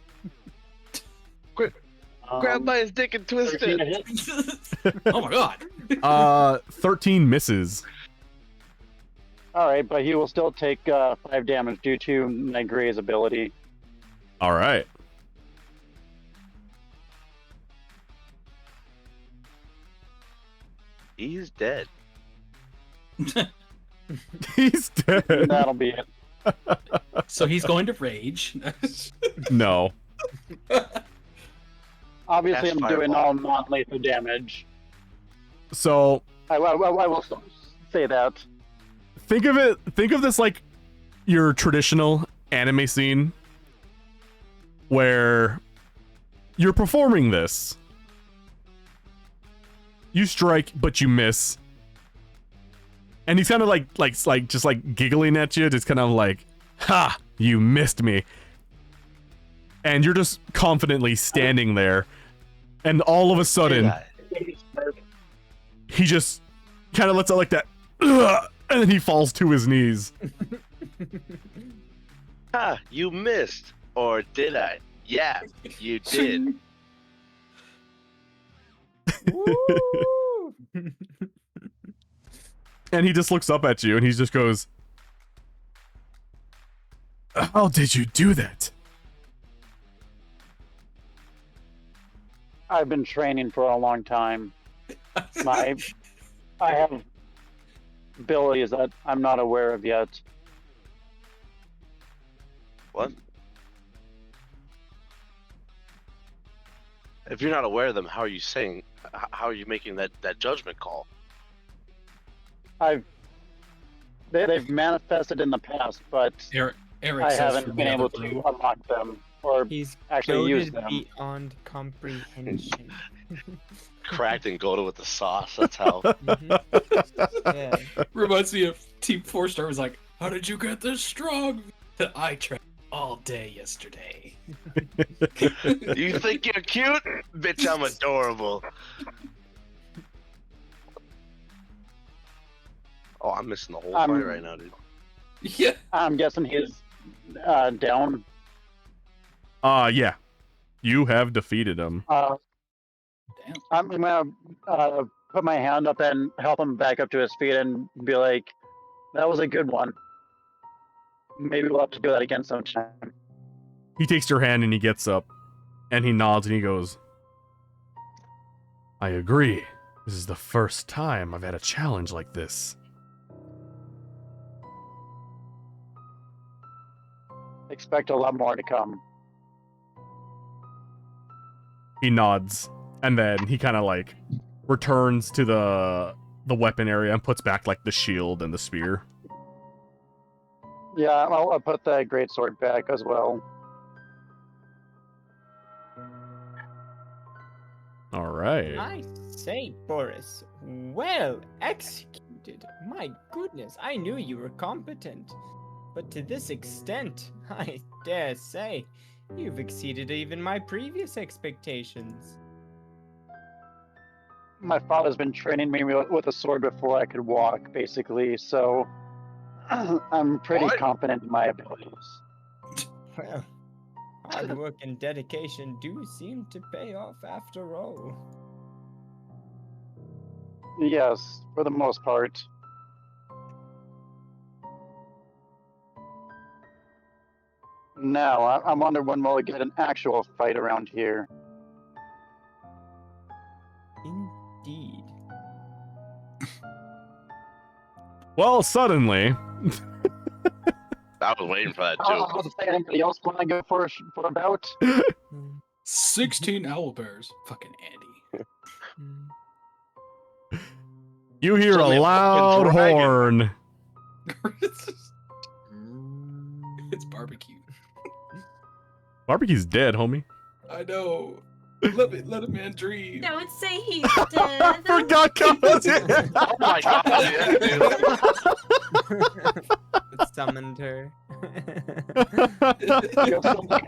Grab by his dick and twist 13 it. to hit. Oh my god. 13 misses. All right, but he will still take 5 damage due to Nigrea's ability. All right. He's dead. He's dead. That'll be it. So he's going to rage. No. Obviously, Cast I'm doing fireball. all non-lethal damage. So I will say that. think of this like your traditional anime scene where you're performing this. You strike, but you miss. And he's kind of like just like giggling at you, just kind of like, ha, you missed me. And you're just confidently standing there. And all of a sudden, he just kind of lets out like that, "Ugh," and then he falls to his knees. Ha! You missed. Or did I? Yeah, you did. Woo! And he just looks up at you and he just goes, "How did you do that?" I've been training for a long time. I have abilities that I'm not aware of yet. What? If you're not aware of them, how are you saying? How are you making that judgment call? They've manifested in the past, but Eric I says haven't from been the able other to room. unlock them or He's actually use goaded them. beyond comprehension. Cracked and go to with the sauce. That's how. Yeah. Reminds me of Team 4-Star was like, how did you get this strong? I trained all day yesterday. You think you're cute? Bitch, I'm adorable. Oh, I'm missing the whole fight right now, dude. Yeah. I'm guessing he's down. Yeah. You have defeated him. Damn. I'm gonna put my hand up and help him back up to his feet and be like, "That was a good one. Maybe we'll have to do that again sometime." He takes your hand and he gets up. And he nods and he goes, I agree. This is the first time I've had a challenge like this. Expect a lot more to come. He nods. And then he kind of like returns to the weapon area and puts back like the shield and the spear. Yeah, I'll put the greatsword back as well. All right. I say, Baurus, well executed. My goodness, I knew you were competent. But to this extent, I dare say, you've exceeded even my previous expectations. My father's been training me with a sword before I could walk, basically, so I'm pretty What? confident in my abilities. Well, hard work and dedication do seem to pay off after all. Yes, for the most part. Now, I wonder when we'll get an actual fight around here. Indeed. Well, suddenly, I was waiting for that I joke. was saying, anybody else want to go for a bout? 16 owlbears. Fucking Andy. you hear It's a only a fucking loud dragon. horn. It's barbecue. Barbecue's dead, homie. I know. Let a man dream. Don't say he's dead. Forgot Kama's in. Oh my god, yeah, dude. It summoned her. You're so much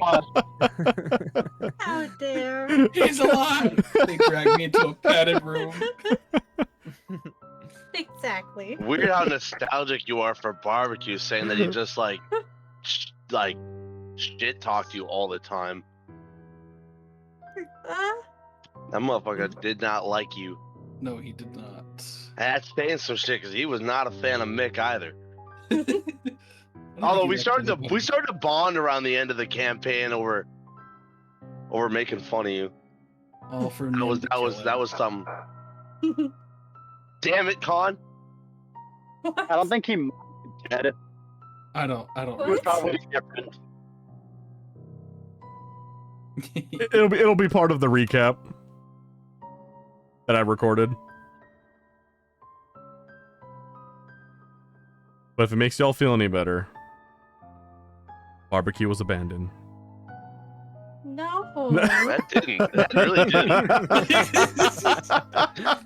How dare. He's alive. They dragged me into a padded room. Exactly. Weird how nostalgic you are for barbecue, saying that he just like shit talked you all the time. That motherfucker did not like you. No, he did not. That's saying some shit because he was not a fan of Mick either. I don't think Although he we liked started anybody. to bond around the end of the campaign over making fun of you. All for That was something. Damn it, Con. I don't think he dead. I don't. It was What? probably different. It'll be part of the recap that I recorded. But if it makes y'all feel any better, barbecue was abandoned. No. That didn't. That really didn't.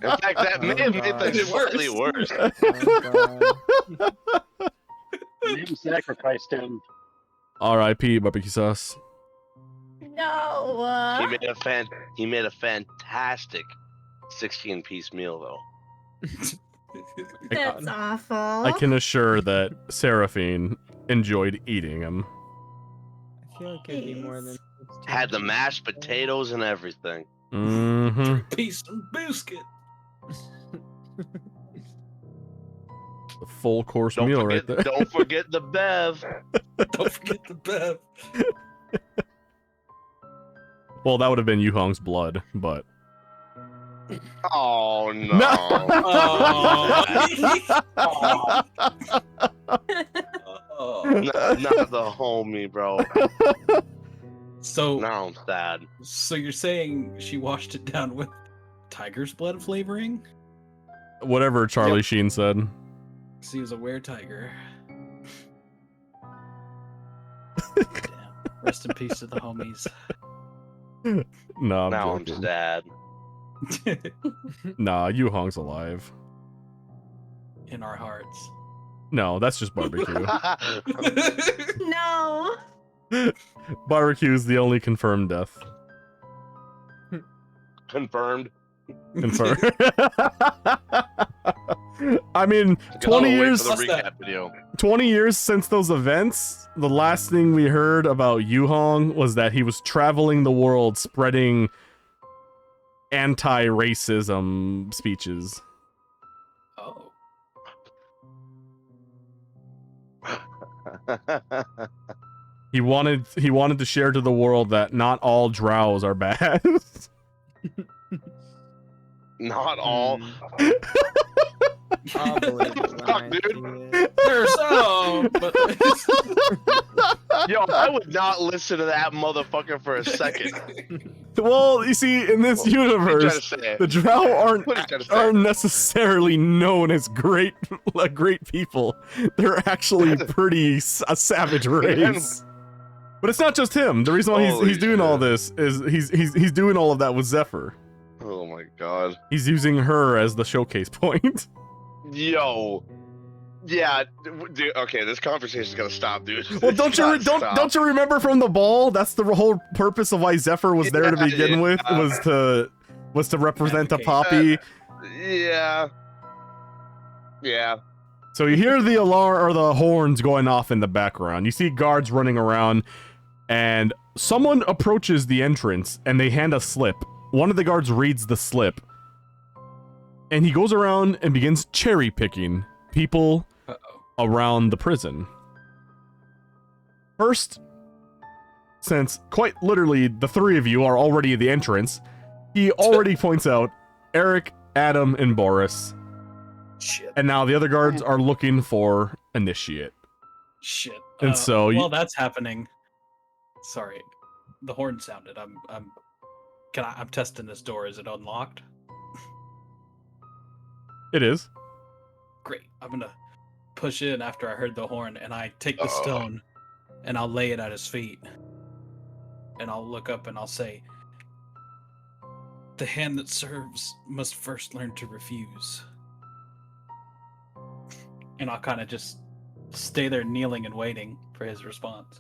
In fact, that may have made things It worse. slightly worse. Oh, God. You sacrificed him. R.I.P. barbecue sauce. No. He made a fantastic 16-piece meal though. That's awful. I can assure that Seraphine enjoyed eating them. I feel like it'd be more than 16. Had the mashed potatoes and everything. Mm-hmm. Piece of biscuit. The full course meal right there. Don't forget the bev. Don't forget the bev. Well, that would have been Yuhong's blood, but Oh no. Not the homie, bro. So, Now I'm sad. so you're saying she washed it down with tiger's blood flavoring? Whatever Charlie Sheen said. She was a were-tiger. Damn. Rest in peace to the homies. No, I'm Now I'm joking. sad. Nah, Yuhong's alive. In our hearts. No, that's just barbecue. No. Barbecue's the only confirmed death. Confirmed. Confirmed. I mean, Gotta 20 wait years for the recap video. 20 years since those events, the last thing we heard about Yuhong was that he was traveling the world spreading anti-racism speeches. Oh. He wanted to share to the world that not all drows are bad. Not all. I'll believe it when Fuck, I dude. see it. There's some, but Yo, I would not listen to that motherfucker for a second. Well, you see, in this What are you trying to universe, say? the drow What are you trying to say? aren't necessarily known as great people. They're actually pretty a savage race. But it's not just him. The reason why Holy he's doing all shit. this is he's doing all of that with Zephyr. Oh my god. He's using her as the showcase point. Yo. Yeah, dude, okay, this conversation's gotta stop, dude. Well, It's don't gotta stop. you remember from the ball? That's the whole purpose of why Zephyr was there to Yeah, begin with, yeah. was to represent a Advocate. poppy. Yeah. Yeah. So you hear the alarm or the horns going off in the background. You see guards running around, and someone approaches the entrance and they hand a slip. One of the guards reads the slip, and he goes around and begins cherry picking people around the prison. First, since quite literally the three of you are already at the entrance, he already points out Eric, Adam, and Baurus. shit. And now the other guards are looking for Initiate. Shit. And so while that's happening, sorry, the horn sounded. I'm testing this door. Is it unlocked? It is. Great. I'm gonna push in after I heard the horn, and I take the stone, and I'll lay it at his feet, and I'll look up and I'll say, "The hand that serves must first learn to refuse." And I'll kind of just stay there kneeling and waiting for his response.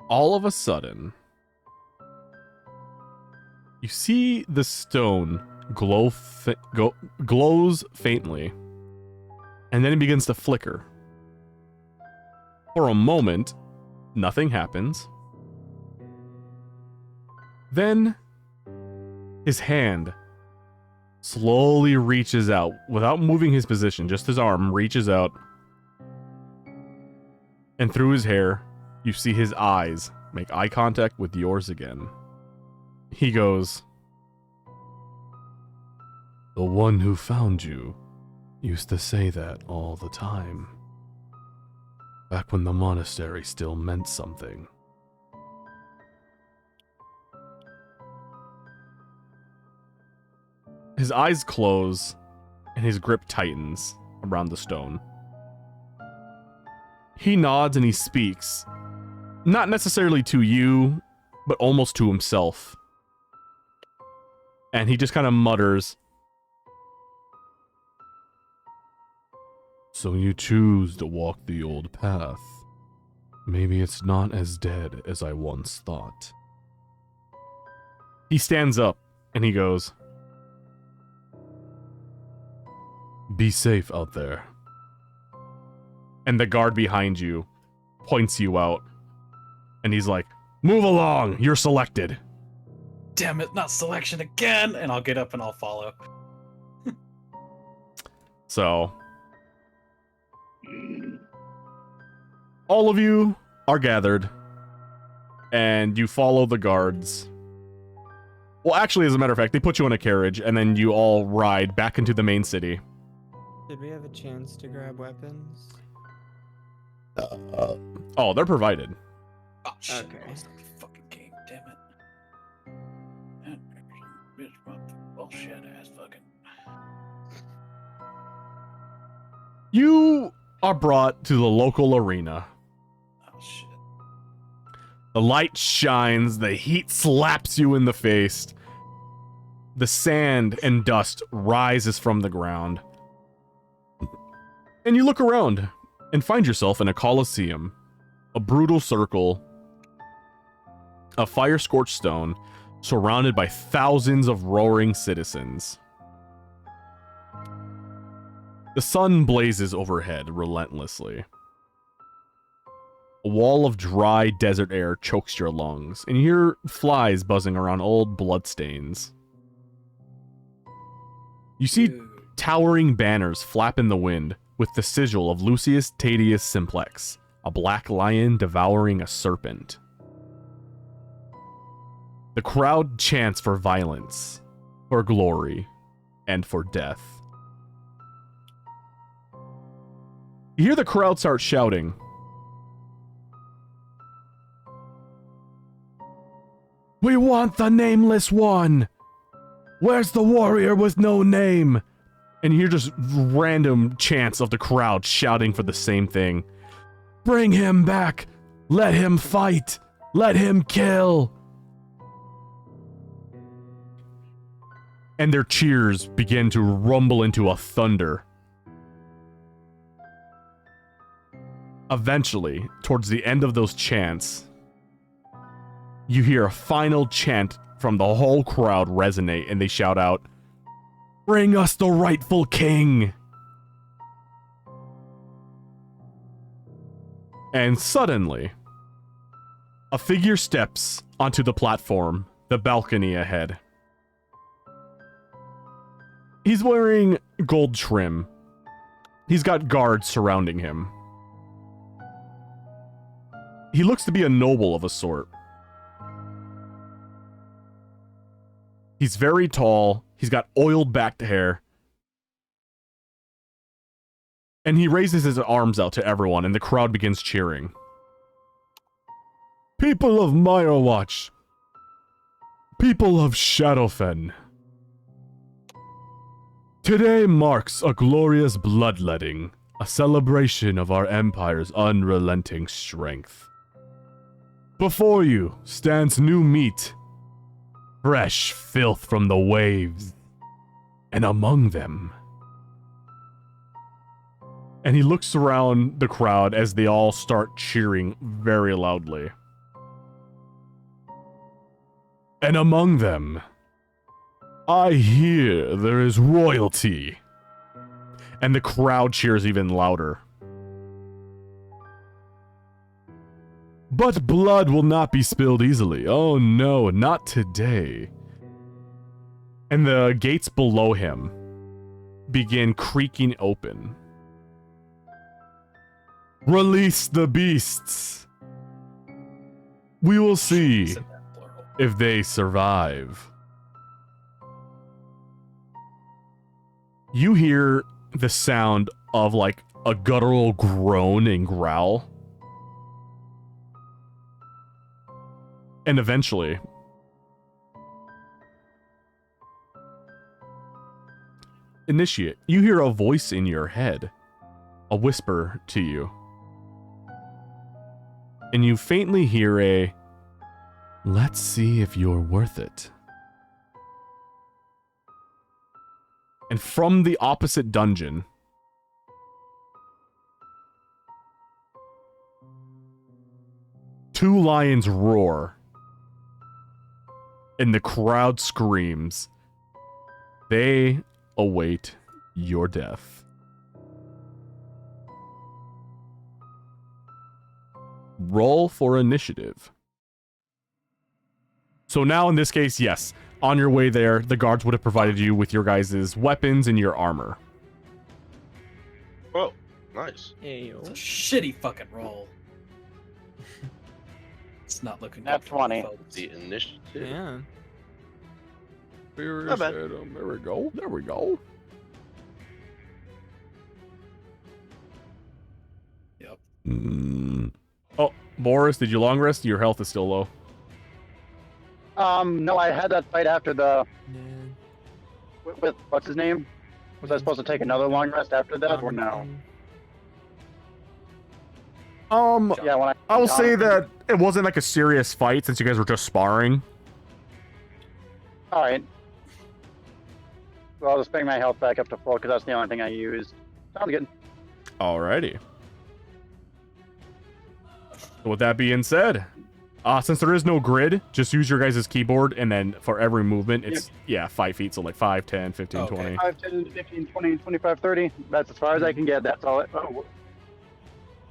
All of a sudden, you see the stone glows faintly, and then it begins to flicker. For a moment, nothing happens. Then, his hand slowly reaches out, without moving his position, just his arm reaches out, and through his hair, you see his eyes make eye contact with yours again. He goes, "The one who found you used to say that all the time. Back when the monastery still meant something." His eyes close, and his grip tightens around the stone. He nods and he speaks, not necessarily to you, but almost to himself. And he just kind of mutters, "So you choose to walk the old path. Maybe it's not as dead as I once thought." He stands up and he goes, "Be safe out there." And the guard behind you points you out. And he's like, "Move along, you're selected." Damn it, not selection again! And I'll get up and I'll follow. So, all of you are gathered and you follow the guards. Well, actually, as a matter of fact, they put you in a carriage, and then you all ride back into the main city. Did we have a chance to grab weapons? Oh, they're provided. Oh shit! Okay. That was the fucking game. Damn it. Bitch, what the bullshit ass fucking. You are brought to the local arena. Oh shit. The light shines, the heat slaps you in the face. The sand and dust rises from the ground. And you look around and find yourself in a coliseum, a brutal circle, a fire-scorched stone, surrounded by thousands of roaring citizens. The sun blazes overhead relentlessly. A wall of dry desert air chokes your lungs, and you hear flies buzzing around old bloodstains. You see Dude. towering banners flap in the wind with the sigil of Lucius Tadius Simplex, a black lion devouring a serpent. The crowd chants for violence, for glory, and for death. You hear the crowd start shouting, "We want the nameless one! Where's the warrior with no name?" And you hear just random chants of the crowd shouting for the same thing. "Bring him back! Let him fight! Let him kill!" And their cheers begin to rumble into a thunder. Eventually, towards the end of those chants, you hear a final chant from the whole crowd resonate, and they shout out, "Bring us the rightful king!" And suddenly, a figure steps onto the platform, the balcony ahead. He's wearing gold trim. He's got guards surrounding him. He looks to be a noble of a sort. He's very tall. He's got oiled back hair. And he raises his arms out to everyone, and the crowd begins cheering. "People of Mirewatch! People of Shadowfen! Today marks a glorious bloodletting, a celebration of our empire's unrelenting strength. Before you stands new meat, fresh filth from the waves, and among them..." And he looks around the crowd as they all start cheering very loudly. "And among them, I hear there is royalty." And the crowd cheers even louder. "But blood will not be spilled easily. Oh no, not today." And the gates below him begin creaking open. "Release the beasts. We will see Said that plural. if they survive." You hear the sound of like a guttural groan and growl. And eventually, Initiate, you hear a voice in your head, a whisper to you. And you faintly hear a, "Let's see if you're worth it." And from the opposite dungeon, two lions roar. And the crowd screams. They await your death. Roll for initiative. So now in this case, yes, on your way there, the guards would have provided you with your guys' weapons and your armor. Oh, nice. It's a Ayo. shitty fucking roll. It's not looking Nat good for 20. folks. The initiative. Yeah. There bad. we go. There we go. Yep. Oh, Baurus, did you long rest? Your health is still low. No, I had that fight after the Yeah. with what's his name? Was I supposed to take another long rest after that or no? Yeah, when I will say Jonathan- that it wasn't like a serious fight since you guys were just sparring. All right. Well, I'll just bring my health back up to full because that's the only thing I used. Sounds good. Alrighty. So with that being said, since there is no grid, just use your guys' keyboard, and then for every movement, it's, 5 feet, so like 5, 10, 15, Okay. 20. 5, 10, 15, 20, 25, 30. That's as far as I can get. That's all.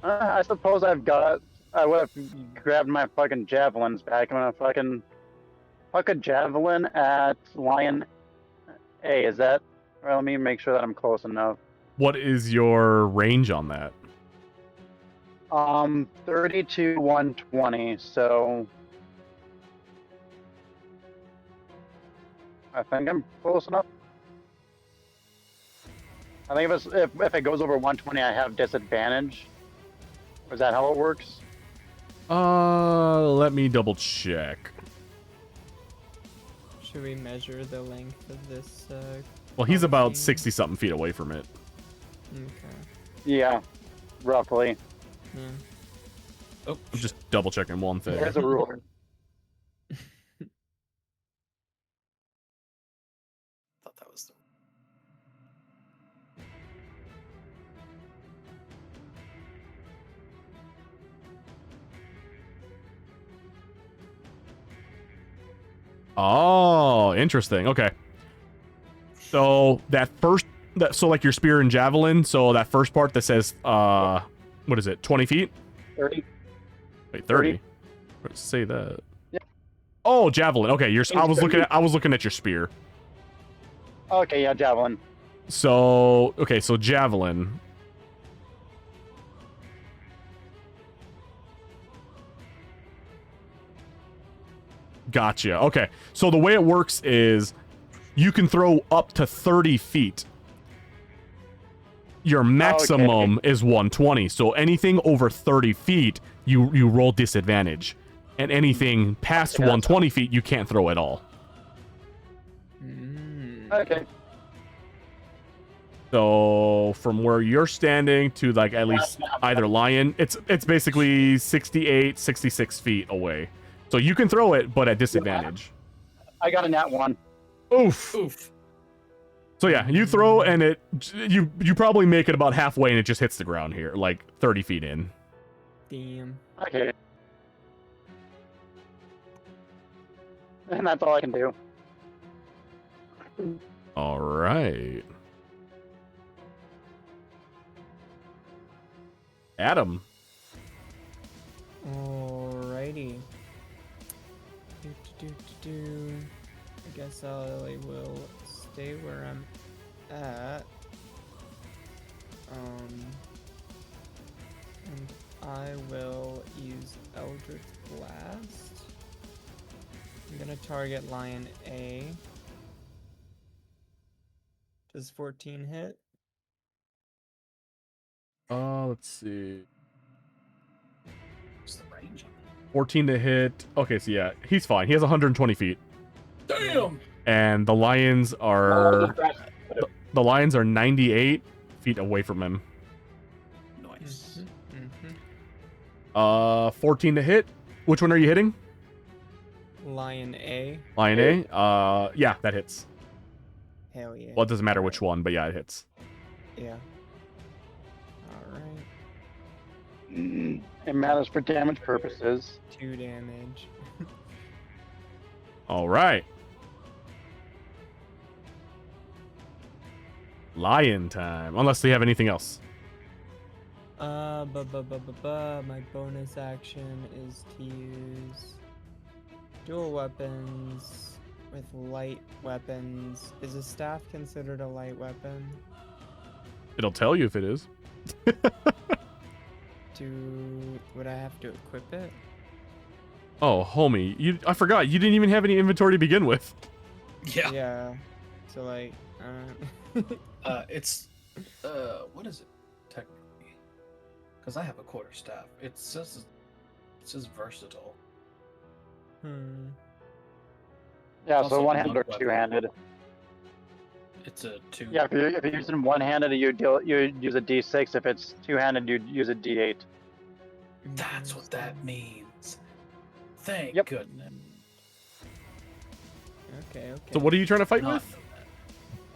I suppose I would have grabbed my fucking javelins back. I'm gonna fucking fuck a javelin at Lion A. Is that? Well, let me make sure that I'm close enough. What is your range on that? 30 to 120. So I think I'm close enough. I think if it goes over 120, I have disadvantage. Is that how it works? Let me double check. Should we measure the length of this? Well, he's about Coliseum? 60-something feet away from it. Okay. Yeah, roughly. Yeah. Oh, I'm just double checking one thing. There's a rule. thought that was the. Oh, interesting. Okay. So so like your spear and javelin, so that first part that says, what is it, 20 feet? 30. Wait, 30? Let's say that. Yeah. Oh, javelin. Okay, I was looking at your spear. Okay, yeah, javelin. So, okay, so javelin. Gotcha. Okay. So the way it works is you can throw up to 30 feet. Your maximum is 120. So anything over 30 feet, you roll disadvantage. And anything past 120 feet, you can't throw at all. Okay. So from where you're standing to like at least either lion, it's basically 68, 66 feet away. So you can throw it, but at disadvantage. I got a nat 1. Oof. Oof. So yeah, you throw and you probably make it about halfway and it just hits the ground here, like 30 feet in. Damn. Okay. And that's all I can do. All right. Adam. Alrighty. I guess I will stay where I'm at. And I will use Eldritch Blast. I'm gonna target Lion A. Does 14 hit? Let's see. What's the range on 14 to hit. Okay, so yeah, he's fine. He has 120 feet. that? Damn. And the lions are the lions are 98 feet away from him. Nice. 14 to hit. Which one are you hitting? Lion A. Lion A? Yeah, that hits. Hell yeah. Well, it doesn't matter which one, but yeah, it hits. Yeah. Alright. It matters for damage purposes. 2 damage. All right. Lion time. Unless they have anything else. My bonus action is to use dual weapons with light weapons. Is a staff considered a light weapon? It'll tell you if it is. Would I have to equip it? Oh, homie, I forgot. You didn't even have any inventory to begin with. Yeah. Yeah. So like, It's what is it technically? Because I have a quarterstaff. It says versatile. Yeah, It's so also one handed or monk weapon. two-handed. It's a 2. Yeah, if you're using one-handed, you use a D6. If it's two-handed, you use a D8. That's what that means. Thank Yep. goodness. Okay. So what are you trying to fight Not with?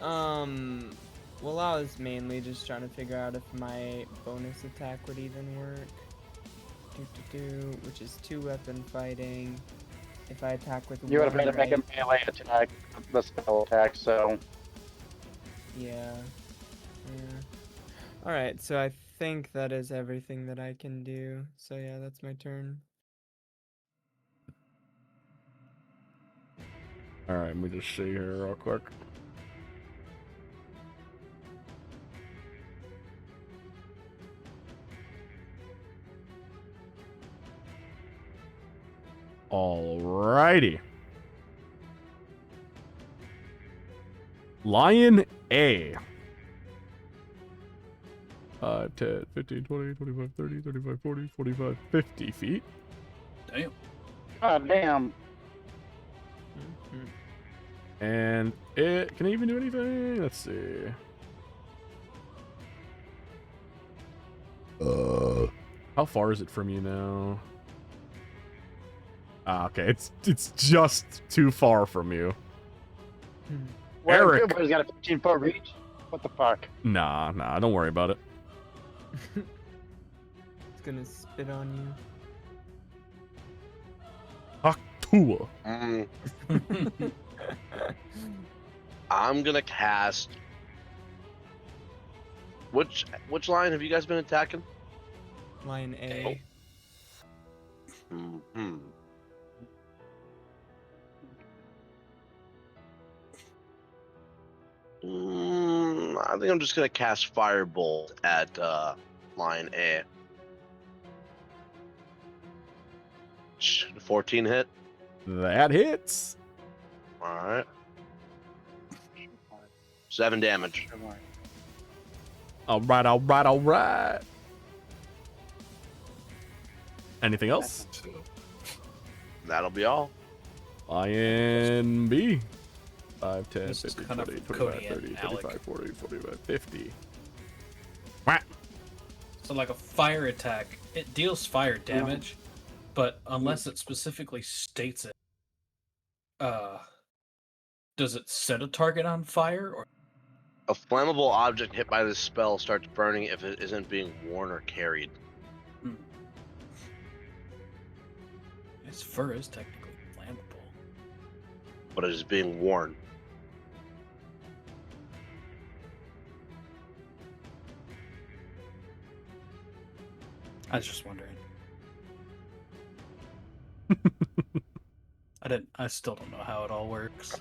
Well, I was mainly just trying to figure out if my bonus attack would even work. Which is 2-weapon fighting. If I attack with You would have one had to make a right, melee attack, the spell attack, so... yeah. Alright, so I think that is everything that I can do. So yeah, that's my turn. All right, let me just see here real quick. Alrighty. Lion A. 5, 10, 15, 20, 25, 30, 35, 40, 45, 50 feet. Damn. God damn. And it can it even do anything? Let's see. How far is it from you now? Ah, okay, it's just too far from you. Eric. What, he's got a 15-foot reach? What the fuck? Nah, don't worry about it. It's gonna spit on Haktua. Mm, I'm gonna cast. Which line have you guys been attacking? you. Line A. Hmm. I think I'm just gonna cast Firebolt at line A. 14 hit. That hits. All right. 7 damage. All right. Anything else? That'll be all. Lion B. 5, 10, This is 15, kind of 20, for 25, Cody 30, and 35, Alec. 40, 45, 50. So like a fire attack, it deals fire damage, but unless it specifically states it, does it set a target on fire or? A flammable object hit by this spell starts burning if it isn't being worn or carried. His fur is technically flammable. But it is being worn. I was just wondering. I still don't know how it all works.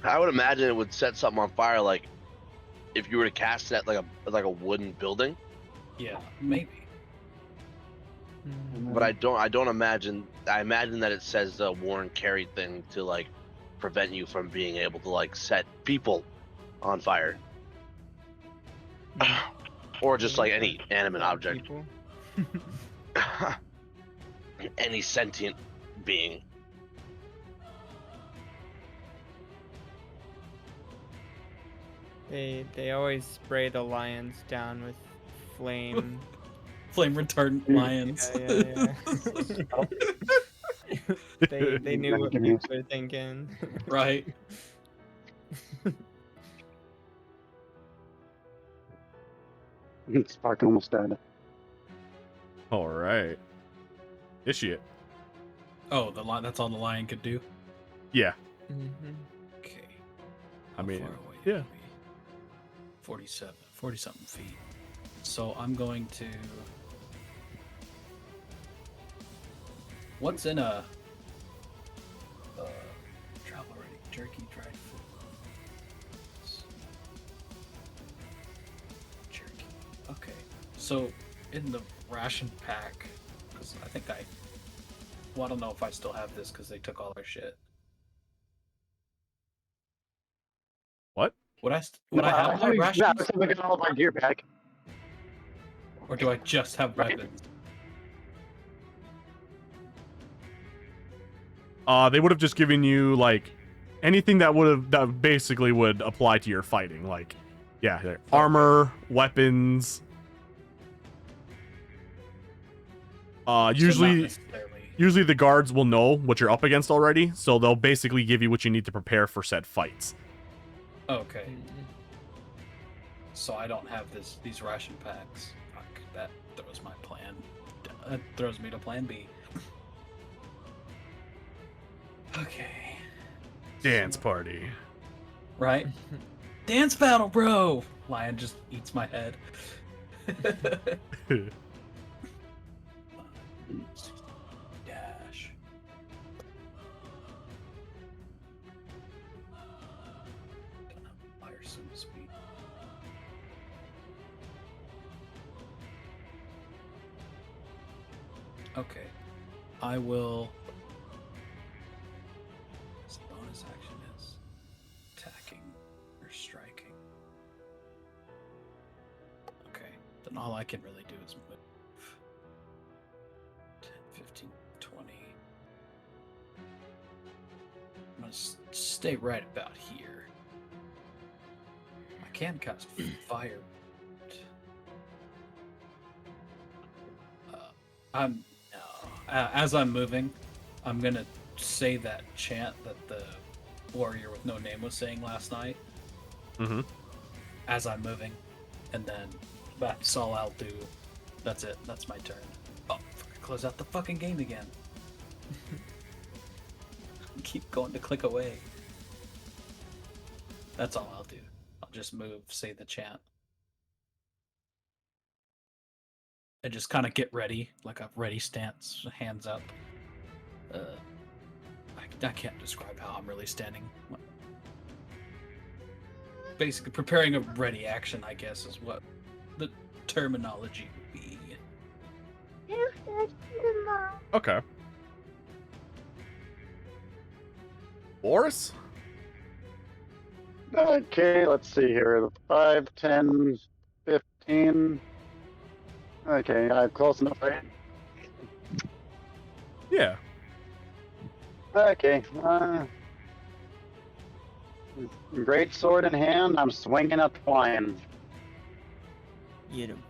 I would imagine it would set something on fire, like if you were to cast it at like a wooden building. Yeah, maybe. But I don't imagine. I imagine that it says the worn carried thing to like prevent you from being able to like set people on fire, or just like any animate object, People. any sentient being. They always spray the lions down with flame. Flame retardant lions. Yeah. They knew what people were thinking. Right. Spark almost died. All right. Issue. Oh, that's all the lion could do? Yeah. Okay. I mean, How far away yeah. are we? 40 something feet. So I'm going to. What's in a travel ready jerky dried food? Jerky. Okay. So in the ration pack. Because I think well, I don't know if I still have this because they took all our shit. What? Would I have my rations? I was having all my gear back. Or do I just have Right. weapons? They would have just given you like anything that basically would apply to your fighting, like armor, weapons. So not Usually necessarily. the guards will know what you're up against already, so they'll basically give you what you need to prepare for said fights. Okay. So I don't have these ration packs. Fuck, that throws my plan. That throws me to plan B. Okay. Dance party. Right? Dance battle, bro! Lion just eats my head. Dash. Fire some speed. Okay. I will. This bonus action is attacking or striking. Okay. Then all I can really do is move 10, 15, 20. I'm going to stay right about here. I can cast fire. As I'm moving, I'm gonna say that chant that the warrior with no name was saying last night. Mm-hmm. As I'm moving, and then that's all I'll do. That's it. That's my turn. Oh, close out the fucking game again. Keep going to click away. That's all I'll do. I'll just move, say the chant. And just kind of get ready, like a ready stance, hands up. I can't describe how I'm really standing. Basically, preparing a ready action, I guess, is what the terminology would be. Okay. Baurus? Okay, let's see here. 5, 10, 15. Okay, close enough, right? Yeah. Okay. Great sword in hand, I'm swinging at the lion. Get him.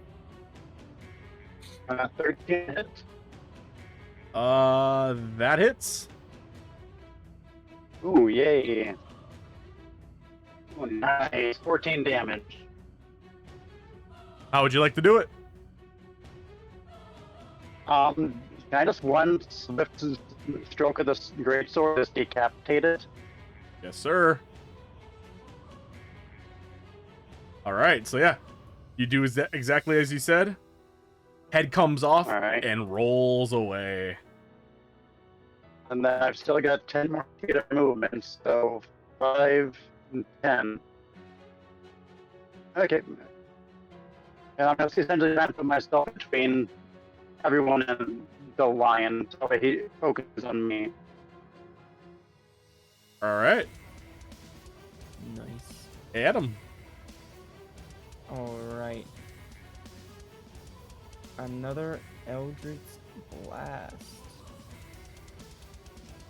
13 hit. That hits. Ooh, yay. Ooh, nice. 14 damage. How would you like to do it? Can I just one swift stroke of this great sword just decapitate it? Yes, sir. All right, so yeah, you do exactly as you said. Head comes off All right. and rolls away. And then I've still got 10 more feet of movement, so 5 and 10. Okay. And I'm just essentially trying to put myself between everyone and the lion, so he focuses on me. All right, Nice. Adam. Alright. Another Eldritch Blast.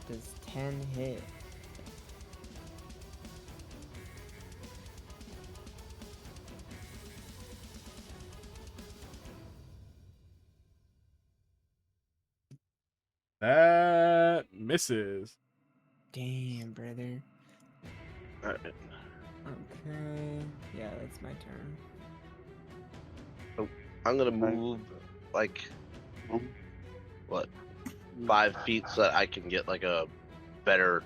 Does 10 hit? That misses. Damn, brother. Alright. Okay. Yeah, that's my turn. I'm gonna move like Oh. 5 feet so that I can get like a better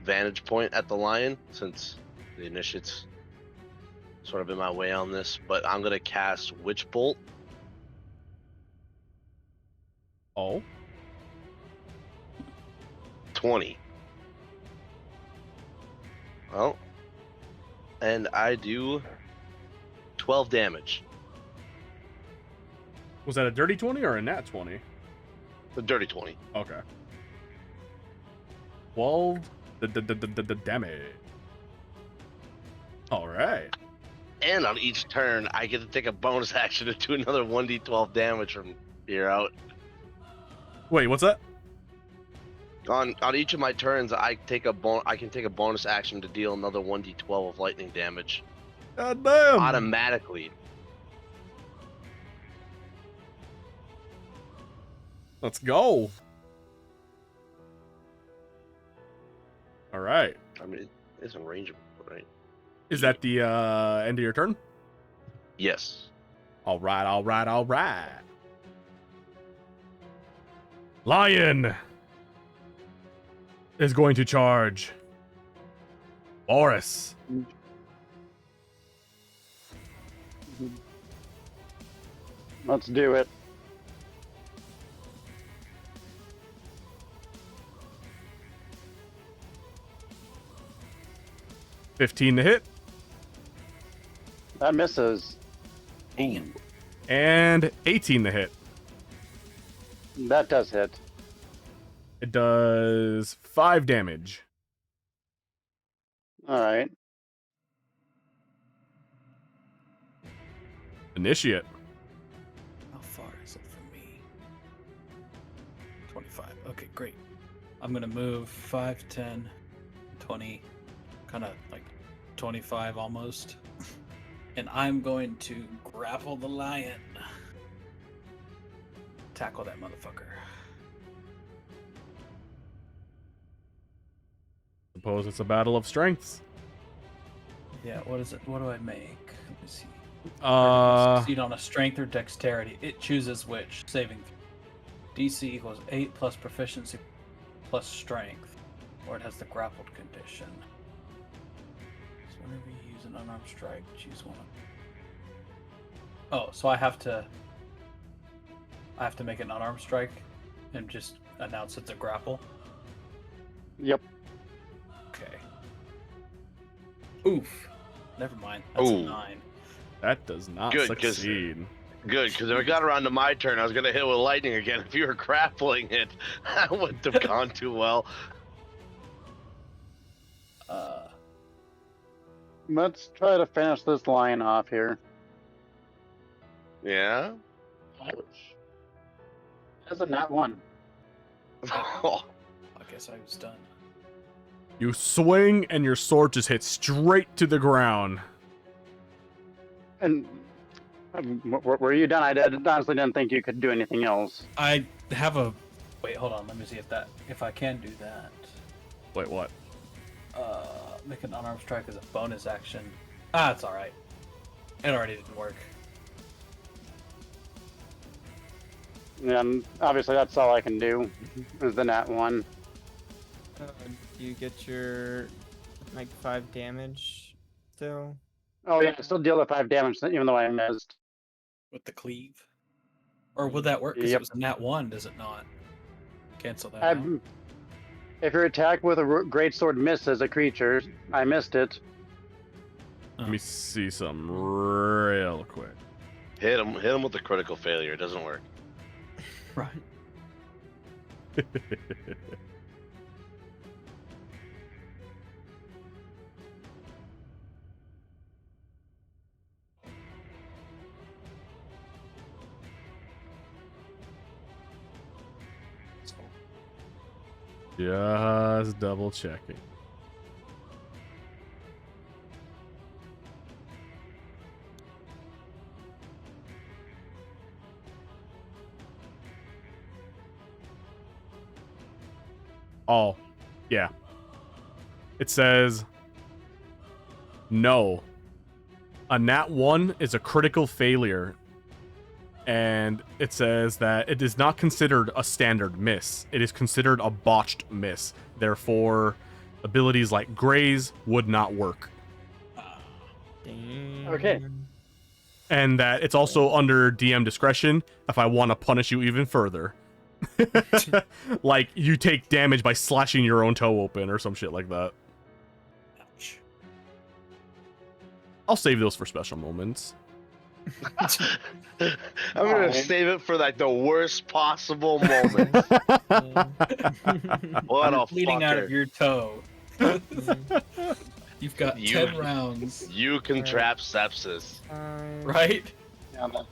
vantage point at the lion, since the initiate's sort of in my way on this. But I'm gonna cast Witch Bolt. Oh. 20. Well, and I do 12 damage. Was that a dirty 20 or a nat 20? The dirty 20. Okay. 12 the damage. All right. And on each turn, I get to take a bonus action to do another 1d12 damage from here out. Wait, what's that? On each of my turns, I can take a bonus action to deal another 1d12 of lightning damage God damn. automatically. Let's go. All right. I mean, it's in range, right? Is that the end of your turn? Yes. All right, all right, all right. Lion is going to charge Baurus. Let's do it. $15 to hit. That misses. Damn. And 18 to hit. That does hit. It does 5 damage. All right. Initiate. How far is it from me? 25. Okay, great. I'm gonna move 5, 10, 20, kind of like 25 almost. And I'm going to grapple the lion. Tackle that motherfucker. Suppose it's a battle of strengths. Yeah, what is it? What do I make? Let me see. Uh, Succeed on a strength or dexterity. It chooses which. Saving DC equals 8 plus proficiency plus strength. Or it has the grappled condition. So whenever you use an unarmed strike, choose one. Oh, so I have to make an unarmed strike and just announce it's a grapple? Yep. Okay. Oof. Never mind. That's a Ooh. 9. that does not Good, 'cause- succeed. Good, because if I got around to my turn, I was gonna hit with lightning again. If you were grappling it, that wouldn't have gone too well. Let's try to finish this line off here. Yeah. That's a nat 1. Oh, I guess I was done. You swing and your sword just hits straight to the ground. And were you done? Honestly didn't think you could do anything else. I have a. Wait, hold on. Let me see if I can do that. Wait, what? Make an unarmed strike as a bonus action. Ah, it's all right. It already didn't work. And obviously that's all I can do is the nat 1. Do you get your like 5 damage still? Oh yeah, I still deal the 5 damage even though I missed. With the cleave. Or would that work? Because Yep. it was a nat 1, does it not? Cancel that. I, out. if your attack with a great sword misses a creature, I missed it. Let me see some real quick. hit him with the critical failure. It doesn't work. Right. Just double checking. Oh, yeah. It says, no. A nat 1 is a critical failure. And it says that it is not considered a standard miss. It is considered a botched miss. Therefore, abilities like Graze would not work. Damn. Okay. And that it's also under DM discretion if I want to punish you even further. Like, you take damage by slashing your own toe open or some shit like that. Ouch. I'll save those for special moments. I'm gonna Fine. save it for like the worst possible moment. What a Bleeding out of fucker. your toe. You've got You- 10 rounds, You can Alright. trap sepsis. right? Yeah, that's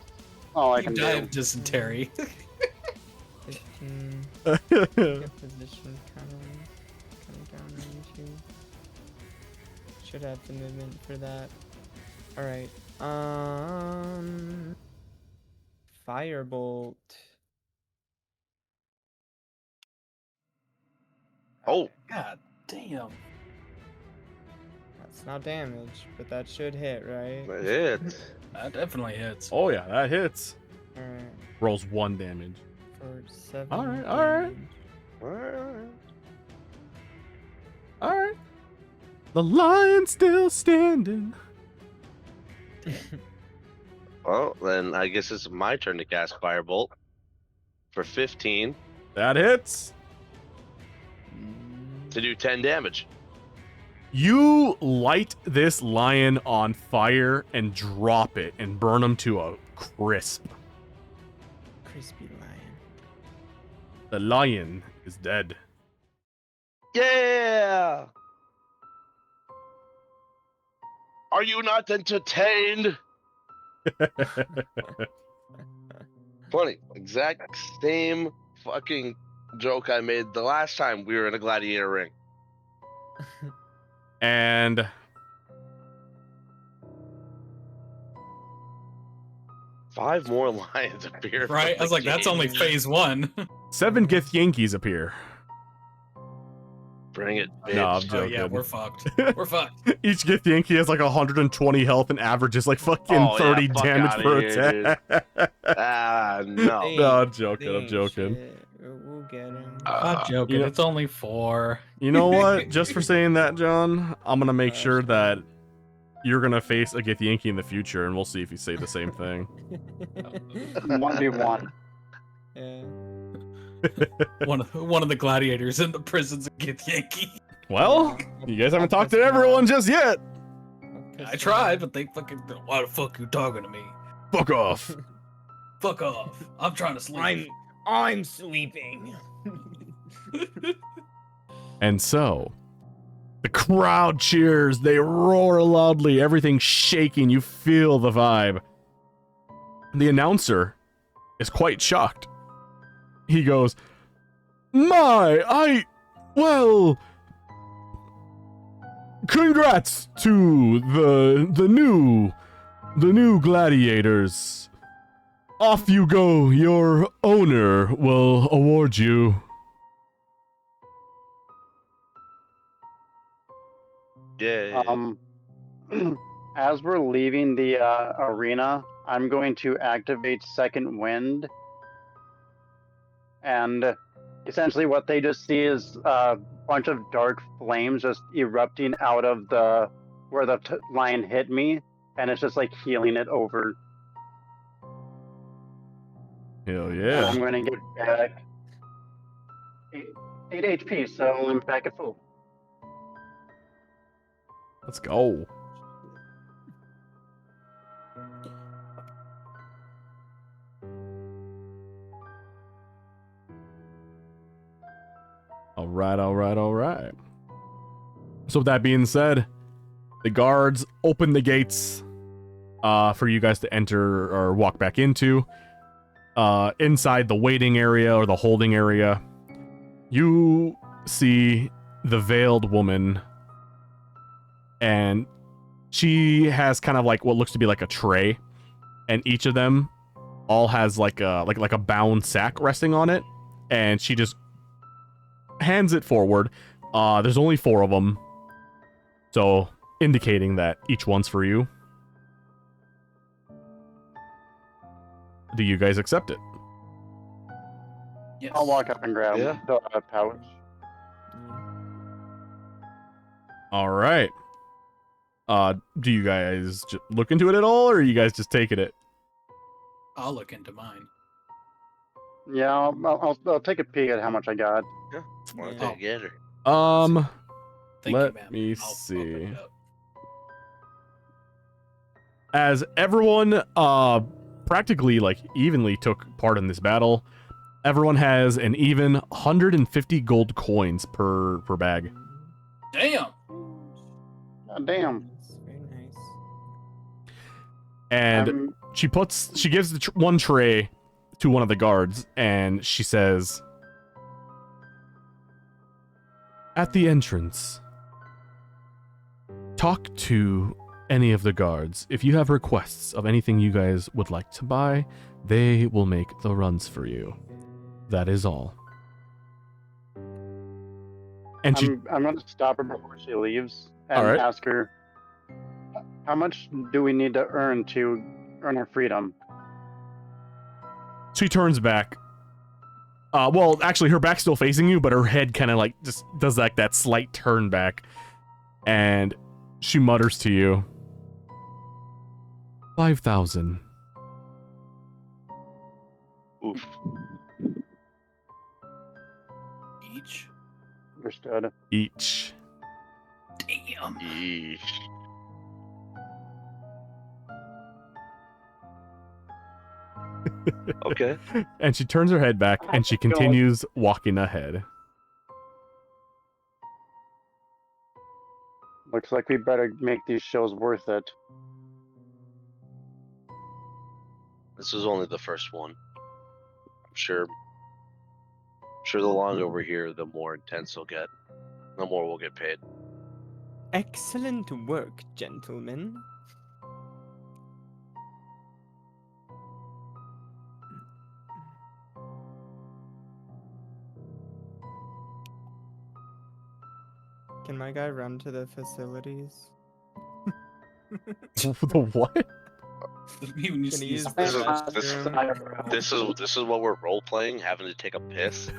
all I You can die do. of dysentery. 15. Get position coming down range here. Should have the movement for that. Alright. Firebolt. Oh, God damn. That's not damage, but that should hit, right? that hit. That definitely hits. Oh yeah, that hits. Alright. Rolls 1 damage. For 7. Alright, alright. damage. All right. The lion's still standing. Well, then I guess it's my turn to cast Firebolt for 15 That hits. to do 10 damage. You light this lion on fire and drop it and burn him to a crisp. Crispy lion. The lion is dead. Yeah! Are you not entertained? Funny. Exact same fucking joke I made the last time we were in a gladiator ring. And 5 more lions appear. from Right? I was the like, that's game. only phase 1. 7 Gith Yankees appear. Bring it, bitch. No, I'm Oh joking. yeah, we're fucked. We're fucked. Each Gith Yankee has like 120 health and averages like fucking Oh, yeah, 30 fuck damage outta per here, attack. Ah, no. They No, I'm ain't- joking. they I'm ain't joking. shit. We'll get him. I'm joking. you know- It's only 4. You know what? Just for saying that, John, I'm gonna make sure Gosh, that you're gonna face a Gith Yankee in the future, and we'll see if you say the same thing. 1v1. Yeah. One of the gladiators in the prisons of Gith Yankee. Well, you guys haven't talked to everyone just yet. I tried, but they fucking. Why the fuck you talking to me? Fuck off. Fuck off! I'm trying to sleep. I'm sleeping. And so, the crowd cheers. They roar loudly. Everything's shaking. You feel the vibe. The announcer is quite shocked. He goes, well, congrats to the new gladiators. Off you go. Your owner will award you. Yeah. As we're leaving the arena, I'm going to activate Second Wind. And essentially what they just see is a bunch of dark flames just erupting out of the where the lion hit me, and it's just like healing it over. Hell And yeah. I'm going to get back 8 HP, so I'm back at full. Let's go. All right. So with that being said, the guards open the gates for you guys to enter or walk back into. Inside the waiting area or the holding area, you see the veiled woman, and she has kind of like what looks to be like a tray, and each of them all has like a bound sack resting on it, and she just hands it forward. There's only 4 of them, so indicating that each one's for you. Do you guys accept it? Yes. I'll walk up and grab Yeah. the pouch. All right. Do you guys look into it at all, or are you guys just taking it? I'll look into mine. Yeah, I'll take a peek at how much I got. Wanna Yeah. take a gander? Thank Let you, ma'am. me I'll pick see. it up. as everyone practically like evenly took part in this battle. Everyone has an even 150 gold coins per bag. Damn. God damn. Very nice. And she gives the one tray to one of the guards, and she says, "At the entrance, talk to any of the guards. If you have requests of anything you guys would like to buy, they will make the runs for you. That is all." And I'm gonna stop her before she leaves and All right. ask her, how much do we need to earn our freedom? she turns back. Well, actually, her back's still facing you, but her head kind of like just does like that slight turn back, and she mutters to you, 5,000. Oof. Each. Understood. Each. Damn. Yeesh. Okay. And she turns her head back, and she continues walking ahead. Looks like we better make these shows worth it. This is only the first one. I'm sure the longer we're here, the more intense it'll get. The more we'll get paid. Excellent work, gentlemen. Can my guy run to the facilities? The what? Even you Can see he use his- the This restroom? this is what we're role playing, having to take a piss.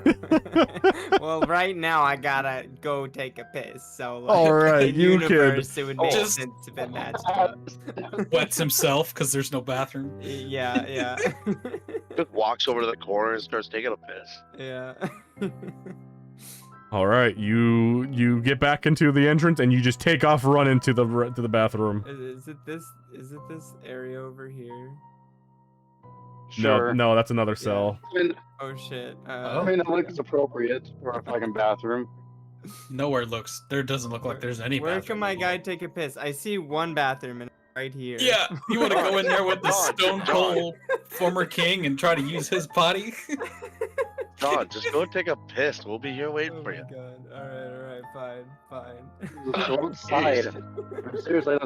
Well, right now I gotta go take a piss, so like, All right, in you can- universe, it would make Just- sense if it matched up. wets himself because there's no bathroom. Yeah. Just walks over to the corner and starts taking a piss. Yeah. All right, you get back into the entrance, and you just take off running to the bathroom. Is it this area over here? Sure. No, that's another cell. Oh shit. I mean, it looks appropriate for a fucking bathroom. Nowhere there doesn't look like there's any Where bathroom. can my guy take a piss? I see one bathroom and it's right here. Yeah, you want to go in there with the John, stone cold former king and try to use his body? John, just go take a piss. We'll be here waiting Oh for my you. god. Alright, fine. Just go outside. Seriously,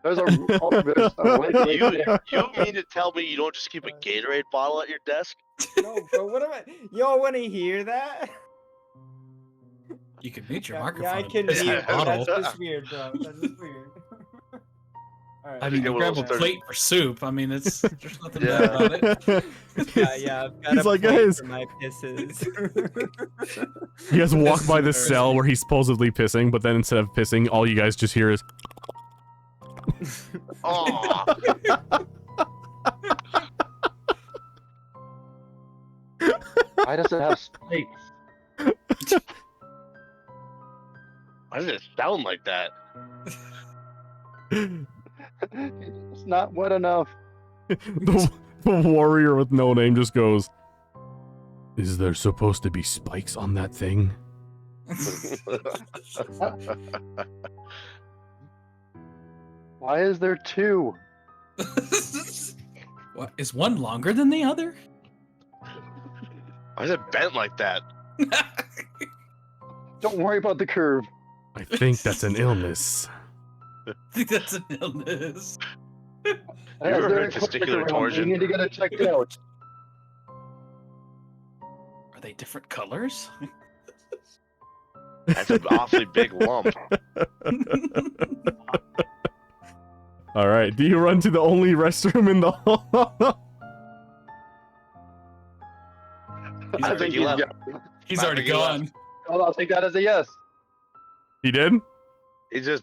there's a lake right You there. mean to tell me you don't just keep a Gatorade bottle at your desk? No, bro, what am I? Y'all wanna hear that? You can mute your Yeah, microphone. I and can piss in hear. a bottle. That's just weird, bro. That's just weird. Alright. I mean, get you one grab of a those plate for soup. I mean, it's there's nothing Yeah. bad about it. Yeah, I've got He's a like, plate guys. for my pisses. You guys walk This by is this cell where he's supposedly pissing, but then instead of pissing, all you guys just hear is, Oh, Why does it have spikes? why does it sound like that? It's not wet enough. the warrior with no name just goes, "Is there supposed to be spikes on that thing?" Why is there two? What, is one longer than the other? Why is it bent like that? Don't worry about the curve. I think that's an illness. I think that's an illness. You ever There heard a clinic testicular around. torsion? We need to get it checked out. Are they different colors? That's an awfully big lump. All right, do you run to the only restroom in the hall? He's I already, think he left. he's I already think he left. gone. I'll take that as a yes. He did? He's just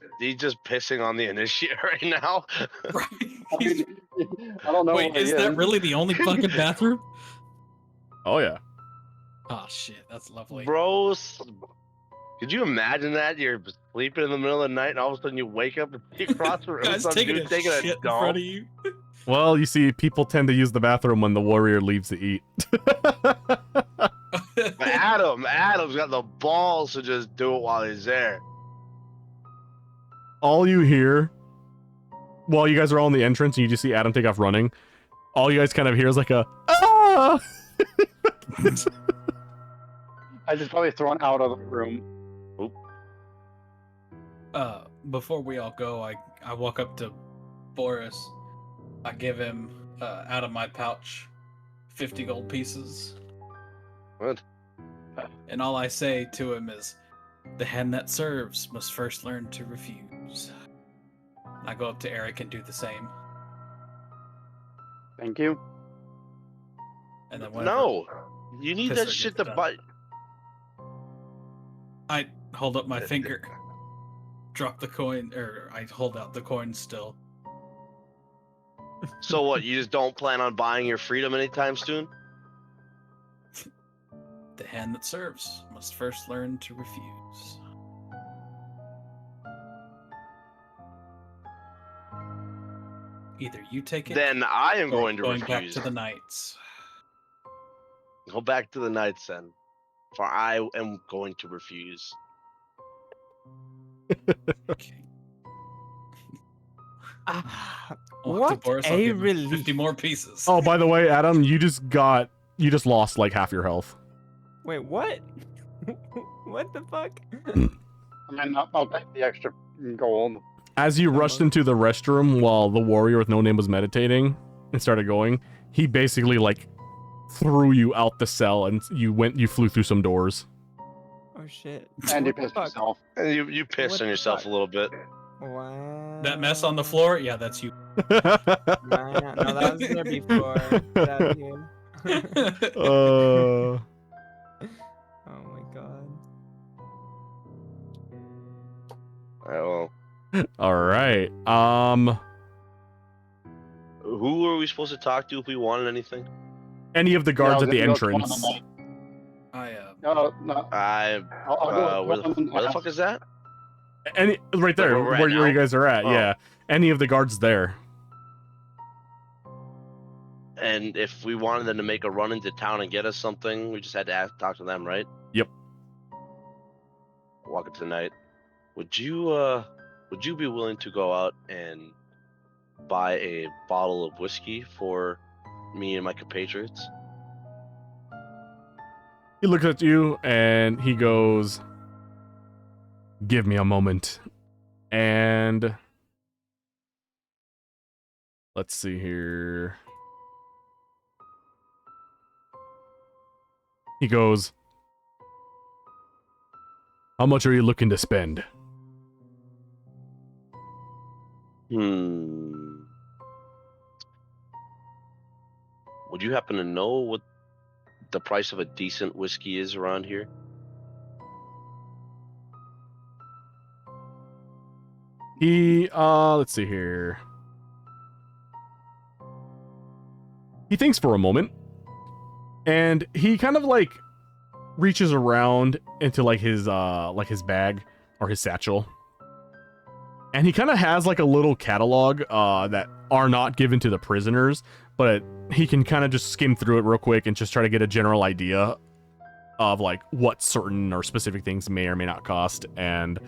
pissing on the initiate right now. Right. I He's- mean, I don't know. Wait, what is he that really the only fucking bathroom? Oh yeah. Oh shit, that's lovely. Bros, Could you imagine that? You're sleeping in the middle of the night and all of a sudden you wake up and see across the room Guys some taking dude a taking shit a in front dump. of you. Well, you see, people tend to use the bathroom when the warrior leaves to eat. But Adam's got the balls to just do it while he's there. All you hear, while you guys are all in the entrance and you just see Adam take off running, all you guys kind of hear is like a, ah! I just probably thrown out of the room. Before we all go, I walk up to Baurus. I give him out of my pouch 50 gold pieces. What? And all I say to him is, the hand that serves must first learn to refuse. I go up to Eric and do the same. Thank you. And then whenever No, you need that Pisser shit gets to done. buy. I hold up my finger, drop the coin, or I hold out the coin still. So what? You just don't plan on buying your freedom anytime soon? The hand that serves must first learn to refuse. Either you take it, Then I am or going to back refuse. to the knights. Go back to the knights then, for I am going to refuse. Okay. What to Boris, I'll a give him relief. 50 more pieces. Oh, by the way, Adam, you just lost like half your health. Wait, what? What the fuck? I mean, I'll take the extra gold. As you rushed into the restroom while the warrior with no name was meditating and started going, he basically like threw you out the cell and you flew through some doors. Oh shit. And you What the pissed fuck? yourself. And you pissed What on the yourself fuck? a little bit. Wow. That mess on the floor? Yeah, that's you. Wow. No, that was there before. Get out of here. uh, Oh my god. Well, all right. who are we supposed to talk to if we wanted anything? Any of the guards Yeah, at the I was gonna go to entrance. one I No, no. I I'll go where with one the and fuck is that? Any right there, where we're at where now? you guys are at, Oh. yeah. Any of the guards there. And if we wanted them to make a run into town and get us something, we just had to talk to them, right? Yep. Walk into the night. Would you be willing to go out and buy a bottle of whiskey for me and my compatriots? He looks at you and he goes, "Give me a moment." And let's see here. He goes, "How much are you looking to spend?" Would you happen to know what the price of a decent whiskey is around here? He, let's see here. He thinks for a moment, and he kind of like reaches around into like his bag or his satchel. And he kind of has like a little catalog that are not given to the prisoners, but he can kind of just skim through it real quick and just try to get a general idea of like what certain or specific things may or may not cost. And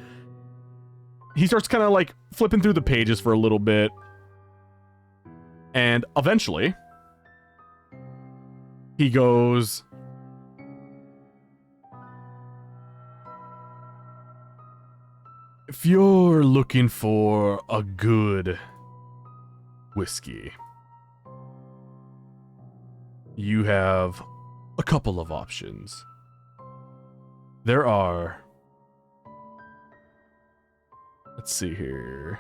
he starts kind of like flipping through the pages for a little bit. And eventually, he goes, "If you're looking for a good whiskey, you have a couple of options. There are, let's see here.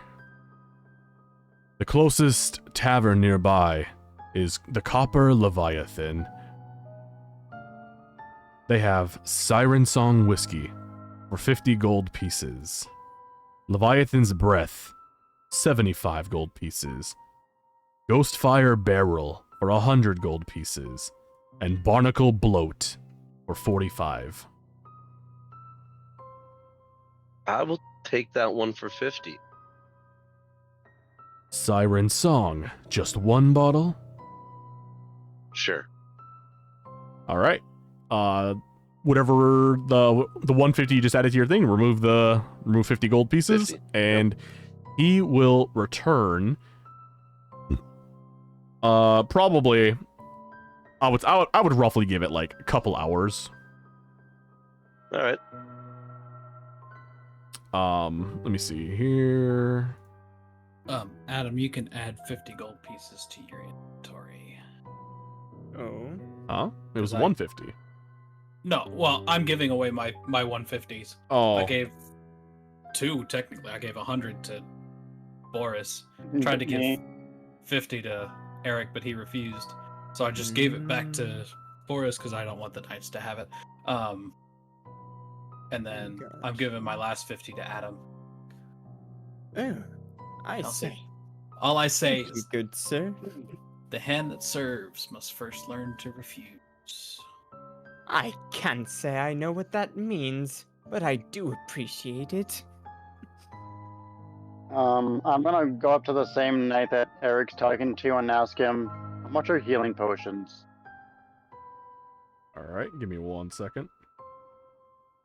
The closest tavern nearby is the Copper Leviathan. They have Siren Song whiskey for 50 gold pieces. Leviathan's Breath, 75 gold pieces. Ghostfire Barrel for 100 gold pieces. And Barnacle Bloat for 45. I will take that one for 50. Siren Song, just one bottle? Sure. All right. Whatever the 150 you just added to your thing, remove 50 gold pieces, 50. and he will return. Probably, I would roughly give it like a couple hours. All right. Let me see here. Adam, you can add 50 gold pieces to your inventory. Oh. Huh? It was I- 150. No, well, I'm giving away my 150s. Oh, I gave 2 technically. I gave 100 to Baurus. Tried to give Me. 50 to Eric, but he refused. So I just gave it back to Baurus because I don't want the knights to have it. And then I'm gosh. giving my last 50 to Adam. Oh, I I'll see. say. All I say Thank you, is good sir. the hand that serves must first learn to refuse. I can't say I know what that means, but I do appreciate it. I'm gonna go up to the same knight that Eric's talking to and ask him, how much are healing potions? all right. Give me 1 second.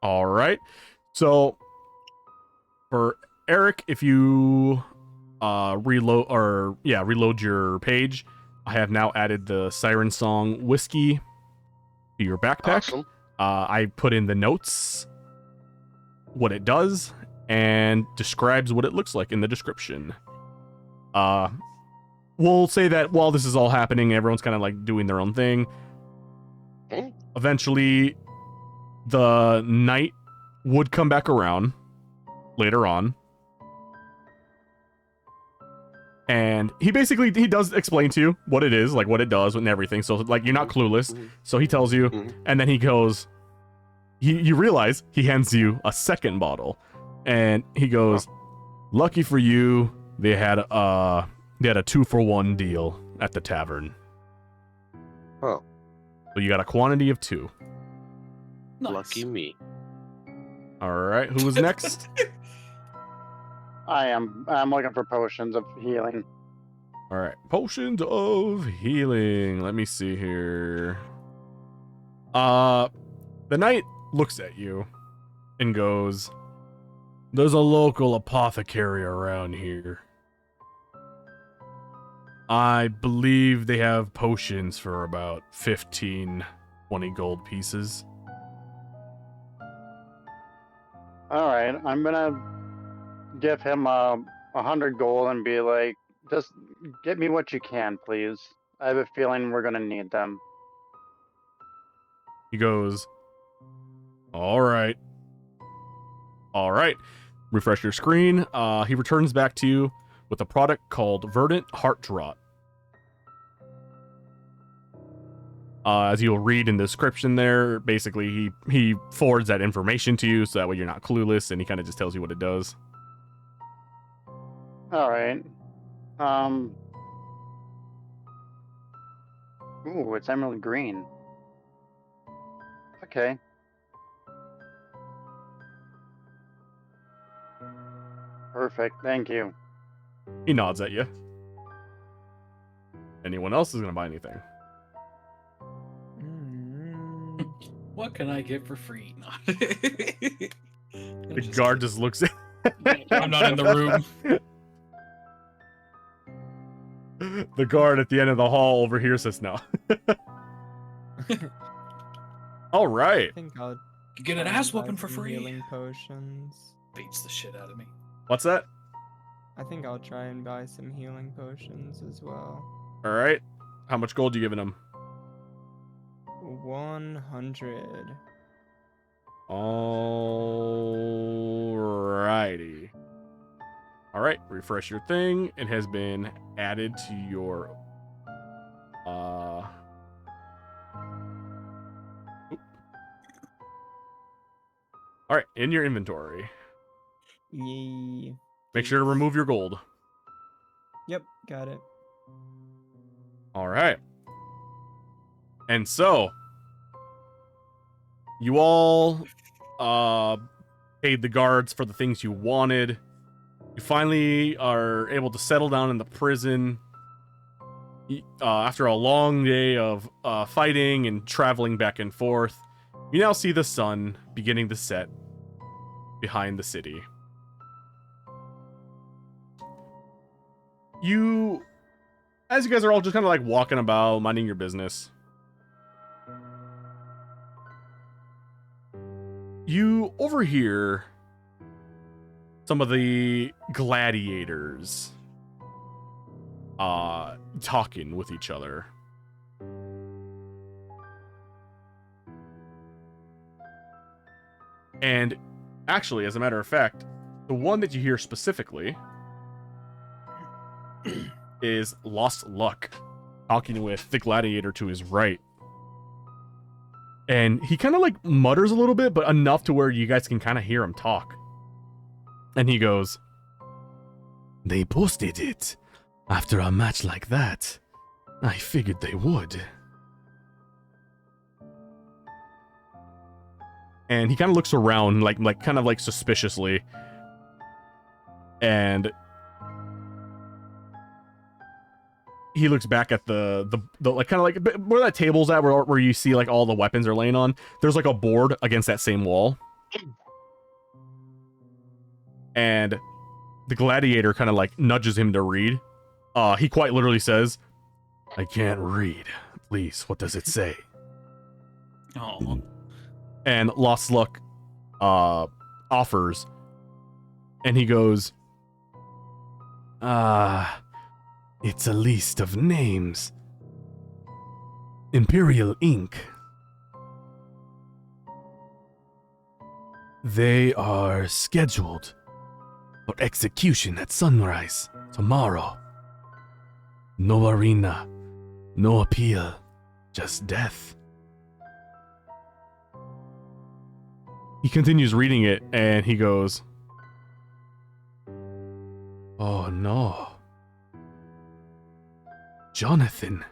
All right. So for Eric, if you reload your page, I have now added the Siren Song whiskey to your backpack. Awesome. I put in the notes, what it does, and describes what it looks like in the description. We'll say that while this is all happening, everyone's kind of like doing their own thing. Okay. Eventually, the knight would come back around later on. And he does explain to you what it is, like what it does and everything. So like you're not clueless. So he tells you, and then he goes, you realize he hands you a second bottle, and he goes, lucky for you, they had a 2-for-1 deal at the tavern. Oh. So you got a quantity of 2. Nice. Lucky me. All right, who was next? I'm looking for potions of healing. All right, potions of healing. Let me see here. The knight looks at you and goes, there's a local apothecary around here. I believe they have potions for about 15, 20 gold pieces. Alright, I'm gonna give him 100 gold and be like, just get me what you can, please. I have a feeling we're gonna need them. He goes, all right. All right. Refresh your screen. He returns back to you with a product called Verdant Heart Draught. As you'll read in the description there, basically he forwards that information to you so that way you're not clueless, and he kind of just tells you what it does. Alright. Ooh, it's emerald green. Okay. Perfect, thank you. He nods at you. Anyone else is going to buy anything? What can I get for free? The guard just looks at I'm not in the room. The guard at the end of the hall overhears us now. All right. I think I'll You get an try ass and buy whooping for some free. Healing potions. Beats the shit out of me. What's that? I think I'll try and buy some healing potions as well. All right. How much gold you giving him? 100. Alrighty. All right. Refresh your thing. It has been added to your All right, in your inventory. Yay. Make sure to remove your gold. Yep, got it. All right. And so, you all paid the guards for the things you wanted. You finally are able to settle down in the prison. After a long day of fighting and traveling back and forth, you now see the sun beginning to set behind the city. As you guys are all just kind of like walking about, minding your business, you overhear some of the gladiators talking with each other. And actually, as a matter of fact, the one that you hear specifically is Lost Luck talking with the gladiator to his right. And he kind of like mutters a little bit, but enough to where you guys can kind of hear him talk. And he goes, "They posted it. After a match like that, I figured they would." And he kind of looks around, like kind of like suspiciously. And he looks back at the like kind of like where that table's at, where you see like all the weapons are laying on. There's like a board against that same wall. And the gladiator kind of like nudges him to read. He quite literally says, "I can't read. Please, what does it say?" Oh. And Lost Luck offers. And he goes, "It's a list of names. Imperial ink. They are scheduled for execution at sunrise tomorrow. No arena, no appeal, just death." He continues reading it, and he goes, "Oh no. Jonathan.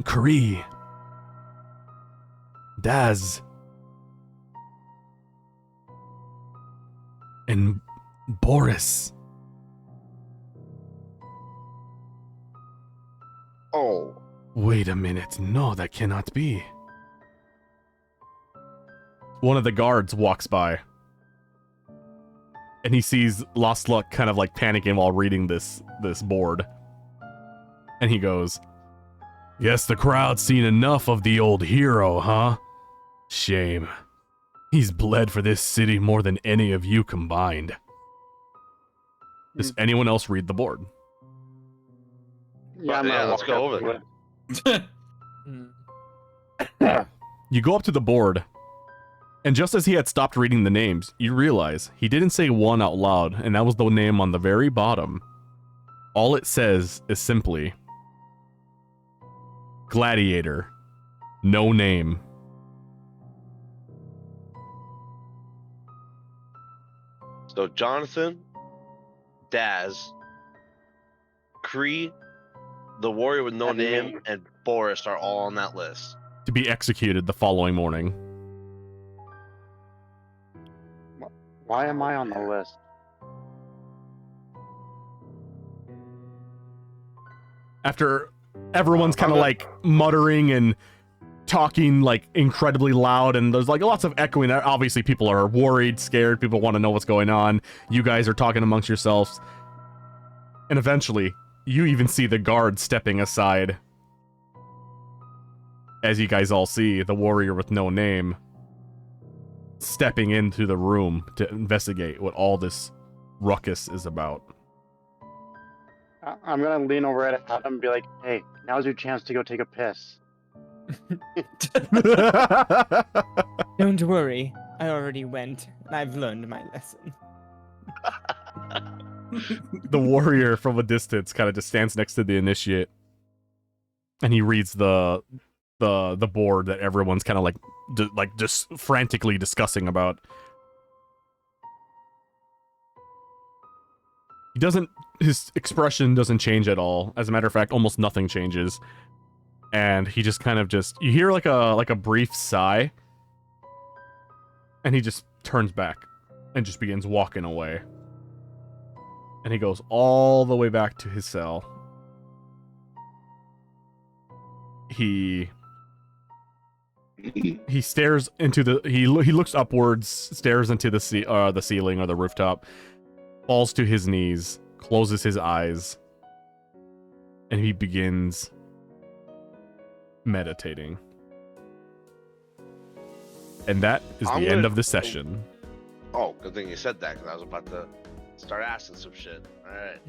Kree. Daz. And Baurus." Oh. Wait a minute. No, that cannot be. One of the guards walks by. And he sees Lost Luck kind of like panicking while reading this board. And he goes, "Guess the crowd's seen enough of the old hero, huh? Shame. He's bled for this city more than any of you combined." Does anyone else read the board? Yeah, I'm gonna let's walk go up over to there. it. You go up to the board, and just as he had stopped reading the names, you realize he didn't say one out loud, and that was the name on the very bottom. All it says is simply, "Gladiator. No name." So Jonathan, Daz, Kree, the warrior with no And name, me. and Baurus are all on that list. To be executed the following morning. Why am I on the list? After everyone's kind of like muttering and talking like incredibly loud, and there's like lots of echoing. Obviously people are worried, scared, people want to know what's going on. You guys are talking amongst yourselves, and eventually you even see the guard stepping aside, as you guys all see the warrior with no name stepping into the room to investigate what all this ruckus is about. I'm gonna lean over at Adam and be like, "Hey, now's your chance to go take a piss." Don't worry, I already went, and I've learned my lesson. The warrior from a distance kind of just stands next to the initiate, and he reads the board that everyone's kind of like just frantically discussing about. His expression doesn't change at all. As a matter of fact, almost nothing changes. and he just kind of you hear like a brief sigh, and he just turns back and just begins walking away. And he goes all the way back to his cell. He stares into he looks upwards, stares into the ceiling or the rooftop, falls to his knees, closes his eyes, and he begins meditating. And that is the end of the session. Oh, good thing you said that, because I was about to start asking some shit. All right.